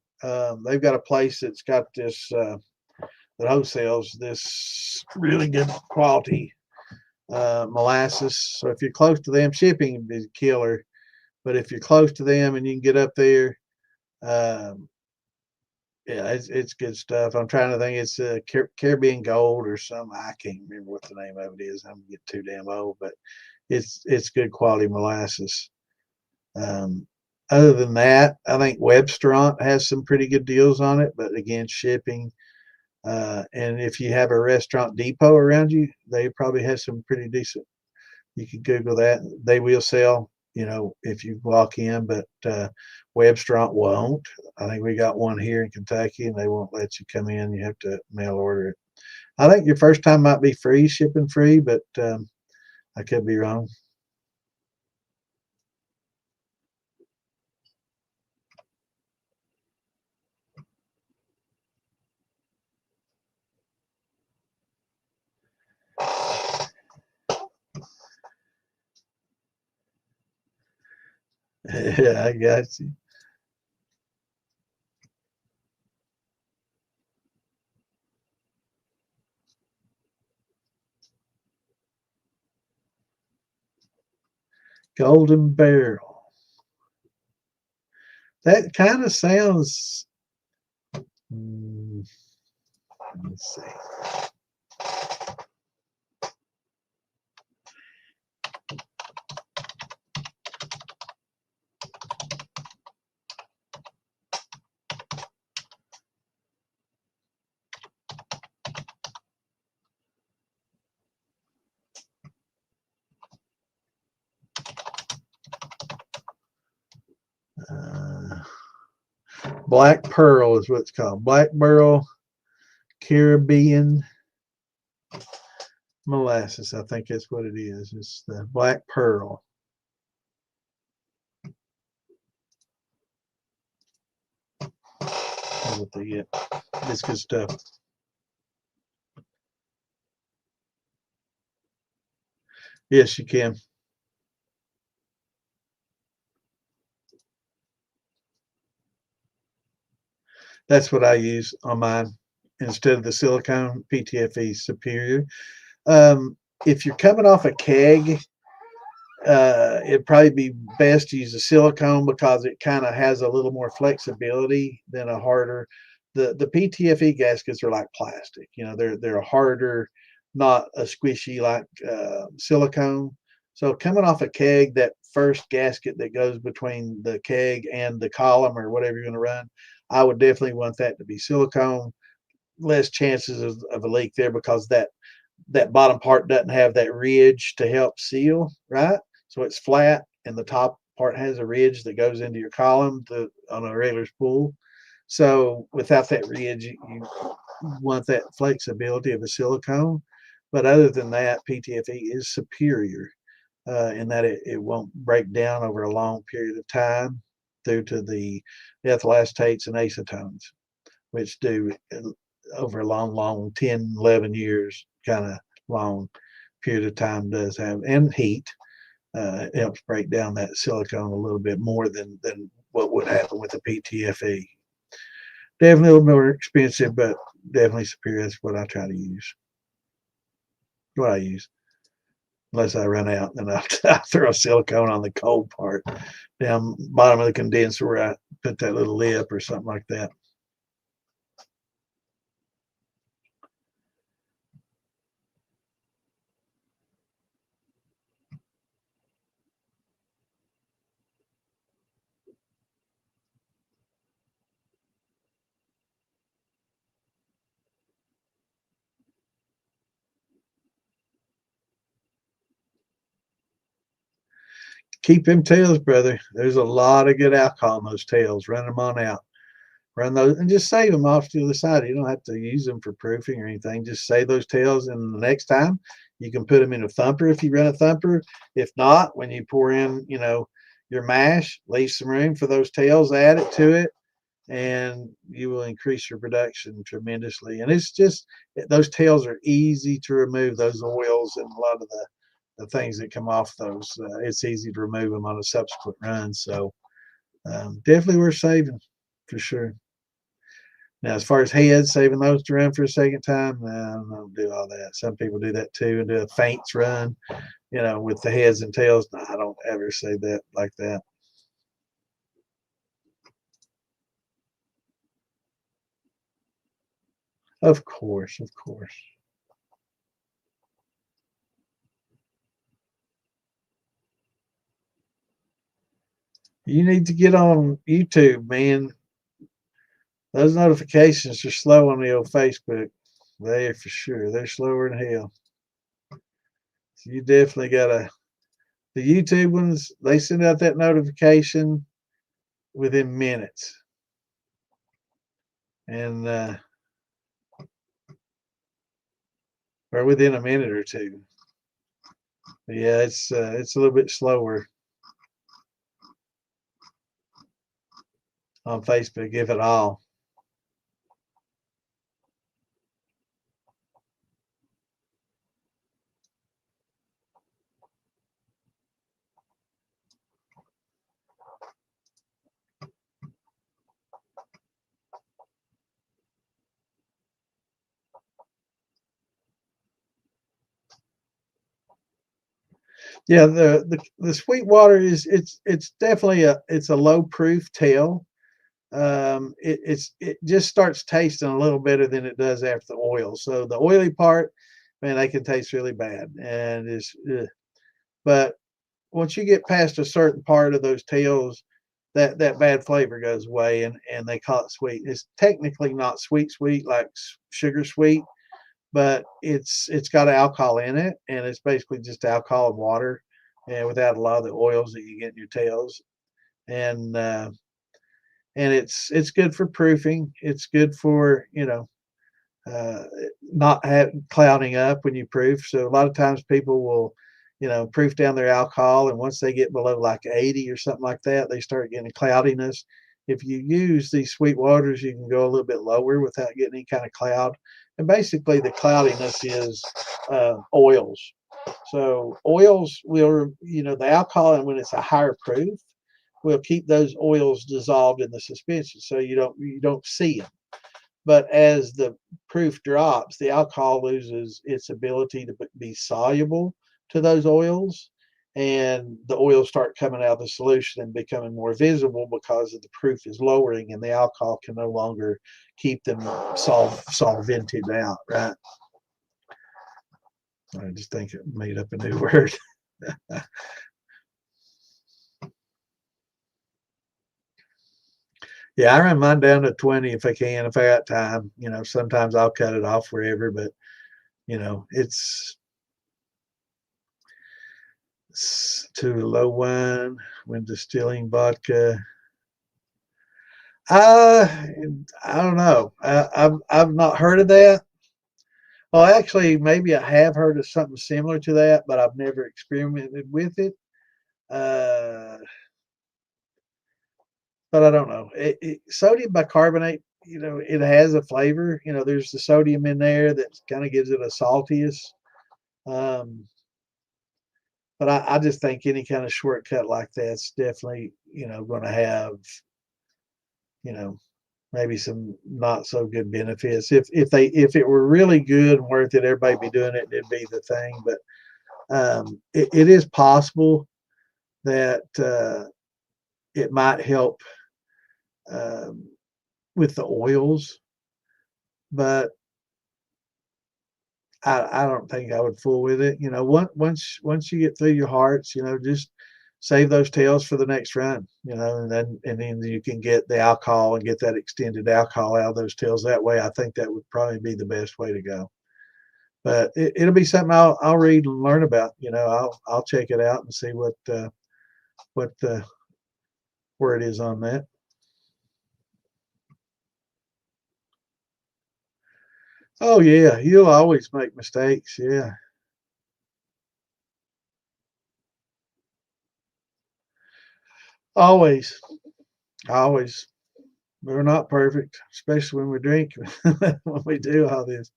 they've got a place that's got this that wholesales this really good quality molasses. So if you're close to them, shipping is killer. But if you're close to them and you can get up there, um, yeah, it's good stuff. I'm trying to think. It's Caribbean Gold or something. I can't remember what the name of it is. I'm getting too damn old, but it's good quality molasses. Um, Other than that, I think Webstaurant has some pretty good deals on it, but again, shipping. And if you have a restaurant depot around you, they probably have some pretty decent. You could Google that. They will sell, if you walk in, but Webstaurant won't. I think we got one here in Kentucky, and they won't let you come in. You have to mail order it. I think your first time might be free, shipping free, but I could be wrong. Yeah, I got you. Golden Barrel. That kind of sounds. Mm, let's see. Uh, Black Pearl is what it's called. Black Pearl Caribbean Molasses. I think that's what it is. It's the Black Pearl. That's what they get. It's good stuff. Yes, you can. That's what I use on mine instead of the silicone. PTFE superior. Um, if you're coming off a keg, it'd probably be best to use a silicone because it kind of has a little more flexibility than a harder. The PTFE gaskets are like plastic. You know, they're harder, not a squishy like silicone. So coming off a keg, that first gasket that goes between the keg and the column or whatever you're going to run, I would definitely want that to be silicone. Less chances of a leak there because that bottom part doesn't have that ridge to help seal, right? So it's flat, and the top part has a ridge that goes into your column on a regular spool. So without that ridge, you want that flexibility of a silicone. But other than that, PTFE is superior in that it won't break down over a long period of time due to the ethyl acetates and acetones, which do over a long 10, 11 years kind of long period of time does have, and heat it helps break down that silicone a little bit more than what would happen with a PTFE. Definitely a little more expensive, but definitely superior. That's what I try to use. What I use. Unless I run out, then I'll throw a silicone on the cold part down bottom of the condenser where I put that little lip or something like that. Keep them tails, brother. There's a lot of good alcohol in those tails. Run them on out. Run those and just save them off to the side. You don't have to use them for proofing or anything. Just save those tails, and the next time you can put them in a thumper if you run a thumper. If not, when you pour in, your mash, leave some room for those tails, add it to it, and you will increase your production tremendously. And it's just those tails are easy to remove. Those oils and a lot of the things that come off those, it's easy to remove them on a subsequent run. So definitely worth saving for sure. Now, as far as heads, saving those to run for a second time, no, I don't do all that. Some people do that too and do a feints run, with the heads and tails. No, I don't ever say that like that. Of course, of course. You need to get on YouTube, man. Those notifications are slow on the old Facebook. They are for sure. They're slower than hell. So you definitely gotta. The YouTube ones, they send out that notification within minutes, and or within a minute or two. But yeah, it's a little bit slower on Facebook, if at all. Yeah, the sweet water is it's definitely it's a low proof tail. It just starts tasting a little better than it does after the oil. So the oily part, man, they can taste really bad, and it's but once you get past a certain part of those tails, that bad flavor goes away, and they call it sweet. It's technically not sweet like sugar sweet, but it's got alcohol in it, and it's basically just alcohol and water, and without a lot of the oils that you get in your tails. And it's good for proofing. It's good for uh, not clouding up when you proof. So a lot of times people will, proof down their alcohol, and once they get below like 80 or something like that, they start getting cloudiness. If you use these sweet waters, you can go a little bit lower without getting any kind of cloud. And basically, the cloudiness is oils. So oils will, the alcohol, and when it's a higher proof, will keep those oils dissolved in the suspension, so you don't see them. But as the proof drops, the alcohol loses its ability to be soluble to those oils, and the oils start coming out of the solution and becoming more visible because of the proof is lowering, and the alcohol can no longer keep them solvented out, right? I just think it made up a new word. Yeah, I run mine down to 20 if I can, if I got time. Sometimes I'll cut it off wherever, but it's too low wine when distilling vodka. Uh, I don't know. I've not heard of that. Well, actually, maybe I have heard of something similar to that, but I've never experimented with it. Uh, but I don't know. Sodium bicarbonate, it has a flavor. There's the sodium in there that kind of gives it a saltiness. Um, but I just think any kind of shortcut like that's definitely, going to have, you know, maybe some not so good benefits. If it were really good and worth it, everybody be doing it. It'd be the thing. But it is possible that it might help um, with the oils, but I don't think I would fool with it. Once you get through your hearts, just save those tails for the next run. And then you can get the alcohol and get that extended alcohol out of those tails that way. I think that would probably be the best way to go. But it'll be something I'll read and learn about. I'll check it out and see what where it is on that. Oh yeah, you'll always make mistakes. Yeah, always, always. We're not perfect, especially when we drink. When we do all this.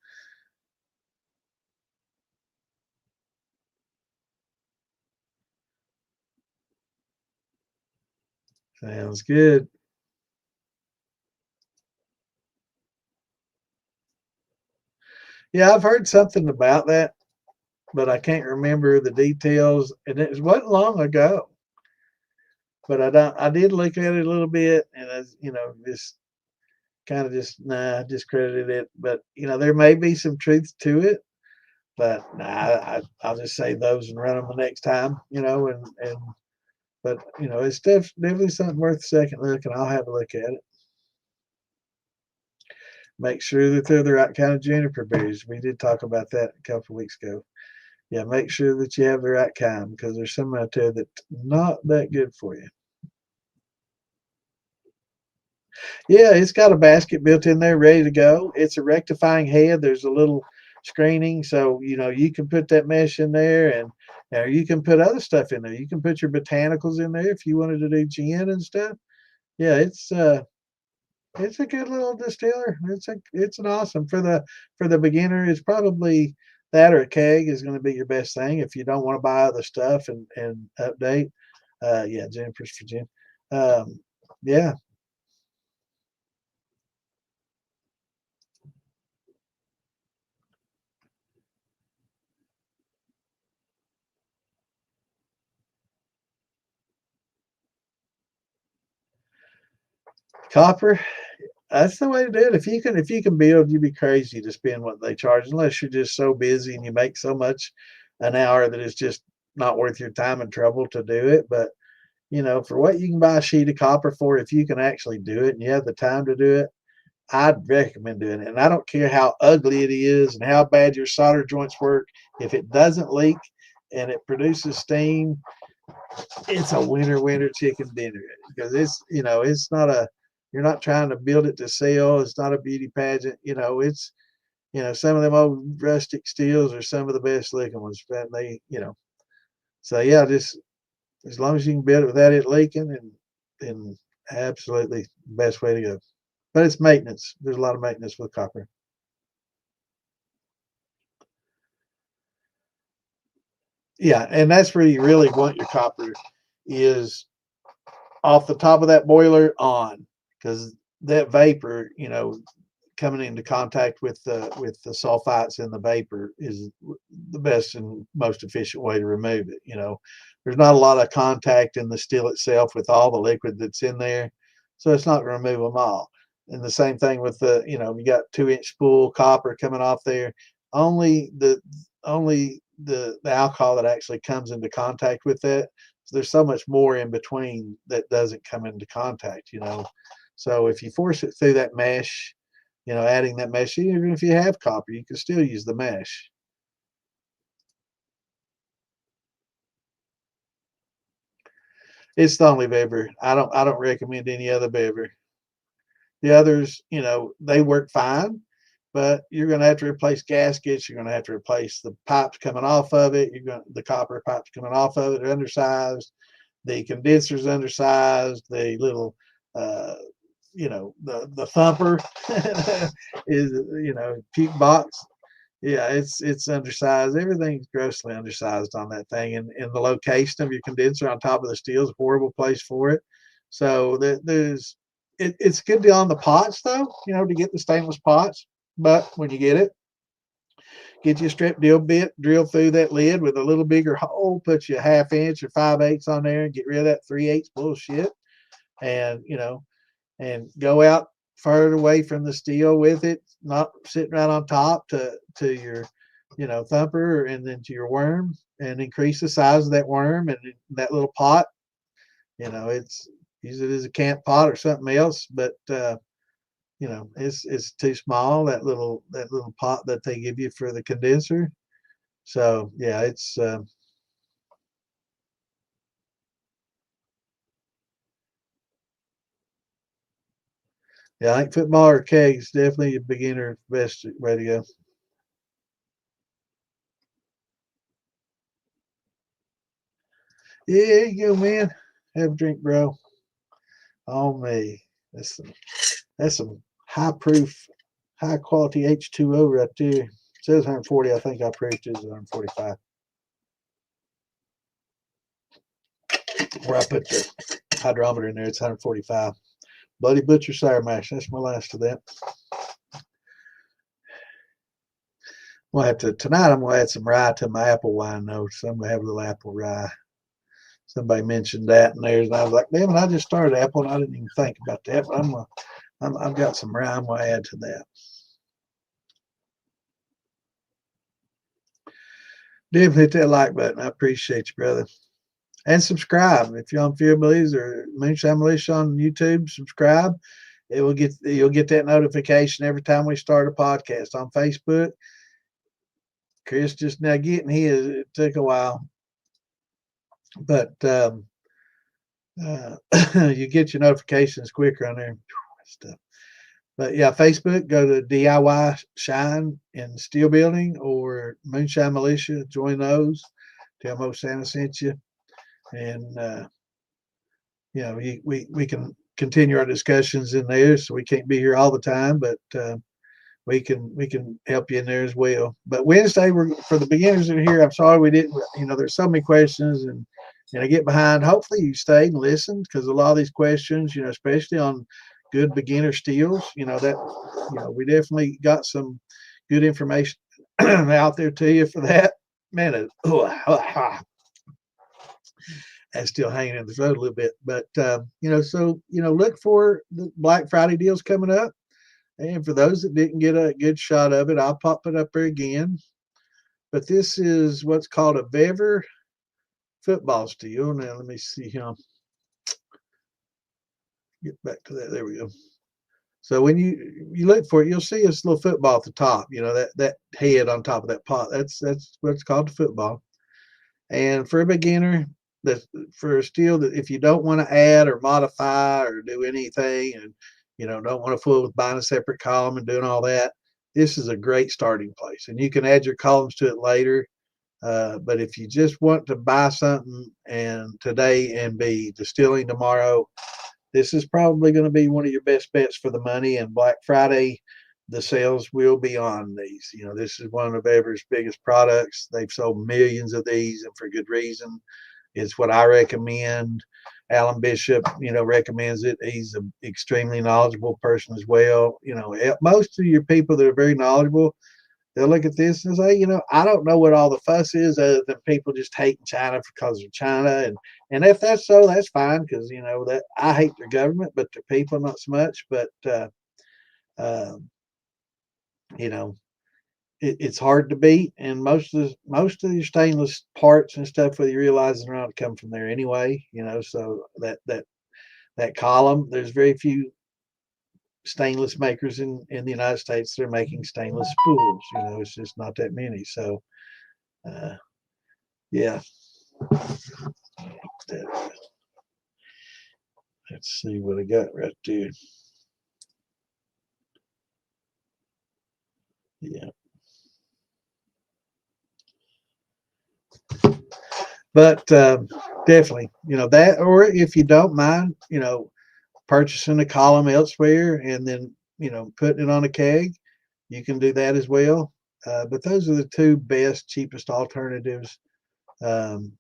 Sounds good. Yeah, I've heard something about that, but I can't remember the details. And it wasn't long ago. But I don't. I did look at it a little bit, and just kind of just discredited it. But there may be some truth to it. But nah, I'll just say those and run them the next time. And but it's definitely something worth a second look, and I'll have a look at it. Make sure that they're the right kind of juniper berries. We did talk about that a couple of weeks ago. Yeah, make sure that you have the right kind because there's some out there that's not that good for you. Yeah, it's got a basket built in there ready to go. It's a rectifying head. There's a little screening, so you can put that mesh in there, and you can put other stuff in there. You can put your botanicals in there if you wanted to do gin and stuff. Yeah, it's a good little distiller. It's an awesome for the beginner. It's probably that or a keg is going to be your best thing if you don't want to buy other stuff and update. Yeah, Jennifer's for gin. Yeah, Copper, that's the way to do it. If you can build, you'd be crazy to spend what they charge unless you're just so busy and you make so much an hour that it's just not worth your time and trouble to do it. But for what you can buy a sheet of copper for, if you can actually do it and you have the time to do it, I'd recommend doing it. And I don't care how ugly it is and how bad your solder joints work. If it doesn't leak and it produces steam, it's a winner chicken dinner because it's not you're not trying to build it to sell. It's not a beauty pageant. It's some of them old rustic steels are some of the best looking ones. And so yeah, just as long as you can build it without it leaking, and then absolutely the best way to go. But it's maintenance. There's a lot of maintenance with copper. Yeah, and that's where you really want your copper is off the top of that boiler on, because that vapor, coming into contact with the sulfites in the vapor is the best and most efficient way to remove it. There's not a lot of contact in the steel itself with all the liquid that's in there, so it's not going to remove them all. And the same thing with you got 2-inch spool copper coming off there. Only the alcohol that actually comes into contact with that. So there's so much more in between that doesn't come into contact. So if you force it through that mesh, adding that mesh, even if you have copper, you can still use the mesh. It's the only bever. I don't recommend any other bever. The others, they work fine, but you're going to have to replace gaskets. You're going to have to replace the pipes coming off of it. The copper pipes coming off of it are undersized. The condenser's undersized. The little, the thumper is, puke box. Yeah, it's undersized. Everything's grossly undersized on that thing, and the location of your condenser on top of the steel is a horrible place for it. So it's good deal on the pots though, to get the stainless pots. But when you get you a strip deal bit, drill through that lid with a little bigger hole, put you a 1/2 inch or 5/8 on there, and get rid of that 3/8 bullshit, and and go out further away from the steel with it, not sitting right on top to your thumper and then to your worm, and increase the size of that worm and that little pot. It's use it as a camp pot or something else, but it's too small, that little pot that they give you for the condenser. So yeah, it's yeah, I think football or keg is definitely a beginner best way to go. Yeah, there you go, man. Have a drink, bro. On me. That's some high proof, high quality H2O right there. It says 140. I think I proved it is 145. Where I put the hydrometer in there, it's 145. Bloody Butcher Sour Mash. That's my last of that. Tonight I'm gonna add some rye to my apple wine though. So I'm gonna have a little apple rye. Somebody mentioned that in theirs, and I was like, damn it, I just started apple and I didn't even think about that. But I've got some rye I'm gonna add to that. Definitely hit that like button. I appreciate you, brother. And subscribe. If you're on Fear Believes or Moonshine Militia on YouTube, subscribe. You'll get that notification every time we start a podcast. On Facebook, Chris just now getting his. It took a while, but you get your notifications quicker on there. Stuff. But yeah, Facebook, go to DIY Shine in Steel Building or Moonshine Militia. Join those. Tell Mo Santa sent you, and we can continue our discussions in there. So we can't be here all the time, but we can help you in there as well. But Wednesday, we're for the beginners that are here. I'm sorry we didn't. There's so many questions, and I get behind. Hopefully, you stayed and listened because a lot of these questions, especially on good beginner steels, we definitely got some good information out there to you for that. Man, That's still hanging in the throat a little bit. But so look for the Black Friday deals coming up. And for those that didn't get a good shot of it, I'll pop it up there again. But this is what's called a Bever football steel. Now let me see here. Get back to that. There we go. So when you look for it, you'll see this little football at the top. That head on top of that pot. That's what's called the football. And for a beginner, for a steel that if you don't want to add or modify or do anything, and don't want to fool with buying a separate column and doing all that, this is a great starting place. And you can add your columns to it later. But if you just want to buy something and today and be distilling tomorrow, this is probably going to be one of your best bets for the money. And Black Friday, the sales will be on these. This is one of Bever's biggest products. They've sold millions of these, and for good reason. It's what I recommend. Alan Bishop, recommends it. He's an extremely knowledgeable person as well. Most of your people that are very knowledgeable, they'll look at this and say, I don't know what all the fuss is other than people just hating China because of China. And if that's so, that's fine, because, that I hate their government, but their people not so much. But, it's hard to beat. And most of your stainless parts and stuff, whether you realize it or not, come from there anyway. So that column, there's very few stainless makers in the United States that are making stainless spools. It's just not that many. So yeah. Let's see what I got right there. Yeah. But definitely, that, or if you don't mind, purchasing a column elsewhere and then, putting it on a keg, you can do that as well. But those are the two best, cheapest alternatives, and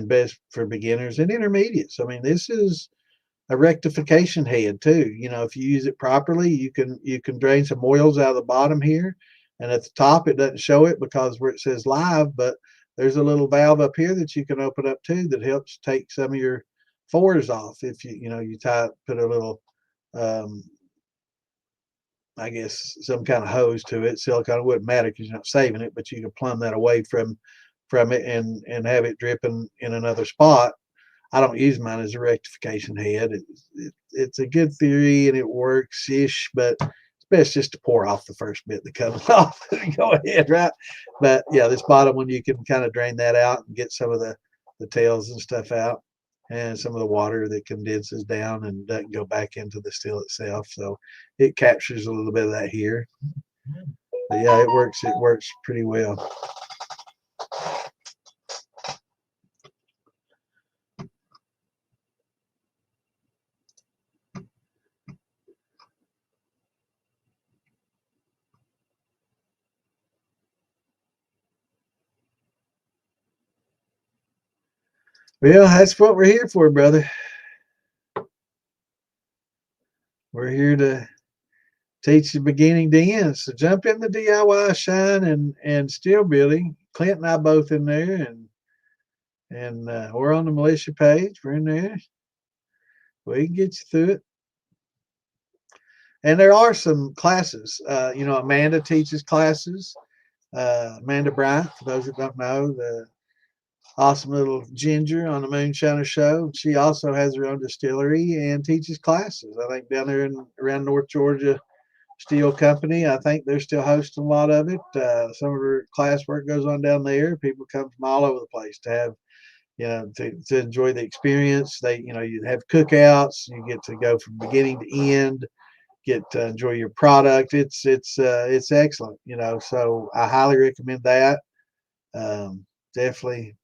best for beginners and intermediates. I mean, this is a rectification head too. If you use it properly, you can drain some oils out of the bottom here, and at the top it doesn't show it because where it says live, but there's a little valve up here that you can open up too that helps take some of your fours off. If you put a little I guess some kind of hose to it. Silicone, it wouldn't matter because you're not saving it, but you can plumb that away from it and have it dripping in another spot. I don't use mine as a rectification head. It's a good theory and it works ish, but it's best just to pour off the first bit that comes off and go ahead, right? But yeah, this bottom one, you can kind of drain that out and get some of the tails and stuff out, and some of the water that condenses down and doesn't go back into the steel itself. So it captures a little bit of that here. But yeah, it works pretty well. Well, that's what we're here for, brother. We're here to teach the beginning to end. So jump in the DIY shine and steel building. Clint and I both in there, and we're on the militia page. We're in there. We can get you through it. And there are some classes. Amanda teaches classes. Amanda Bryant, for those that don't know, the awesome little ginger on the Moonshiner Show. She also has her own distillery and teaches classes. I think down there around North Georgia Steel Company, I think they're still hosting a lot of it. Some of her classwork goes on down there. People come from all over the place to have, to enjoy the experience. You have cookouts. You get to go from beginning to end. Get to enjoy your product. It's excellent. So I highly recommend that. Definitely,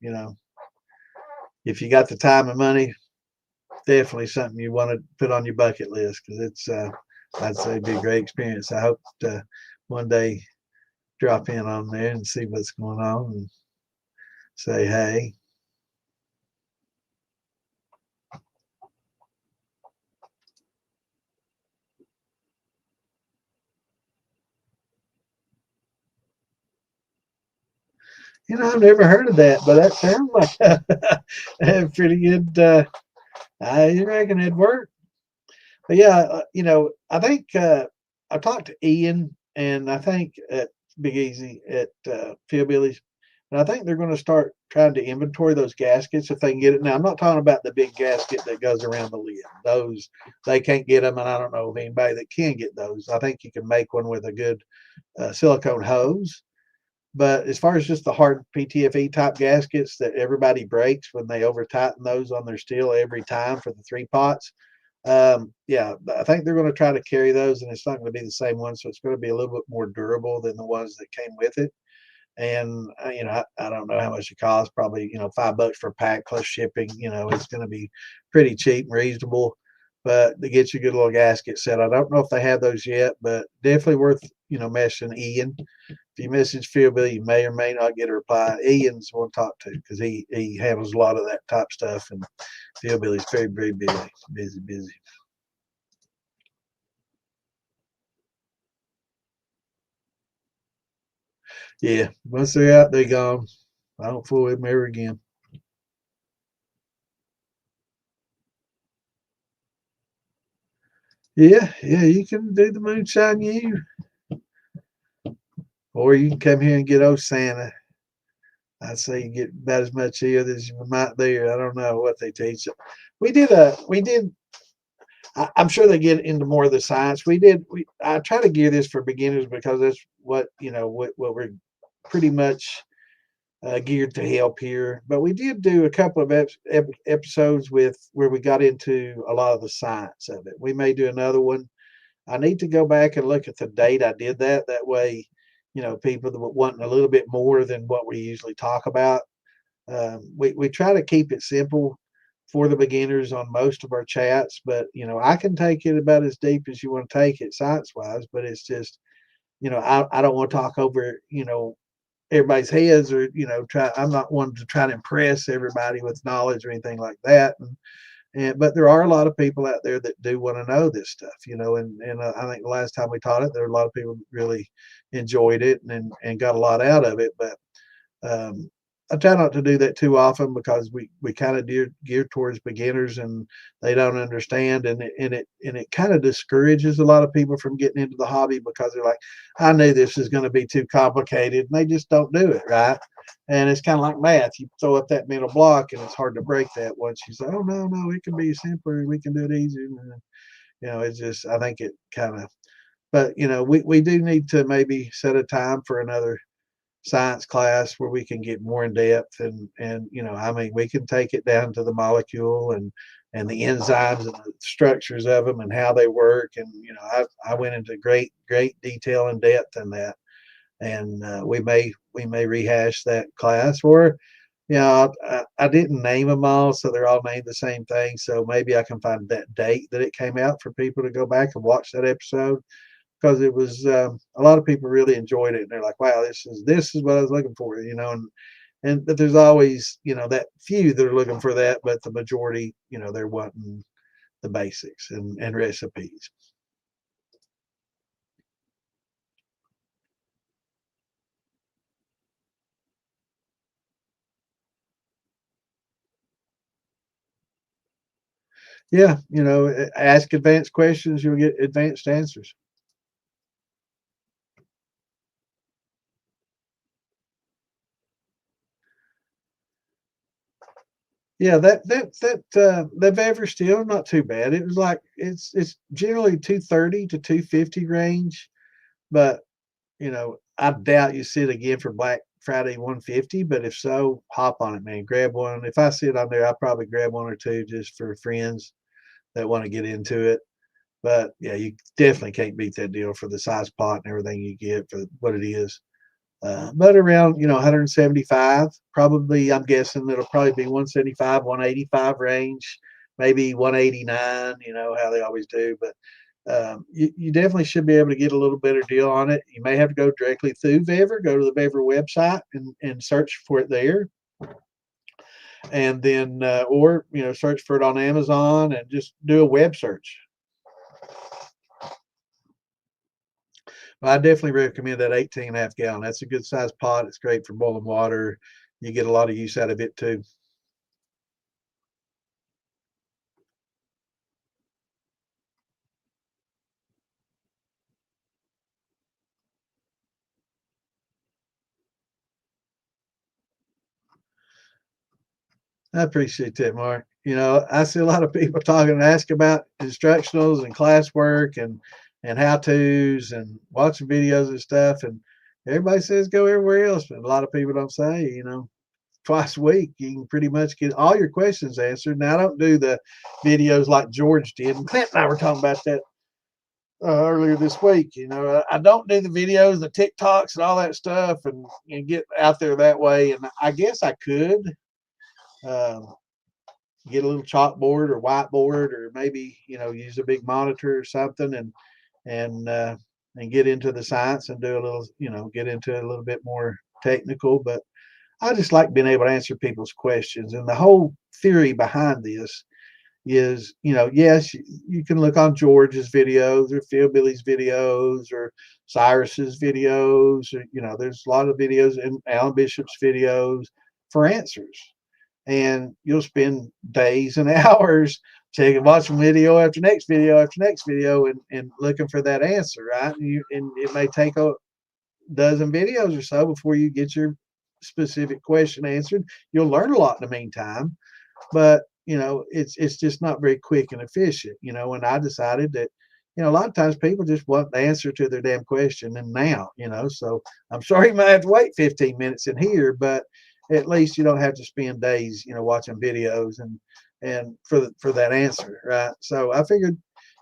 if you got the time and money, definitely something you want to put on your bucket list, because it's I'd say it'd be a great experience. I hope to one day drop in on there and see what's going on and say hey. I've never heard of that, but that sounds like a pretty good. You reckon it'd work? But yeah, I think I talked to Ian, and I think at Big Easy at Philbilly's, and I think they're going to start trying to inventory those gaskets if they can get it. Now, I'm not talking about the big gasket that goes around the lid; those they can't get them, and I don't know of anybody that can get those. I think you can make one with a good silicone hose. But as far as just the hard PTFE type gaskets that everybody breaks when they over tighten those on their steel every time for the 3 pots, yeah, I think they're going to try to carry those, and it's not going to be the same one, so it's going to be a little bit more durable than the ones that came with it. And I don't know how much it costs. Probably $5 for a pack plus shipping. It's going to be pretty cheap and reasonable. But to get you a good little gasket set, I don't know if they have those yet, but definitely worth messaging Ian. If you message Phil Bill, you may or may not get a reply. Ian's one to talk to because he handles a lot of that type stuff, and Phil Billy's very very busy. Yeah, once they're out, they're gone. I don't fool with them ever again. Yeah, yeah, you can do the moonshine you, or you can come here and get old Santa. I'd say you get about as much here as you might there. I don't know what they teach. We did. I'm sure they get into more of the science. I try to gear this for beginners because that's what we're pretty much geared to help here. But we did do a couple of episodes with where we got into a lot of the science of it. We may do another one. I need to go back and look at the date I did that. That way, people that wanting a little bit more than what we usually talk about. We try to keep it simple for the beginners on most of our chats, but I can take it about as deep as you want to take it science wise. But it's just I don't want to talk over everybody's heads or try. I'm not one to try to impress everybody with knowledge or anything like that. But there are a lot of people out there that do want to know this stuff, and I think the last time we taught it, there were a lot of people that really enjoyed it and got a lot out of it. But um, I try not to do that too often because we kind of gear towards beginners and they don't understand, and it kind of discourages a lot of people from getting into the hobby because they're like, I knew this is going to be too complicated, and they just don't do it right. And it's kind of like math. You throw up that mental block, and it's hard to break that once you say, "Oh no, it can be simpler. We can do it easier." It's just I think it kind of. But we do need to maybe set a time for another science class where we can get more in depth and I mean we can take it down to the molecule and the enzymes and the structures of them and how they work, and I went into great detail and depth in that, and we may rehash that class, or I didn't name them all, so they're all named the same thing. So maybe I can find that date that it came out for people to go back and watch that episode because it was a lot of people really enjoyed it, and they're like, "Wow, this is what I was looking for," and but there's always that few that are looking for that, but the majority, they're wanting the basics and recipes. Yeah, ask advanced questions, you'll get advanced answers. Yeah, that Vapor Steel not too bad. It was like it's generally 230 to 250 range, but I doubt you see it again for Black Friday 150. But if so, hop on it, man. Grab one. If I see it on there, I'll probably grab one or two just for friends that want to get into it. But yeah, you definitely can't beat that deal for the size pot and everything you get for what it is. But around 175, probably. I'm guessing it'll probably be 175, 185 range, maybe 189. How they always do, but you definitely should be able to get a little better deal on it. You may have to go directly through Vever, go to the Vever website and search for it there, and then or search for it on Amazon and just do a web search. I definitely recommend that 18.5 gallon. That's a good size pot. It's great for boiling water. You get a lot of use out of it too. I appreciate that, Mark. I see a lot of people talking and asking about instructionals and classwork and how tos and watching videos and stuff. And everybody says go everywhere else, but a lot of people don't say, twice a week you can pretty much get all your questions answered. Now I don't do the videos like George did, and Clint and I were talking about that earlier this week. I don't do the videos, the TikToks, and all that stuff, and get out there that way. And I guess I could. Um, get a little chalkboard or whiteboard, or maybe use a big monitor or something, and uh, and get into the science and do a little, get into a little bit more technical. But I just like being able to answer people's questions. And the whole theory behind this is, yes, you can look on George's videos or Phil Billy's videos or Cyrus's videos, or there's a lot of videos in Alan Bishop's videos for answers, and you'll spend days and hours watching video after next video after next video, and looking for that answer, right? And it may take a dozen videos or so before you get your specific question answered. You'll learn a lot in the meantime, but it's just not very quick and efficient. And I decided that a lot of times people just want the answer to their damn question and now. So I'm sorry you might have to wait 15 minutes in here, but at least you don't have to spend days watching videos and for that answer, right? So I figured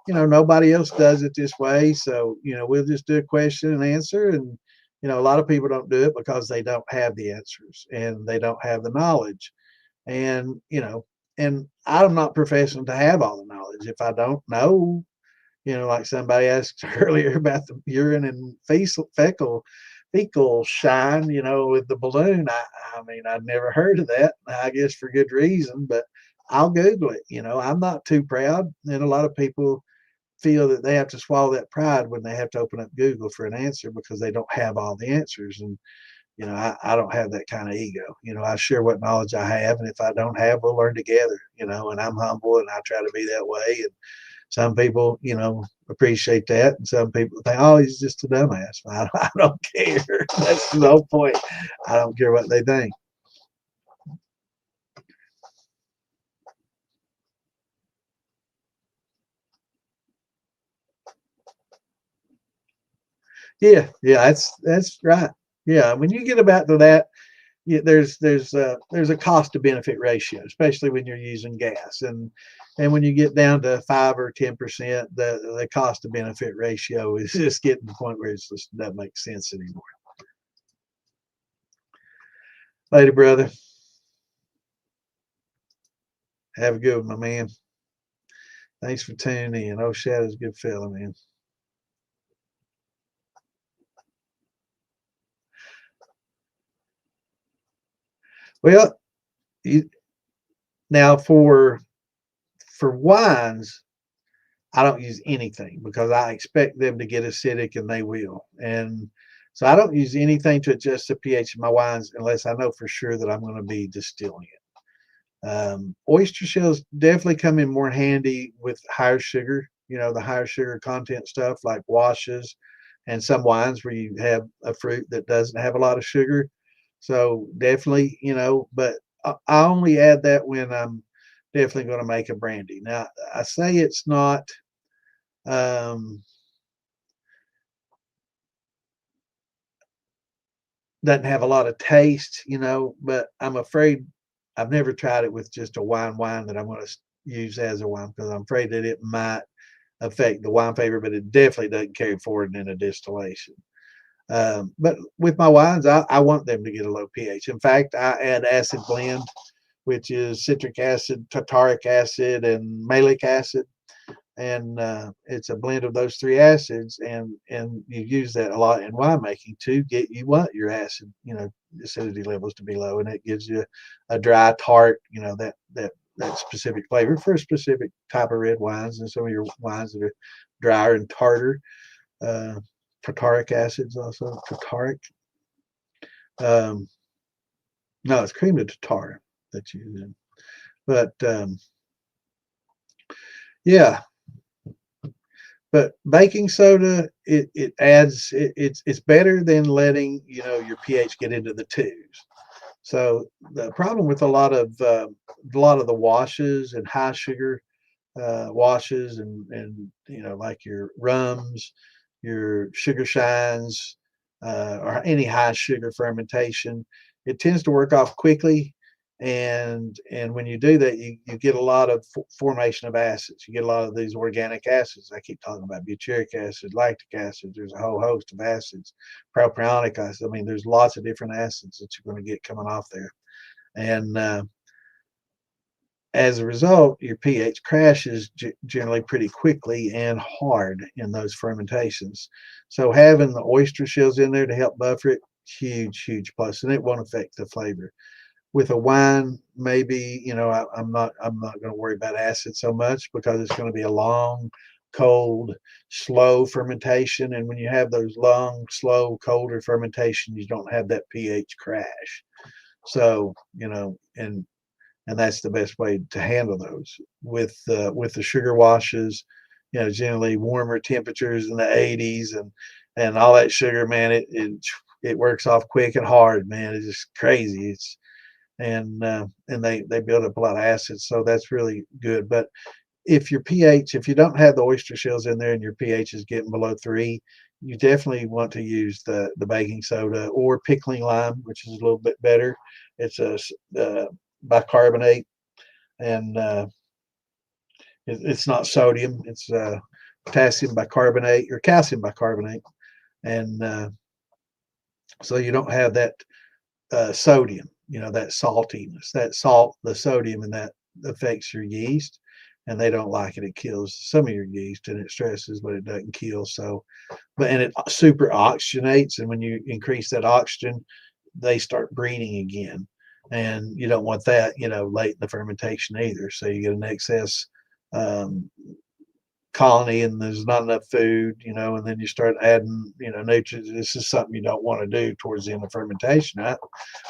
nobody else does it this way, so we'll just do a question and answer. And a lot of people don't do it because they don't have the answers and they don't have the knowledge. And and I'm not professional to have all the knowledge. If I don't know, like somebody asked earlier about the urine and fecal shine, with the balloon. I mean, I'd never heard of that. I guess for good reason, but I'll Google it. I'm not too proud, and a lot of people feel that they have to swallow that pride when they have to open up Google for an answer because they don't have all the answers. And I don't have that kind of ego. I share what knowledge I have, and if I don't have, we'll learn together. And I'm humble, and I try to be that way. And some people, appreciate that, and some people think, "Oh, he's just a dumbass." I don't care. That's the whole point. I don't care what they think. Yeah, yeah, that's right. Yeah, when you get about to that, yeah, there's a cost to benefit ratio, especially when you're using gas, and when you get down to 5 or 10%, the cost to benefit ratio is just getting to the point where it just doesn't make sense anymore. Later, brother. Have a good one, my man. Thanks for tuning in. Oh, Shadow's a good fella, man. Well, you, now for wines, I don't use anything because I expect them to get acidic, and they will. And so I don't use anything to adjust the pH of my wines unless I know for sure that I'm going to be distilling it. Oyster shells definitely come in more handy with higher sugar, the higher sugar content stuff like washes and some wines where you have a fruit that doesn't have a lot of sugar. So definitely, but I only add that when I'm definitely going to make a brandy. Now, I say it's not um, doesn't have a lot of taste, but I'm afraid I've never tried it with just a wine that I'm going to use as a wine because I'm afraid that it might affect the wine flavor, but it definitely doesn't carry forward in a distillation. But with my wines, I want them to get a low pH. In fact, I add acid blend, which is citric acid, tartaric acid, and malic acid, and it's a blend of those three acids, and you use that a lot in winemaking to get you want your acid, acidity levels to be low, and it gives you a dry tart, that specific flavor for a specific type of red wines, and some of your wines that are drier and tartar. Uh, tartaric acids also. Tartaric. Um, no, it's cream of tartar that you use. But yeah, but baking soda, it adds it's better than letting your pH get into the twos. So the problem with a lot of the washes and high sugar washes and like your rums, your sugar shines, or any high sugar fermentation, it tends to work off quickly. And when you do that, you get a lot of formation of acids. You get a lot of these organic acids. I keep talking about butyric acid, lactic acid. There's a whole host of acids, propionic acid. I mean, there's lots of different acids that you're going to get coming off there. And as a result, your pH crashes generally pretty quickly and hard in those fermentations. So having the oyster shells in there to help buffer it, huge plus, and it won't affect the flavor. With a wine, maybe I'm not going to worry about acid so much because it's going to be a long, cold, slow fermentation, and when you have those long, slow, colder fermentation, you don't have that pH crash. So and that's the best way to handle those. With the sugar washes, generally warmer temperatures in the 80s and all that sugar, man, it works off quick and hard, man. It's just crazy. And they build up a lot of acids, so that's really good. But if you don't have the oyster shells in there and your pH is getting below 3, you definitely want to use the baking soda or pickling lime, which is a little bit better. It's a bicarbonate, and it's not sodium. It's potassium bicarbonate or calcium bicarbonate, and so you don't have that sodium, that saltiness, that salt, the sodium, and that affects your yeast, and they don't like it. It kills some of your yeast and it stresses, but it doesn't kill. So, and it super oxygenates, and when you increase that oxygen, they start breeding again, and you don't want that, late in the fermentation either. So you get an excess um, colony and there's not enough food, and then you start adding, nutrients. This is something you don't want to do towards the end of fermentation, right?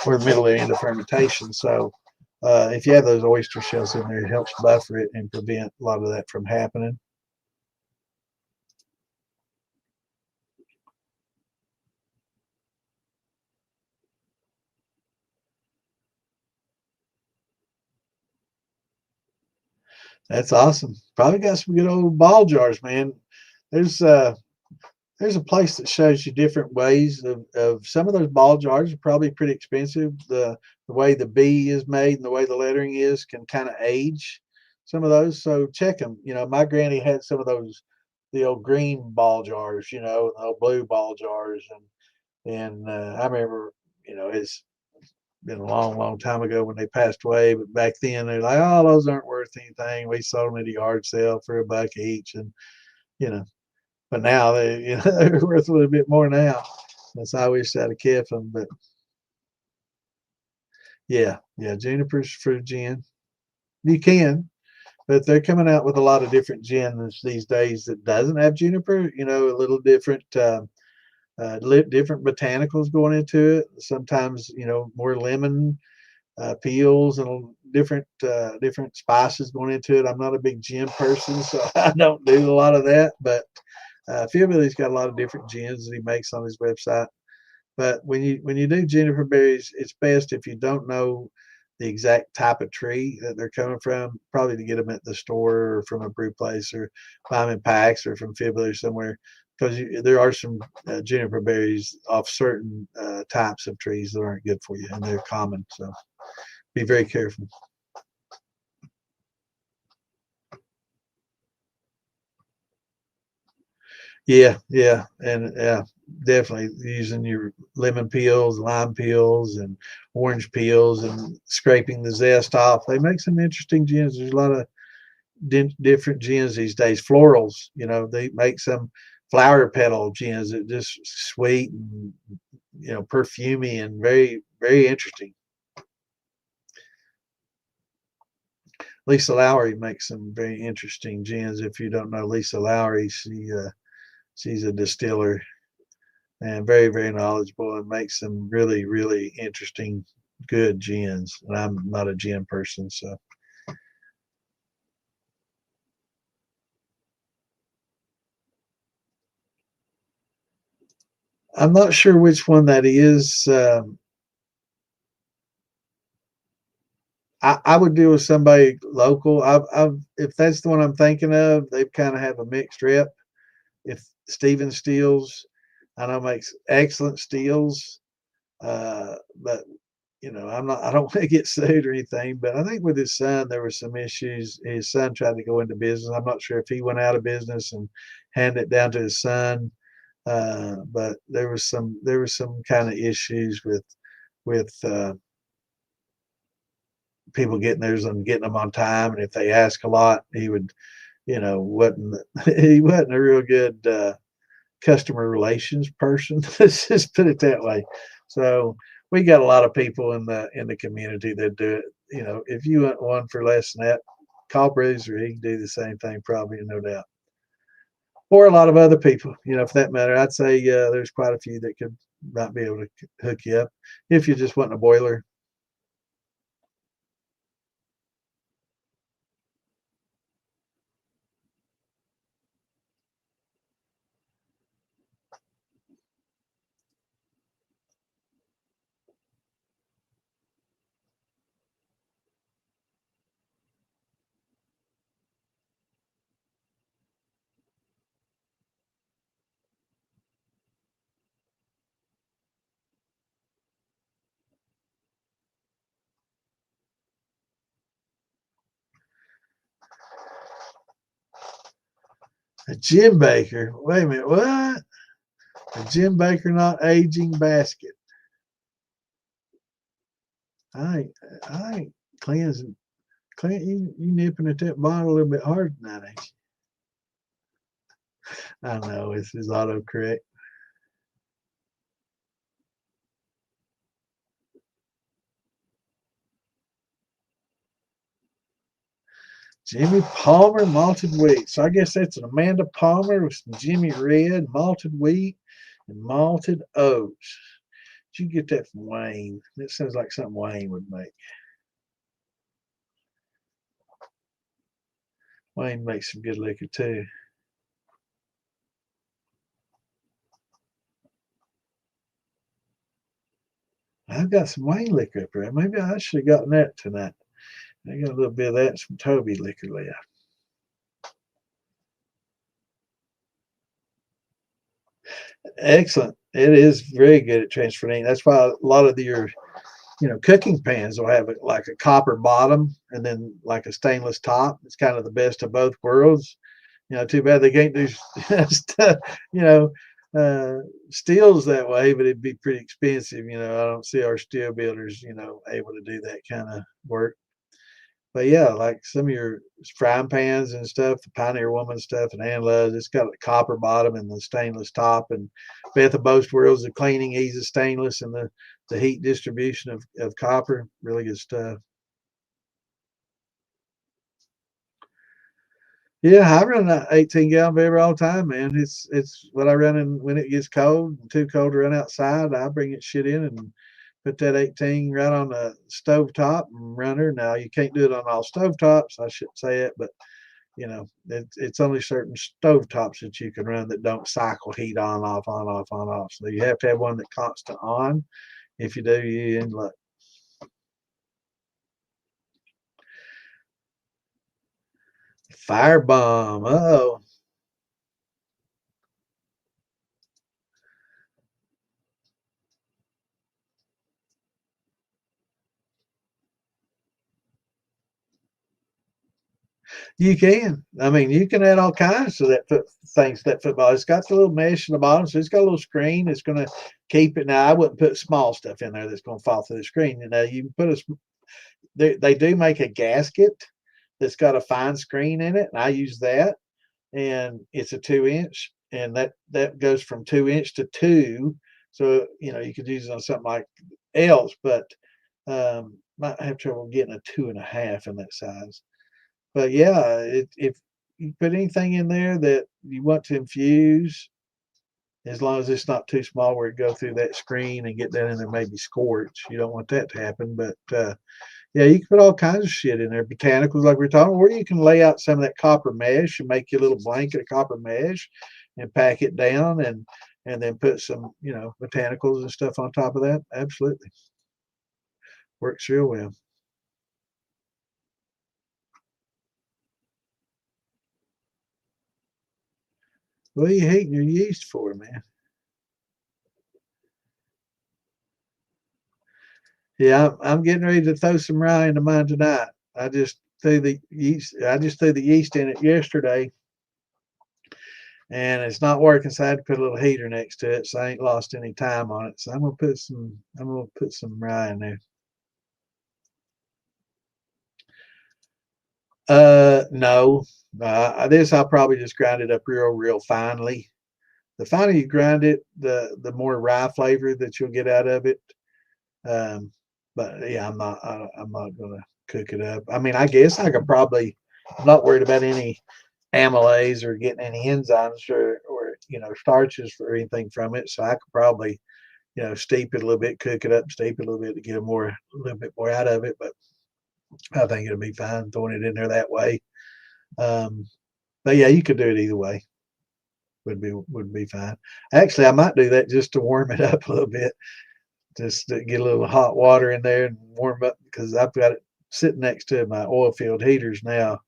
Or the middle of the end of fermentation. So if you have those oyster shells in there, it helps buffer it and prevent a lot of that from happening. That's awesome. Probably got some good old ball jars, man. There's there's a place that shows you different ways of some of those ball jars are probably pretty expensive. The way the B is made and the way the lettering is can kind of age some of those. So check them. My granny had some of those, the old green ball jars, the old blue ball jars, and I remember, it's been a long time ago when they passed away, but back then they're like, oh, those aren't worth anything. We sold them at a yard sale for $1 each, and you know, but now they're worth a little bit more now. That's I wish I'd have kept them, but yeah, junipers for gin. You can, but they're coming out with a lot of different gins these days that doesn't have juniper. A little different, different botanicals going into it. Sometimes more lemon peels and different spices going into it. I'm not a big gin person, so I don't do a lot of that. But Philbilly's got a lot of different gins that he makes on his website. But when you do juniper berries, it's best if you don't know the exact type of tree that they're coming from, probably to get them at the store or from a brew place or buy them in packs or from Philbilly or somewhere, because there are some juniper berries off certain types of trees that aren't good for you, and they're common. So be very careful. Yeah, and yeah, definitely using your lemon peels, lime peels, and orange peels, and scraping the zest off. They make some interesting gins. There's a lot of different gins these days. Florals, they make some flower petal gins that just sweet and perfumey and very very interesting. Lisa Lowry makes some very interesting gins. If you don't know Lisa Lowry, she's a distiller and very, very knowledgeable, and makes some really, really interesting, good gins. And I'm not a gin person, so I'm not sure which one that is. I would deal with somebody local. If that's the one I'm thinking of, they kind of have a mixed rep. If Steven Steels, I know makes excellent steels, but I don't want to get sued or anything. But I think with his son, there were some issues. His son tried to go into business. I'm not sure if he went out of business and handed it down to his son, but there was some kind of issues with people getting theirs and getting them on time. And if they ask a lot, he would, wasn't he wasn't a real good customer relations person. Let's just put it that way. So we got a lot of people in the community that do it. If you want one for less than that, call Bruiser. He can do the same thing, probably, no doubt. Or a lot of other people, for that matter. I'd say there's quite a few that could not be able to hook you up if you just want a boiler. A Jim Baker. Wait a minute. What? A Jim Baker not aging basket. I ain't, I ain't cleansing. You nipping at that bottle a little bit harder than that, ain't you? I know it's his autocorrect. Jimmy Palmer malted wheat. So I guess that's an Amanda Palmer with some Jimmy Red malted wheat and malted oats. Did you get that from Wayne? That sounds like something Wayne would make. Wayne makes some good liquor too. I've got some Wayne liquor up there. Maybe I should have gotten that tonight. I got a little bit of that and some Toby liquor left. Excellent. It is very good at transferring. That's why a lot of your cooking pans will have like a copper bottom and then like a stainless top. It's kind of the best of both worlds. Too bad they can't do stuff, you know, uh, steels that way, but it'd be pretty expensive. I don't see our steel builders, able to do that kind of work. But yeah, like some of your frying pans and stuff, the Pioneer Woman stuff and Ann Loves, it's got a copper bottom and the stainless top. And Beth of Both Worlds, the cleaning ease of stainless and the heat distribution of copper. Really good stuff. Yeah, I run an 18-gallon Beaver all the time, man. It's what I run in when it gets cold and too cold to run outside. I bring it shit in and put that 18 right on the stove top and run her. Now you can't do it on all stove tops. I shouldn't say it, but it's only certain stove tops that you can run that don't cycle heat on off on off on off. So you have to have one that constant on. If you do, you in luck. Firebomb. Oh, you can. I mean, you can add all kinds to things to that football. It's got the little mesh in the bottom, so it's got a little screen. It's going to keep it. Now, I wouldn't put small stuff in there that's going to fall through the screen. You can put they do make a gasket that's got a fine screen in it, and I use that, and it's a 2-inch, and that goes from 2-inch to two. So you could use it on something like else, but might have trouble getting a 2.5 in that size. But yeah, if you put anything in there that you want to infuse, as long as it's not too small where it go through that screen and get down in there maybe scorch. You don't want that to happen. But yeah, you can put all kinds of shit in there. Botanicals like we are talking, or you can lay out some of that copper mesh and make you a little blanket of copper mesh and pack it down and then put some, botanicals and stuff on top of that. Absolutely. Works real well. What are you heating your yeast for, man? Yeah, I'm getting ready to throw some rye into mine tonight. I just threw the yeast. I just threw the yeast in it yesterday, and it's not working. So I had to put a little heater next to it, so I ain't lost any time on it. So I'm gonna put some. I'm gonna put some rye in there. No. This I'll probably just grind it up real finely. The finer you grind it, the more rye flavor that you'll get out of it. Um, but yeah, I'm not gonna cook it up. I mean, I guess I could probably. I'm not worried about any amylase or getting any enzymes or starches or anything from it. So I could probably steep it a little bit, cook it up, steep it a little bit to get a little bit more out of it. But I think it'll be fine throwing it in there that way. Um, but yeah, you could do it either way. Would be fine. Actually, I might do that just to warm it up a little bit, just to get a little hot water in there and warm up because I've got it sitting next to my oil field heaters now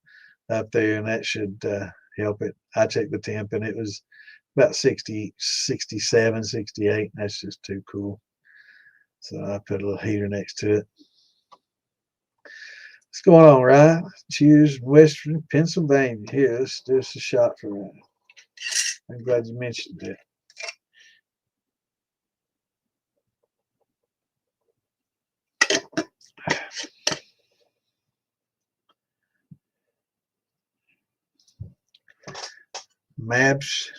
up there, and that should help it. I checked the temp, and it was about 60, 67, 68, and that's just too cool. So I put a little heater next to it. What's going on, Ryan? Cheers, Western Pennsylvania. Here, let's do us a shot for Ryan. I'm glad you mentioned that. Mabs.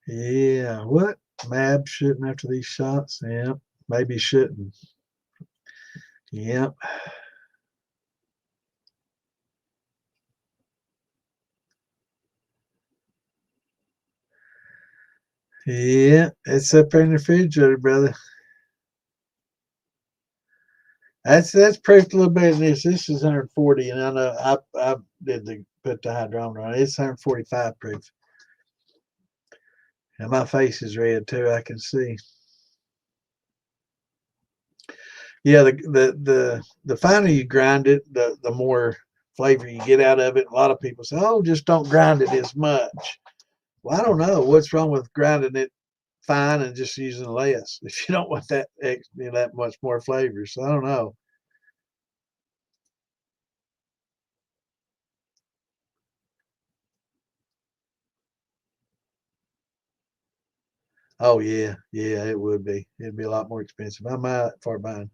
Yeah, what? Mabs shouldn't after these shots? Yeah, maybe shouldn't. Yep. Yeah, it's up there in the refrigerator, brother. That's proof a little bit in this. This is 140, and I know I did put the hydrometer on it. It's 145 proof. And my face is red too. I can see. Yeah, the finer you grind it, the more flavor you get out of it. A lot of people say, "Oh, just don't grind it as much." Well, I don't know what's wrong with grinding it fine and just using less if you don't want that much more flavor. So I don't know. Oh yeah, yeah, it would be. It'd be a lot more expensive. I'm out far behind.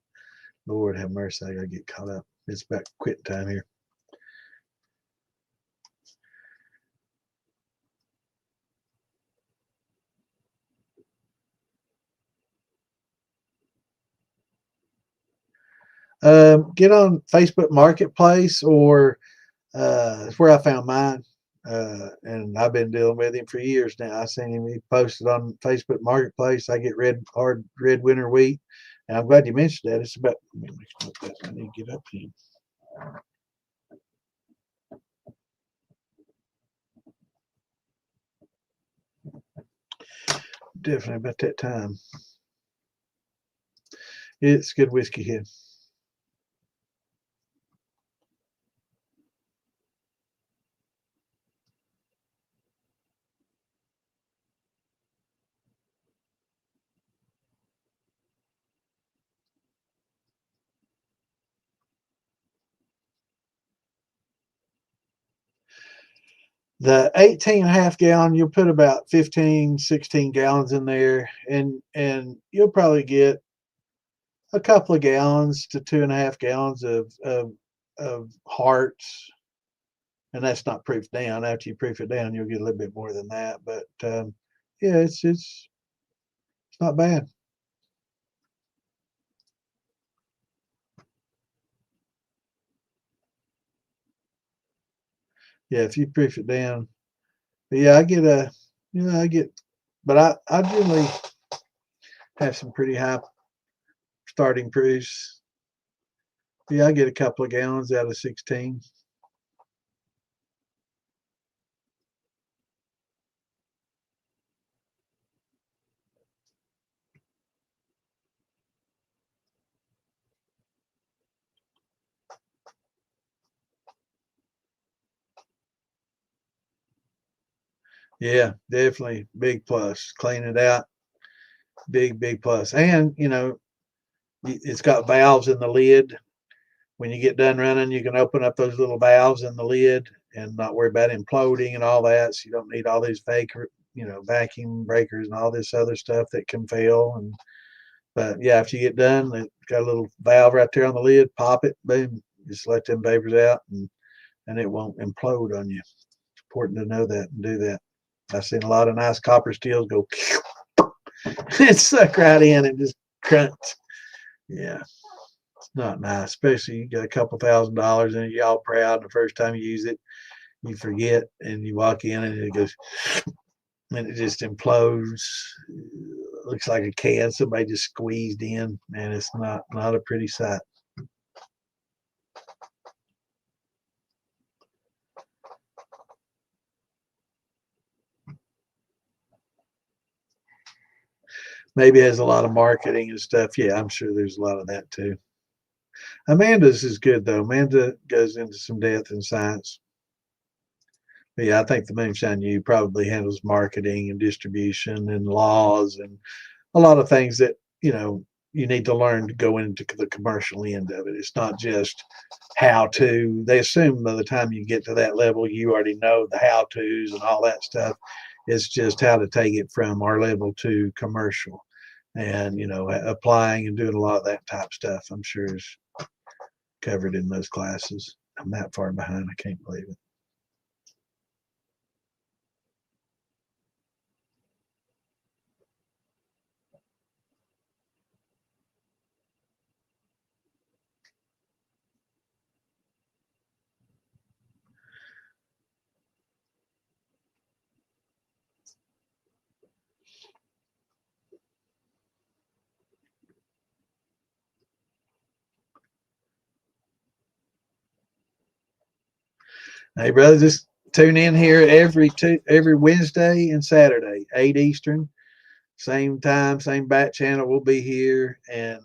Lord have mercy, I gotta get caught up. It's about quitting time here. Get on Facebook Marketplace or it's where I found mine. And I've been dealing with him for years now. I seen him. He posted on Facebook Marketplace. I get hard red winter wheat, and I'm glad you mentioned that. It's about. I need to get up here. Definitely about that time. It's good whiskey here. The 18 and a half gallon, you'll put about 15, 16 gallons in there, and you'll probably get a couple of gallons to 2.5 gallons of hearts, and that's not proofed down. After you proof it down, you'll get a little bit more than that. But yeah, it's not bad. Yeah, if you proof it down. But yeah, I get a I get, but I generally have some pretty high starting proofs. Yeah, I get a couple of gallons out of 16. Yeah, definitely big plus. Clean it out, big plus. And it's got valves in the lid. When you get done running, you can open up those little valves in the lid and not worry about imploding and all that. So you don't need all these vacuum breakers and all this other stuff that can fail. But yeah, after you get done, it's got a little valve right there on the lid. Pop it, boom, just let them vapors out, and it won't implode on you. It's important to know that and do that. I've seen a lot of nice copper steels go and suck right in and just crunch. Yeah, it's not nice, especially you got a couple $1,000s in it. You're all proud. The first time you use it, you forget, and you walk in and it goes, and it just implodes. Looks like a can somebody just squeezed in, and it's not a pretty sight. Maybe it has a lot of marketing and stuff. Yeah, I'm sure there's a lot of that too. Amanda's is good though. Amanda goes into some depth in science. But yeah, I think the Moonshine U probably handles marketing and distribution and laws and a lot of things that you need to learn to go into the commercial end of it. It's not just how to. They assume by the time you get to that level, you already know the how tos and all that stuff. It's just how to take it from our level to commercial, and applying and doing a lot of that type stuff. I'm sure is covered in those classes. I'm that far behind. I can't believe it. Hey, brother, just tune in here every Wednesday and Saturday, 8 Eastern, same time, same bat channel. We'll be here, and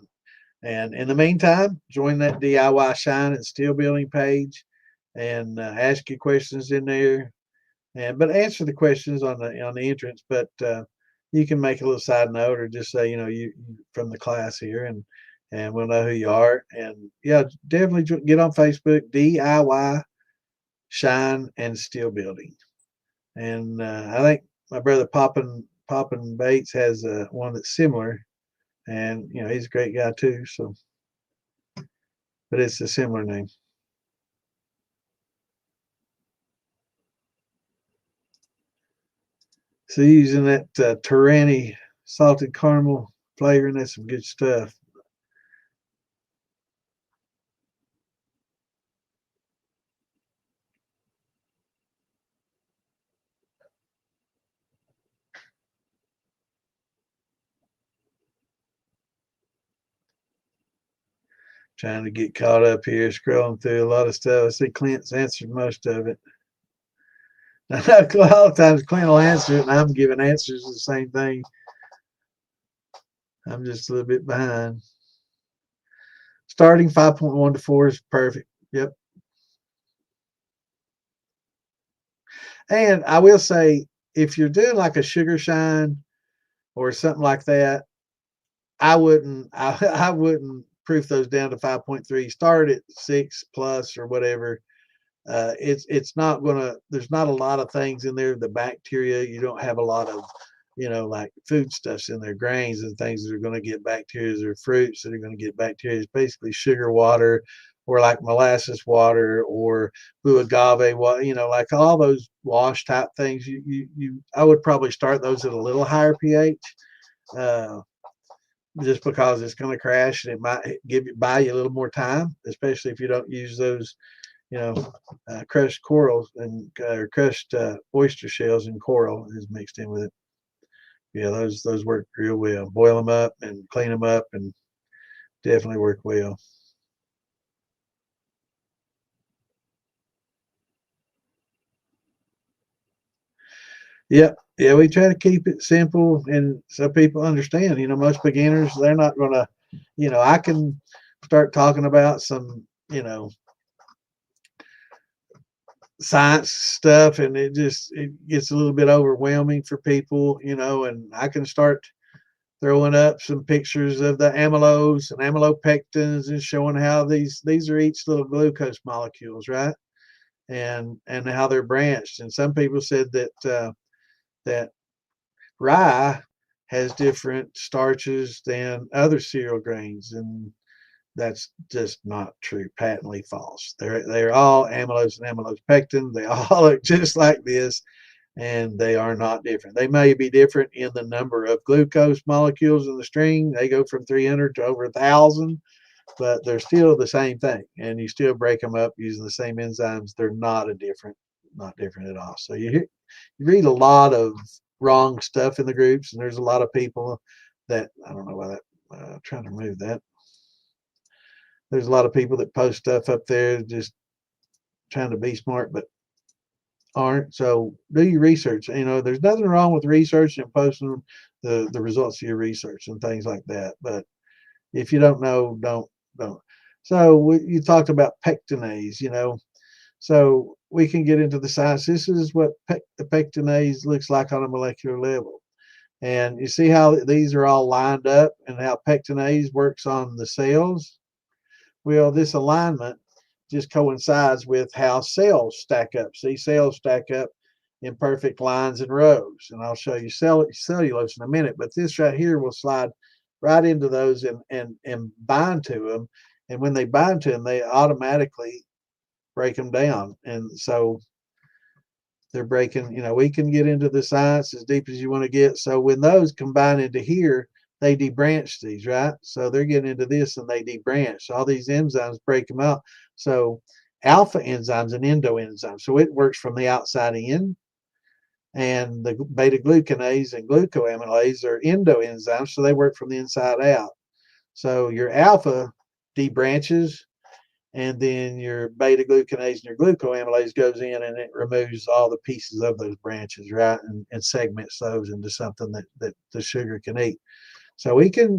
in the meantime, join that DIY Shine and Steel Building page, and ask your questions in there, and but answer the questions on the entrance. But you can make a little side note or just say you from the class here, and we'll know who you are. And yeah, definitely get on Facebook, DIY Shine and Steel Building. And I think my brother Poppin Bates has one that's similar, and he's a great guy too. So, but it's a similar name. So using that Tyranny salted caramel flavor, and that's some good stuff. Trying to get caught up here, scrolling through a lot of stuff. I see Clint's answered most of it. A lot of times Clint will answer it, and I'm giving answers to the same thing. I'm just a little bit behind. Starting 5.1 to 4 is perfect. Yep. And I will say, if you're doing like a sugar shine or something like that, I wouldn't proof those down to 5.3. Start at 6 plus or whatever. It's not gonna. There's not a lot of things in there. The bacteria, you don't have a lot of like foodstuffs in there, grains and things that are going to get bacteria, or fruits that are going to get bacteria. It's basically sugar water or like molasses water or blue agave water, like all those wash type things. I would probably start those at a little higher pH. Uh, just because it's going to crash and it might buy you a little more time, especially if you don't use those crushed coral and crushed oyster shells and coral is mixed in with it. Yeah, those work real well. Boil them up and clean them up, and definitely work well. Yeah, yeah, we try to keep it simple and so people understand. Most beginners, they're not gonna, I can start talking about some, science stuff, and it gets a little bit overwhelming for people, and I can start throwing up some pictures of the amylose and amylopectins and showing how these are each little glucose molecules, right? And how they're branched. And some people said that rye has different starches than other cereal grains, and that's just not true. Patently false. They're all amylose and amylopectin. They all look just like this, and they are not different. They may be different in the number of glucose molecules in the string. They go from 300 to over 1,000, but they're still the same thing. And you still break them up using the same enzymes. They're not different at all. So you read a lot of wrong stuff in the groups, and there's a lot of people that I don't know why that. Trying to remove that. There's a lot of people that post stuff up there just trying to be smart, but aren't. So do your research. There's nothing wrong with research and posting the results of your research and things like that. But if you don't know, don't. So you talked about pectinase. So we can get into the science. This is what the pectinase looks like on a molecular level. And you see how these are all lined up and how pectinase works on the cells. Well, this alignment just coincides with how cells stack up. See, cells stack up in perfect lines and rows. And I'll show you cellulose in a minute, but this right here will slide right into those and bind to them. And when they bind to them, they automatically break them down. And so they're breaking, we can get into the science as deep as you want to get. So when those combine into here, they debranch these, right? So they're getting into this and they debranch. All these enzymes break them out. So alpha enzymes and endoenzymes. So it works from the outside in. And the beta glucanase and glucoamylase are endoenzymes, so they work from the inside out. So your alpha debranches, and then your beta glucanase and your glucoamylase goes in and it removes all the pieces of those branches, right? And segments those into something that the sugar can eat. So we can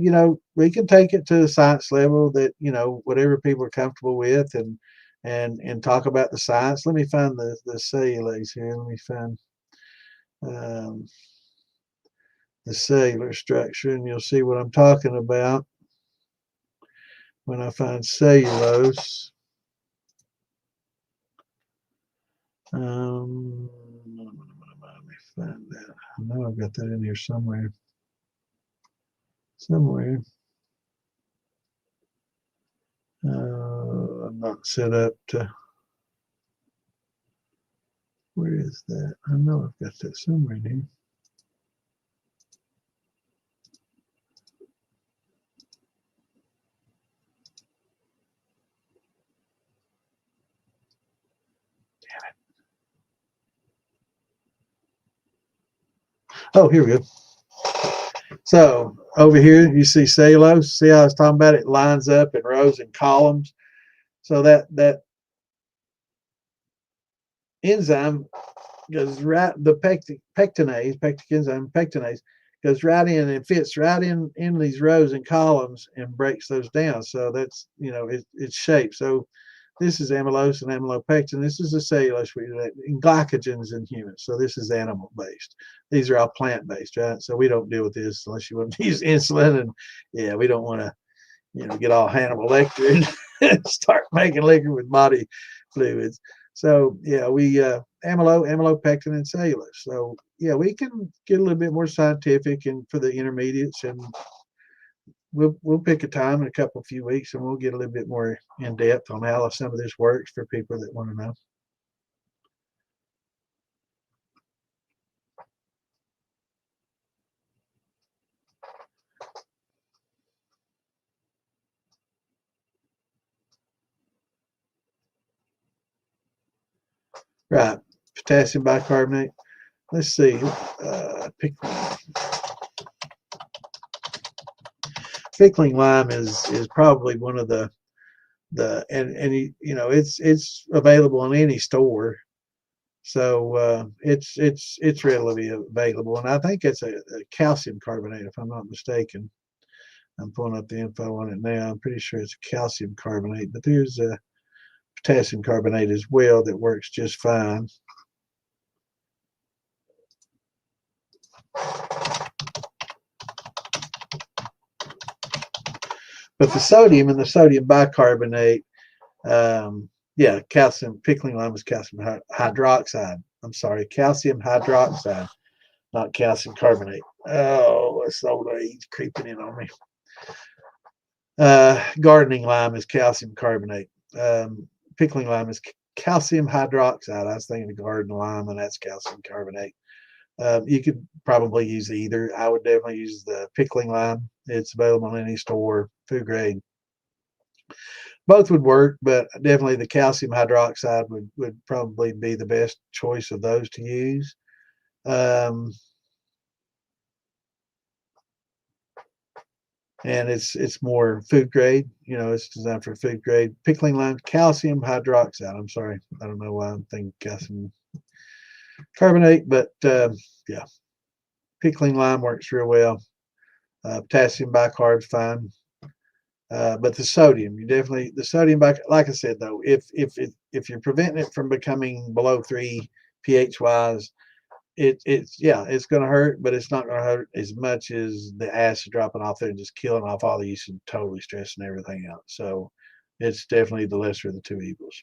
take it to a science level that, whatever people are comfortable with and talk about the science. Let me find the cellulase here. Let me find um, the cellular structure, and you'll see what I'm talking about when I find cellulose. Let me find that. I know I've got that in here somewhere. I'm not set up to. Where is that? I know I've got that somewhere in here. Oh, here we go. So over here, you see cellulose. See how I was talking about it? Lines up in rows and columns. So that enzyme goes right. The pectic enzyme, pectinase, goes right in and fits right in these rows and columns and breaks those down. So that's it's shaped. So this is amylose and amylopectin. This is the cellulose and glycogens in humans. So this is animal based. These are all plant based, right? So we don't deal with this unless you want to use insulin. And yeah, we don't want to, get all Hannibal Lecter and start making liquor with body fluids. So yeah, we amylopectin, and cellulose. So yeah, we can get a little bit more scientific and for the intermediates, and we'll pick a time in a few weeks, and we'll get a little bit more in depth on how some of this works for people that want to know. Right. Potassium bicarbonate. Let's see. Pickling lime is probably one of the it's available in any store, so it's readily available, and I think it's a calcium carbonate if I'm not mistaken. I'm pulling up the info on it now. I'm pretty sure it's a calcium carbonate, but there's a potassium carbonate as well that works just fine. But the sodium and the sodium bicarbonate, yeah, calcium, pickling lime is calcium hydroxide. I'm sorry, calcium hydroxide, not calcium carbonate. Oh, it's old age creeping in on me. Gardening lime is calcium carbonate. Pickling lime is calcium hydroxide. I was thinking of garden lime, and that's calcium carbonate. You could probably use either. I would definitely use the pickling lime. It's available in any store, food grade. Both would work, but definitely the calcium hydroxide would probably be the best choice of those to use. And it's more food grade. It's designed for food grade. Pickling lime, calcium hydroxide. I'm sorry, I don't know why I'm thinking calcium carbonate, but yeah, pickling lime works real well. Potassium bicarb is fine. But the sodium, the sodium like I said though, if you're preventing it from becoming below 3 pH wise, it's going to hurt, but it's not going to hurt as much as the acid dropping off there and just killing off all the yeast and totally stressing everything out. So it's definitely the lesser of the two evils.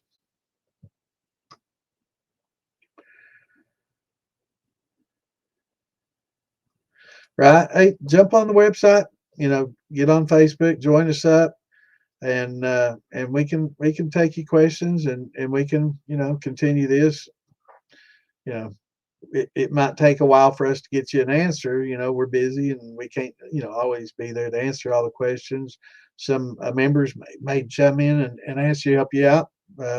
Right? Hey, jump on the website. Get on Facebook, join us up, and we can take your questions, and we can continue this. It might take a while for us to get you an answer. We're busy and we can't always be there to answer all the questions. Some members may chime in and ask you, help you out.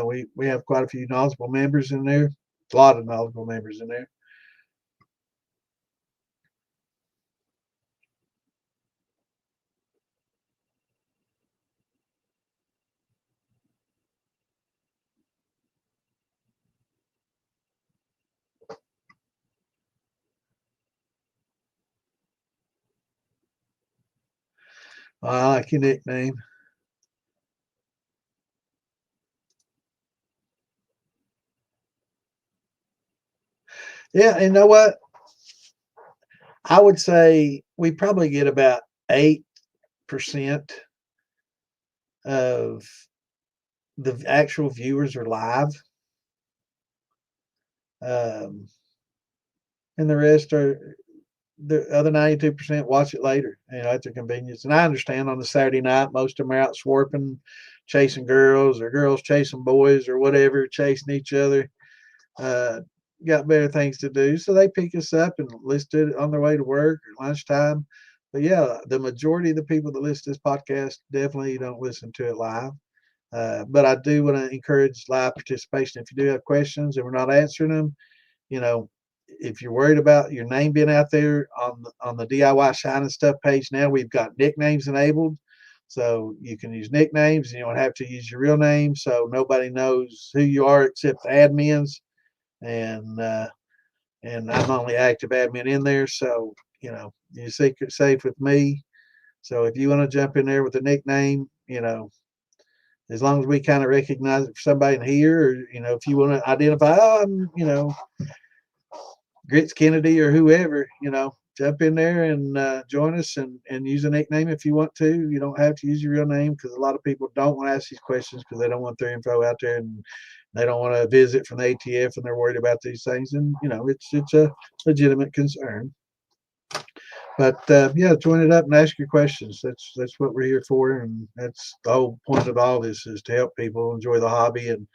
We have quite a few knowledgeable members in there, a lot of knowledgeable members in there. I like your nickname. Yeah, and you know what? I would say we probably get about 8% of the actual viewers are live. And the rest are the other 92% watch it later, at their convenience. And I understand on the Saturday night, most of them are out swarping, chasing girls, or girls chasing boys, or whatever, chasing each other. Got better things to do, so they pick us up and listen to it on their way to work or lunchtime. But yeah, the majority of the people that listen to this podcast definitely don't listen to it live. But I do want to encourage live participation. If you do have questions and we're not answering them, if you're worried about your name being out there on the DIY Shine and Stuff page, now we've got nicknames enabled, so you can use nicknames and you don't have to use your real name, so nobody knows who you are except the admins. And I'm only active admin in there, so you're secret safe with me. So if you want to jump in there with a nickname, as long as we kind of recognize it for somebody in here, or if you want to identify, I'm Grits Kennedy or whoever, jump in there and join us and use a nickname if you want to. You don't have to use your real name, because a lot of people don't want to ask these questions because they don't want their info out there, and they don't want to visit from the ATF, and they're worried about these things. And it's a legitimate concern. But yeah, join it up and ask your questions. That's what we're here for, and that's the whole point of all this, is to help people enjoy the hobby and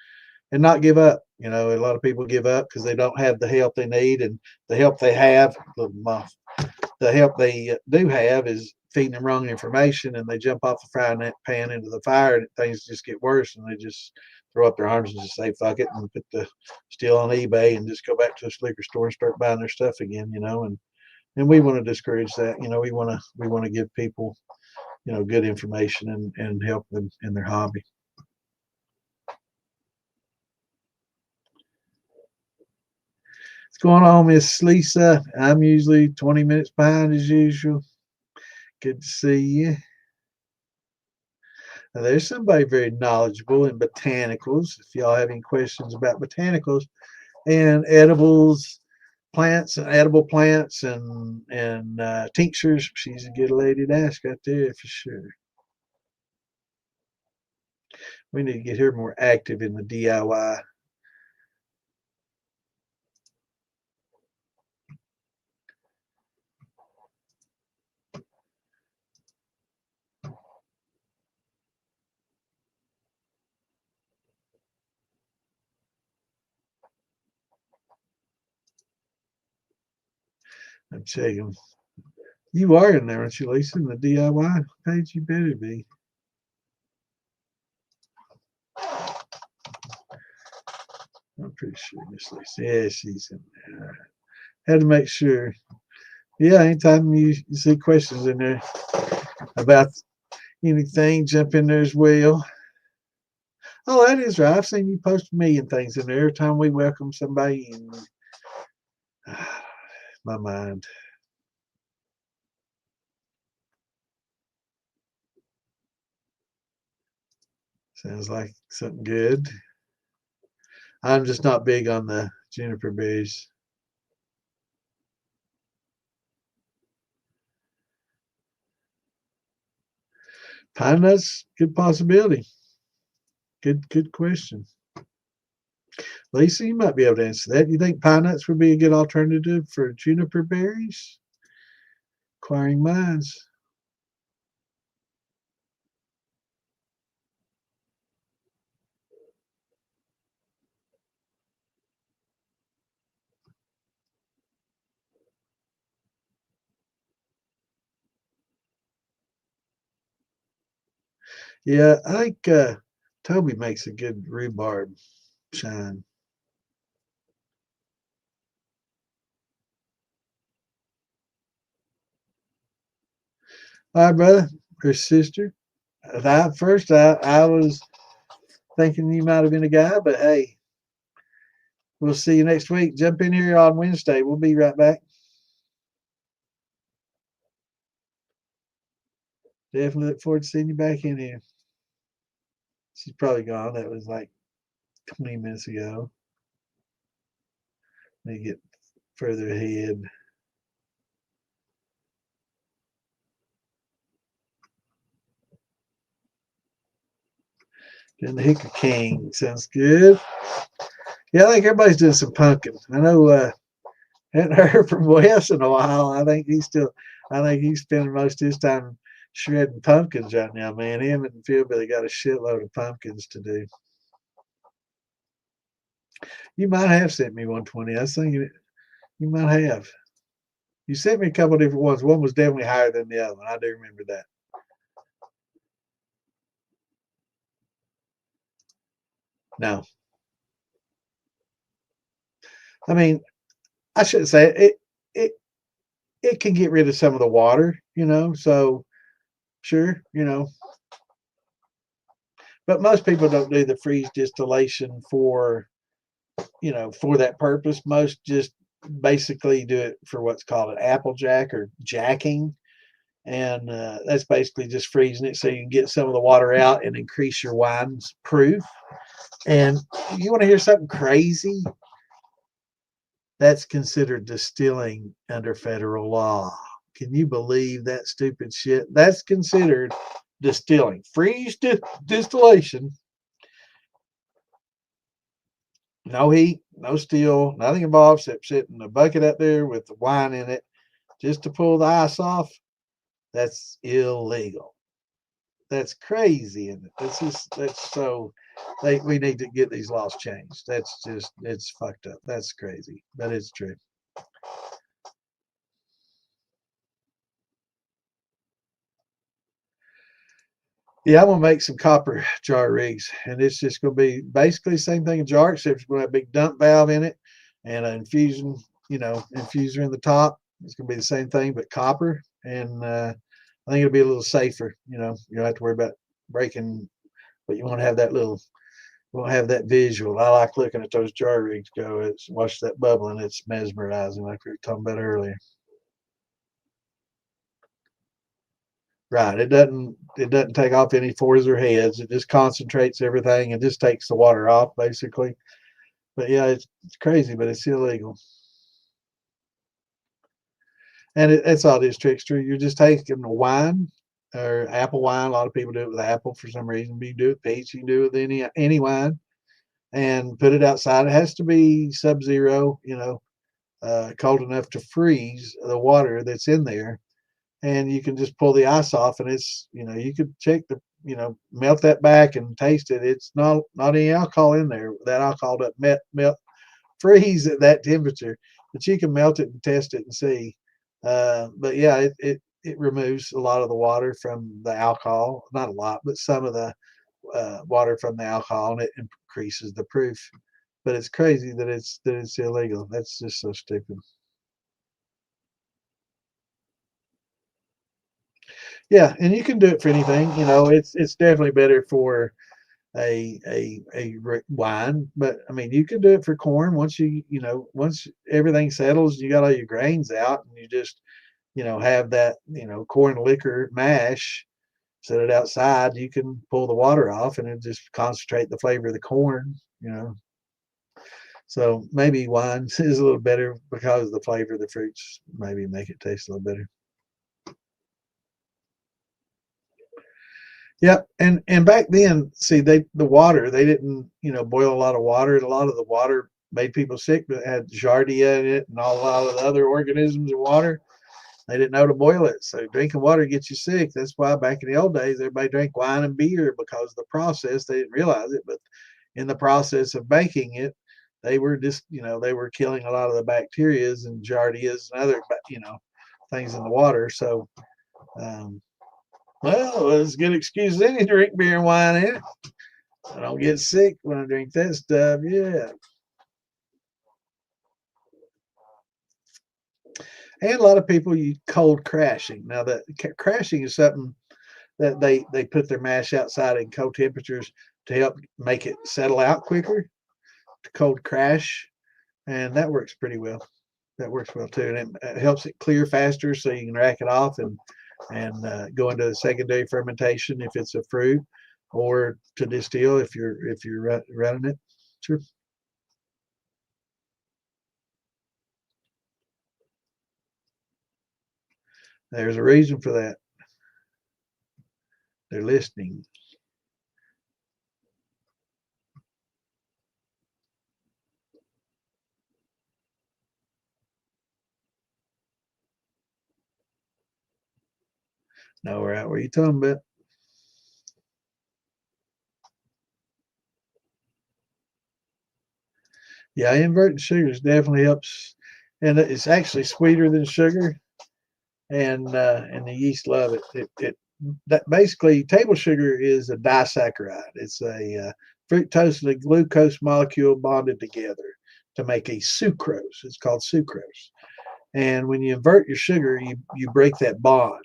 not give up. A lot of people give up because they don't have the help they need, and the help they have, the help they do have is feeding them wrong information, and they jump off the frying pan into the fire, and things just get worse, and they just throw up their arms and just say fuck it and put the still on eBay and just go back to the liquor store and start buying their stuff again, and we want to discourage that. We want to give people, good information and help them in their hobby. What's going on, Miss Lisa? I'm usually 20 minutes behind as usual. Good to see you. Now, there's somebody very knowledgeable in botanicals. If y'all have any questions about botanicals and edibles, plants and edible plants and tinctures, she's a good lady to ask out there for sure. We need to get her more active in the DIY. I'm checking. You are in there, aren't you, Lisa? In the DIY page, you better be. I'm pretty sure Miss Lisa. Yeah, she's in there. Had to make sure. Yeah, anytime you see questions in there about anything, jump in there as well. Oh, that is right. I've seen you post a million things in there every time we welcome somebody in. My mind. Sounds like something good. I'm just not big on the juniper berries. Pine nuts, good possibility. Good question. Lisa, you might be able to answer that. You think pine nuts would be a good alternative for juniper berries? Inquiring minds. Yeah, I think Toby makes a good rhubarb shine. All right, brother or sister. I was thinking you might have been a guy, but hey, we'll see you next week. Jump in here on Wednesday. We'll be right back. Definitely look forward to seeing you back in here. She's probably gone. That was like 20 minutes ago. Let me get further ahead. Doing the Hickory King. Sounds good. Yeah, I think everybody's doing some pumpkin. I know hadn't heard from Wes in a while. I think he's spending most of his time shredding pumpkins right now, man. Him and Philbilly got a shitload of pumpkins to do. You might have sent me 120. I was thinking you might have. You sent me a couple of different ones. One was definitely higher than the other one. I do remember that. No. I mean, I shouldn't say it it can get rid of some of the water, so sure, but most people don't do the freeze distillation for that purpose. Most just basically do it for what's called an applejack or jacking. And that's basically just freezing it so you can get some of the water out and increase your wine's proof. And you want to hear something crazy? That's considered distilling under federal law. Can you believe that stupid shit? That's considered distilling. Freeze distillation. No heat, no still, nothing involved except sitting a bucket up there with the wine in it just to pull the ice off. That's illegal. That's crazy, and that's so. We need to get these laws changed. It's fucked up. That's crazy, but it's true. Yeah, I'm gonna make some copper jar rigs, and it's just gonna be basically the same thing a jar, except it's gonna have a big dump valve in it and an infusion, infuser in the top. It's gonna be the same thing, but copper, and I think it'll be a little safer. You don't have to worry about breaking, but you want to have that little, you want to have that visual. I like looking at those jar rigs go. It's watch that bubbling. It's mesmerizing, like we were talking about earlier. Right. It doesn't take off any fours or heads. It just concentrates everything and just takes the water off basically. But yeah, it's crazy, but it's illegal. And it's all this trickster. You're just taking the wine or apple wine. A lot of people do it with apple for some reason. You can do it peach. You can do it with any wine and put it outside. It has to be sub-zero, cold enough to freeze the water that's in there, and you can just pull the ice off, and it's you could check the melt that back and taste it. It's not any alcohol in there. That alcohol doesn't melt freeze at that temperature, but you can melt it and test it and see. But yeah, it removes a lot of the water from the alcohol, not a lot, but some of the water from the alcohol, and it increases the proof. But it's crazy that it's illegal. That's just so stupid. Yeah, and you can do it for anything. It's definitely better for a wine, but I mean, you can do it for corn once once everything settles, you got all your grains out, and you just have that corn liquor mash, set it outside. You can pull the water off, and it just concentrate the flavor of the corn. So maybe wine is a little better because of the flavor of the fruits. Maybe make it taste a little better. Yep, and back then, see, the water, they didn't boil a lot of water, and a lot of the water made people sick. But it had giardia in it, and a lot of the other organisms in water. They didn't know to boil it, so drinking water gets you sick. That's why back in the old days, everybody drank wine and beer because of the process. They didn't realize it, but in the process of making it, they were just they were killing a lot of the bacterias and giardias and other things in the water. So. Um, well, it's a good excuse as any to drink beer and wine in it. I don't get sick when I drink that stuff. Yeah. And a lot of people use cold crashing. Now, that crashing is something that they put their mash outside in cold temperatures to help make it settle out quicker, to cold crash. And that works pretty well. That works well too. And it helps it clear faster so you can rack it off and go into secondary fermentation if it's a fruit, or to distill if you're running it. Sure. There's a reason for that. They're listening. Know right what you talking about. Yeah, inverting sugars definitely helps, and it's actually sweeter than sugar, and the yeast love it. It that basically table sugar is a disaccharide. It's a fructose and a glucose molecule bonded together to make a sucrose. It's called sucrose. And when you invert your sugar, you break that bond,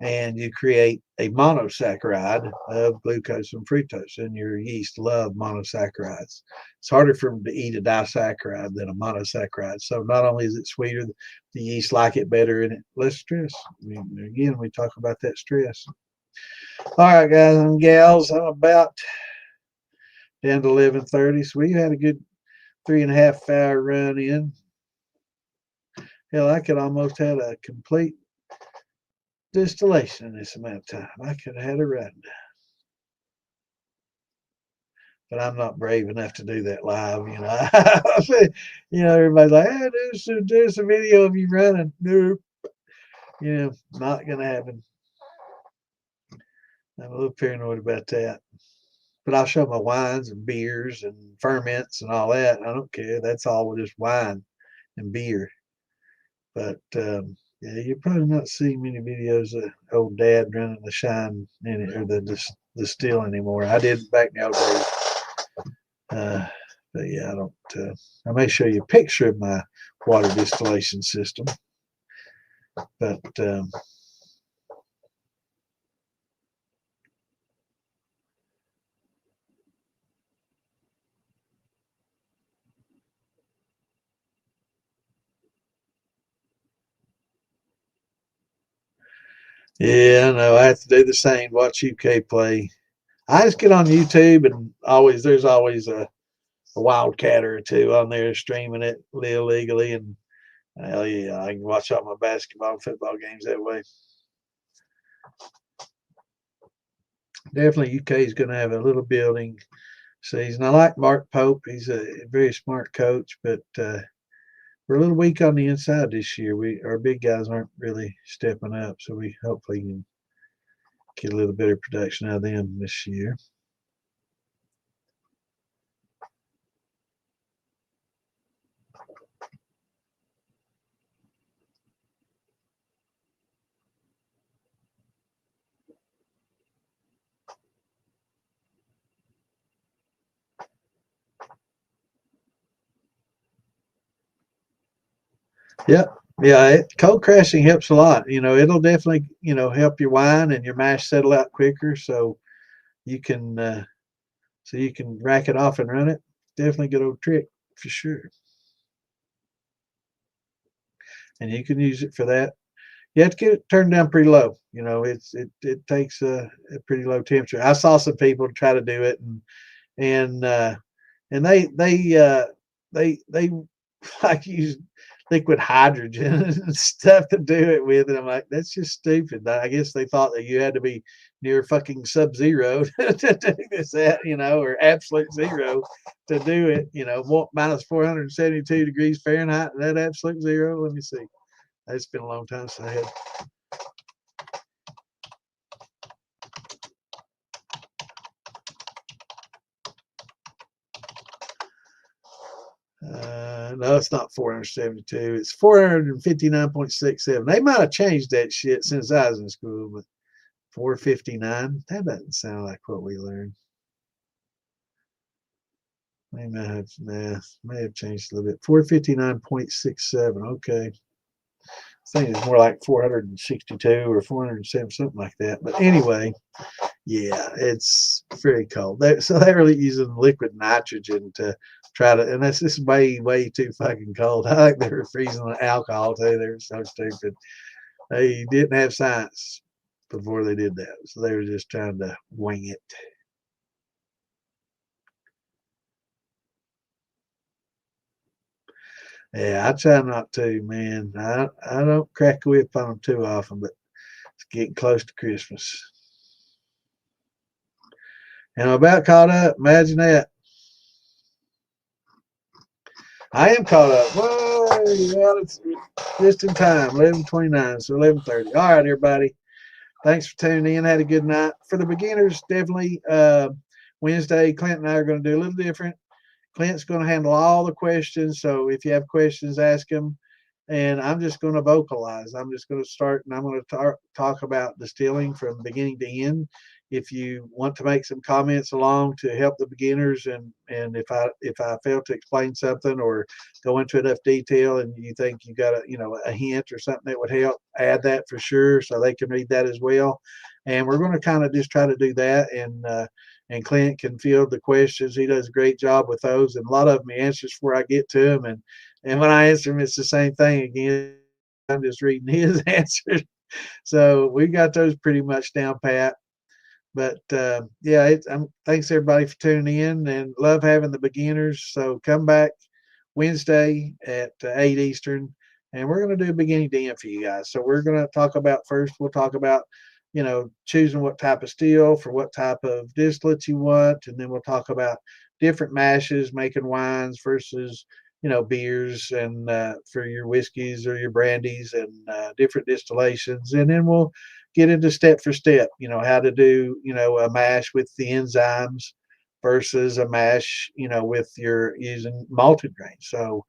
and you create a monosaccharide of glucose and fructose. And your yeast love monosaccharides. It's harder for them to eat a disaccharide than a monosaccharide. So not only is it sweeter, the yeast like it better, and it less stress. Again, we talk about that stress. All right, guys and gals, I'm about down to 11:30, so we had a good 3.5 hour run in. Hell, I could almost had a complete distillation in this amount of time. I could have had a run, but I'm not brave enough to do that live. Everybody's like, "Hey, there's a video of you running." Nope, not gonna happen. I'm a little paranoid about that. But I'll show my wines and beers and ferments and all that. I don't care. That's all just wine and beer. But Yeah, you probably not see many videos of old dad running the shine in it or the still anymore. I did back in the old days. But yeah, I don't. I may show you a picture of my water distillation system, but yeah, I know I have to do the same. Watch UK play. I just get on YouTube and there's always a wildcat or two on there streaming it illegally, and hell yeah, I can watch all my basketball and football games that way. Definitely, UK is going to have a little building season. I like Mark Pope. He's a very smart coach, but we're a little weak on the inside this year. Our big guys aren't really stepping up, so we hopefully can get a little better production out of them this year. Yep. Yeah, cold crashing helps a lot. It'll definitely, help your wine and your mash settle out quicker, you can so you can rack it off and run it. Definitely a good old trick for sure. And you can use it for that. You have to get it turned down pretty low. It takes a pretty low temperature. I saw some people try to do it, and and they like use liquid hydrogen and stuff to do it with, and I'm like, that's just stupid. I guess they thought that you had to be near fucking sub-zero to do this, or absolute zero to do it. Minus 472 degrees Fahrenheit. That absolute zero. Let me see. It's been a long time since I had. No, it's not 472. It's 459.67. They might have changed that shit since I was in school, but 459. That doesn't sound like what we learned. They may have changed a little bit. 459.67. Okay. I think it's more like 462 or 407, something like that. But anyway, yeah, it's very cold. So they're really using liquid nitrogen to try to, and that's just way, way too fucking cold. I think they were freezing the alcohol too. They were so stupid. They didn't have science before they did that. So they were just trying to wing it. Yeah, I try not to, man. I don't crack a whip on them too often, but it's getting close to Christmas. And I'm about caught up. Imagine that. I am caught up. Whoa, yeah, it's just in time. 11:29, so 11:30. All right, everybody. Thanks for tuning in. Had a good night. For the beginners, definitely Wednesday, Clint and I are going to do a little different. Clint's going to handle all the questions. So if you have questions, ask him. And I'm just going to vocalize. I'm just going to start and I'm going to talk about distilling from beginning to end. If you want to make some comments along to help the beginners, and if I fail to explain something or go into enough detail, and you think you got a hint or something that would help, add that for sure, so they can read that as well. And we're going to kind of just try to do that, and Clint can field the questions. He does a great job with those, and a lot of them he answers before I get to them, and when I answer him, it's the same thing again. I'm just reading his answers. So we got those pretty much down pat. But yeah, thanks everybody for tuning in, and love having the beginners. So come back Wednesday at 8 Eastern, and we're going to do a beginning to end for you guys. So we're going to talk about first, we'll talk about, choosing what type of still for what type of distillate you want. And then we'll talk about different mashes, making wines versus, beers, and for your whiskeys or your brandies, and different distillations. And then we'll get into step for step, how to do, a mash with the enzymes versus a mash, with your using malted grain. So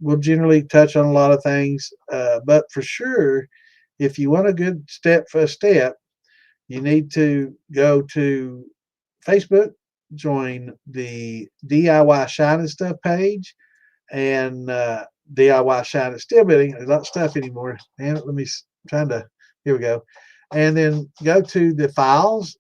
we'll generally touch on a lot of things, but for sure, if you want a good step for a step, you need to go to Facebook, join the DIY Shine and Stuff page, and DIY Shine and Steel Building. There's not stuff anymore. And let me trying to. Here we go. And then go to the files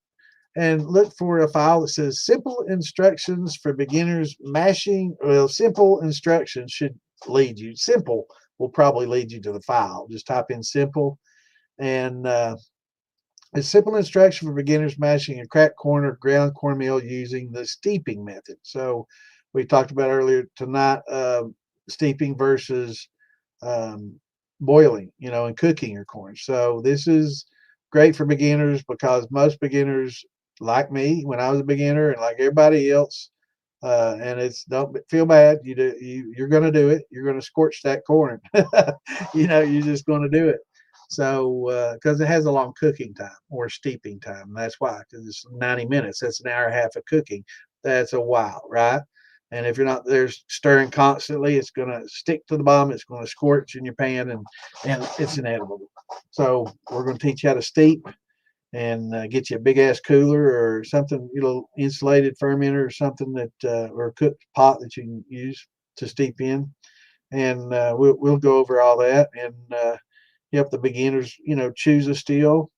and look for a file that says simple instructions for beginners mashing. Well, simple instructions should lead you. Simple will probably lead you to the file. Just type in simple, and it's simple instruction for beginners mashing a cracked corn or ground cornmeal using the steeping method. So we talked about earlier tonight, steeping versus um, boiling, and cooking your corn. So this is great for beginners because most beginners, like me when I was a beginner and like everybody else, and it's don't feel bad. You're going to do it. You're going to scorch that corn. You're just going to do it. So because it has a long cooking time or steeping time, that's why, because it's 90 minutes. That's an hour and a half of cooking. That's a while, right? And if you're not there stirring constantly, it's going to stick to the bottom. It's going to scorch in your pan, and it's inedible. So we're going to teach you how to steep, and get you a big ass cooler or something, insulated fermenter or something that, or a cooked pot that you can use to steep in, and we'll go over all that and help the beginners, choose a steel.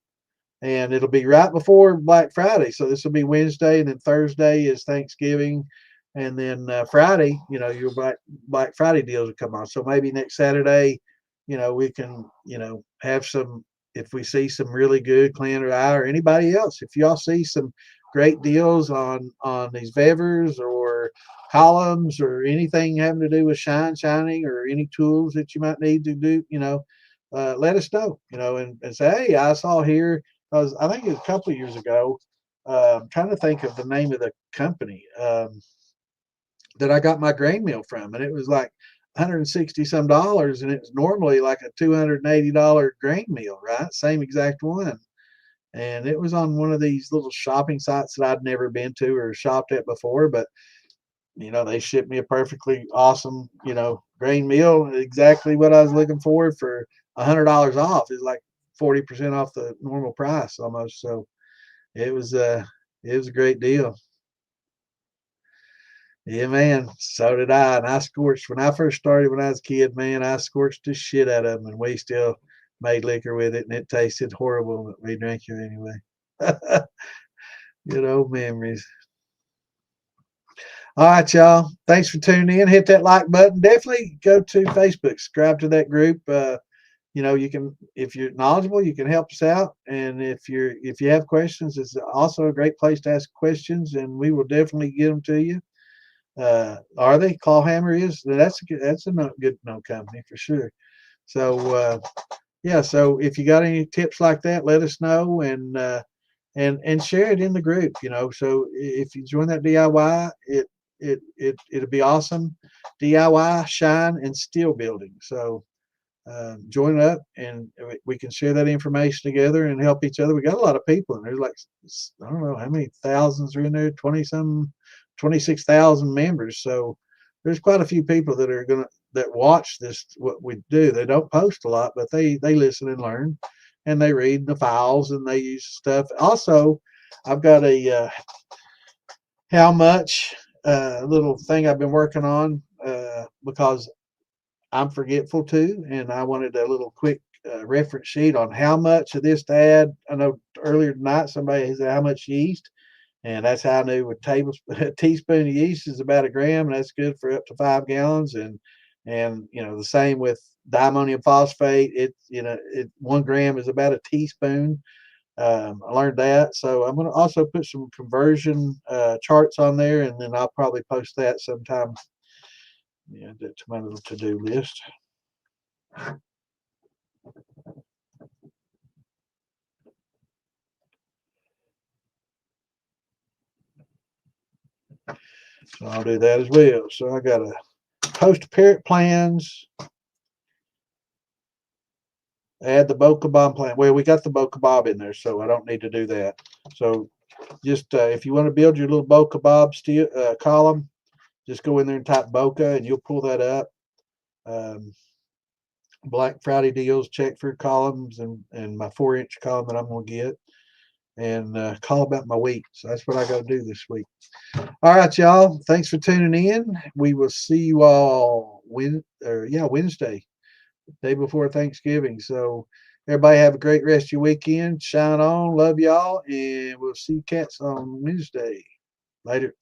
And it'll be right before Black Friday, so this will be Wednesday, and then Thursday is Thanksgiving, and then Friday, your Black Friday deals will come on. So maybe next Saturday, we can, have some. If we see some really good, Clan or I or anybody else, if y'all see some great deals on these vevers or columns or anything having to do with shining or any tools that you might need to do, let us know, and say, hey, I saw here, because I think it was a couple of years ago. I'm trying to think of the name of the company that I got my grain mill from, and it was like 160 some dollars, and it was normally like a $280 grain mill, right? Same exact one. And it was on one of these little shopping sites that I'd never been to or shopped at before, but they shipped me a perfectly awesome, grain mill, exactly what I was looking for $100 off. It's like 40% off the normal price almost. So it was a great deal. Yeah, man. So did I. And I scorched when I first started when I was a kid, man, I scorched the shit out of them, and we still made liquor with it, and it tasted horrible, but we drank it anyway. Good old memories. All right, y'all. Thanks for tuning in. Hit that like button. Definitely go to Facebook, subscribe to that group. You can, if you're knowledgeable, you can help us out. And if you have questions, it's also a great place to ask questions, and we will definitely get them to you. Are they? Clawhammer is. That's a good no company for sure. So yeah. So if you got any tips like that, let us know, and share it in the group. So if you join that DIY, it'll be awesome. DIY Shine and Steel Building. So join up, and we can share that information together and help each other. We got a lot of people, and there's like, I don't know how many thousands are in there, 26,000 members. So there's quite a few people that watch this, what we do. They don't post a lot, but they listen and learn, and they read the files, and they use stuff. Also, I've got a how much little thing I've been working on, because I'm forgetful too, and I wanted a little quick reference sheet on how much of this to add. I know earlier tonight somebody said how much yeast, and that's how I knew a teaspoon of yeast is about a gram, and that's good for up to 5 gallons. And the same with diammonium phosphate. 1 gram is about a teaspoon. I learned that, so I'm going to also put some conversion charts on there, and then I'll probably post that sometime. Yeah, to my little to-do list. So I'll do that as well. So I got to post parent plans, add the Boca Bob plan. Well, we got the Boca Bob in there, so I don't need to do that. So just if you want to build your little Boca Bob column, just go in there and type Boca, and you'll pull that up. Black Friday deals, check for columns and my 4-inch column that I'm going to get, and call about my week. So that's what I got to do this week. All right, y'all. Thanks for tuning in. We will see you all Wednesday, day before Thanksgiving. So everybody have a great rest of your weekend. Shine on. Love y'all. And we'll see you cats on Wednesday. Later.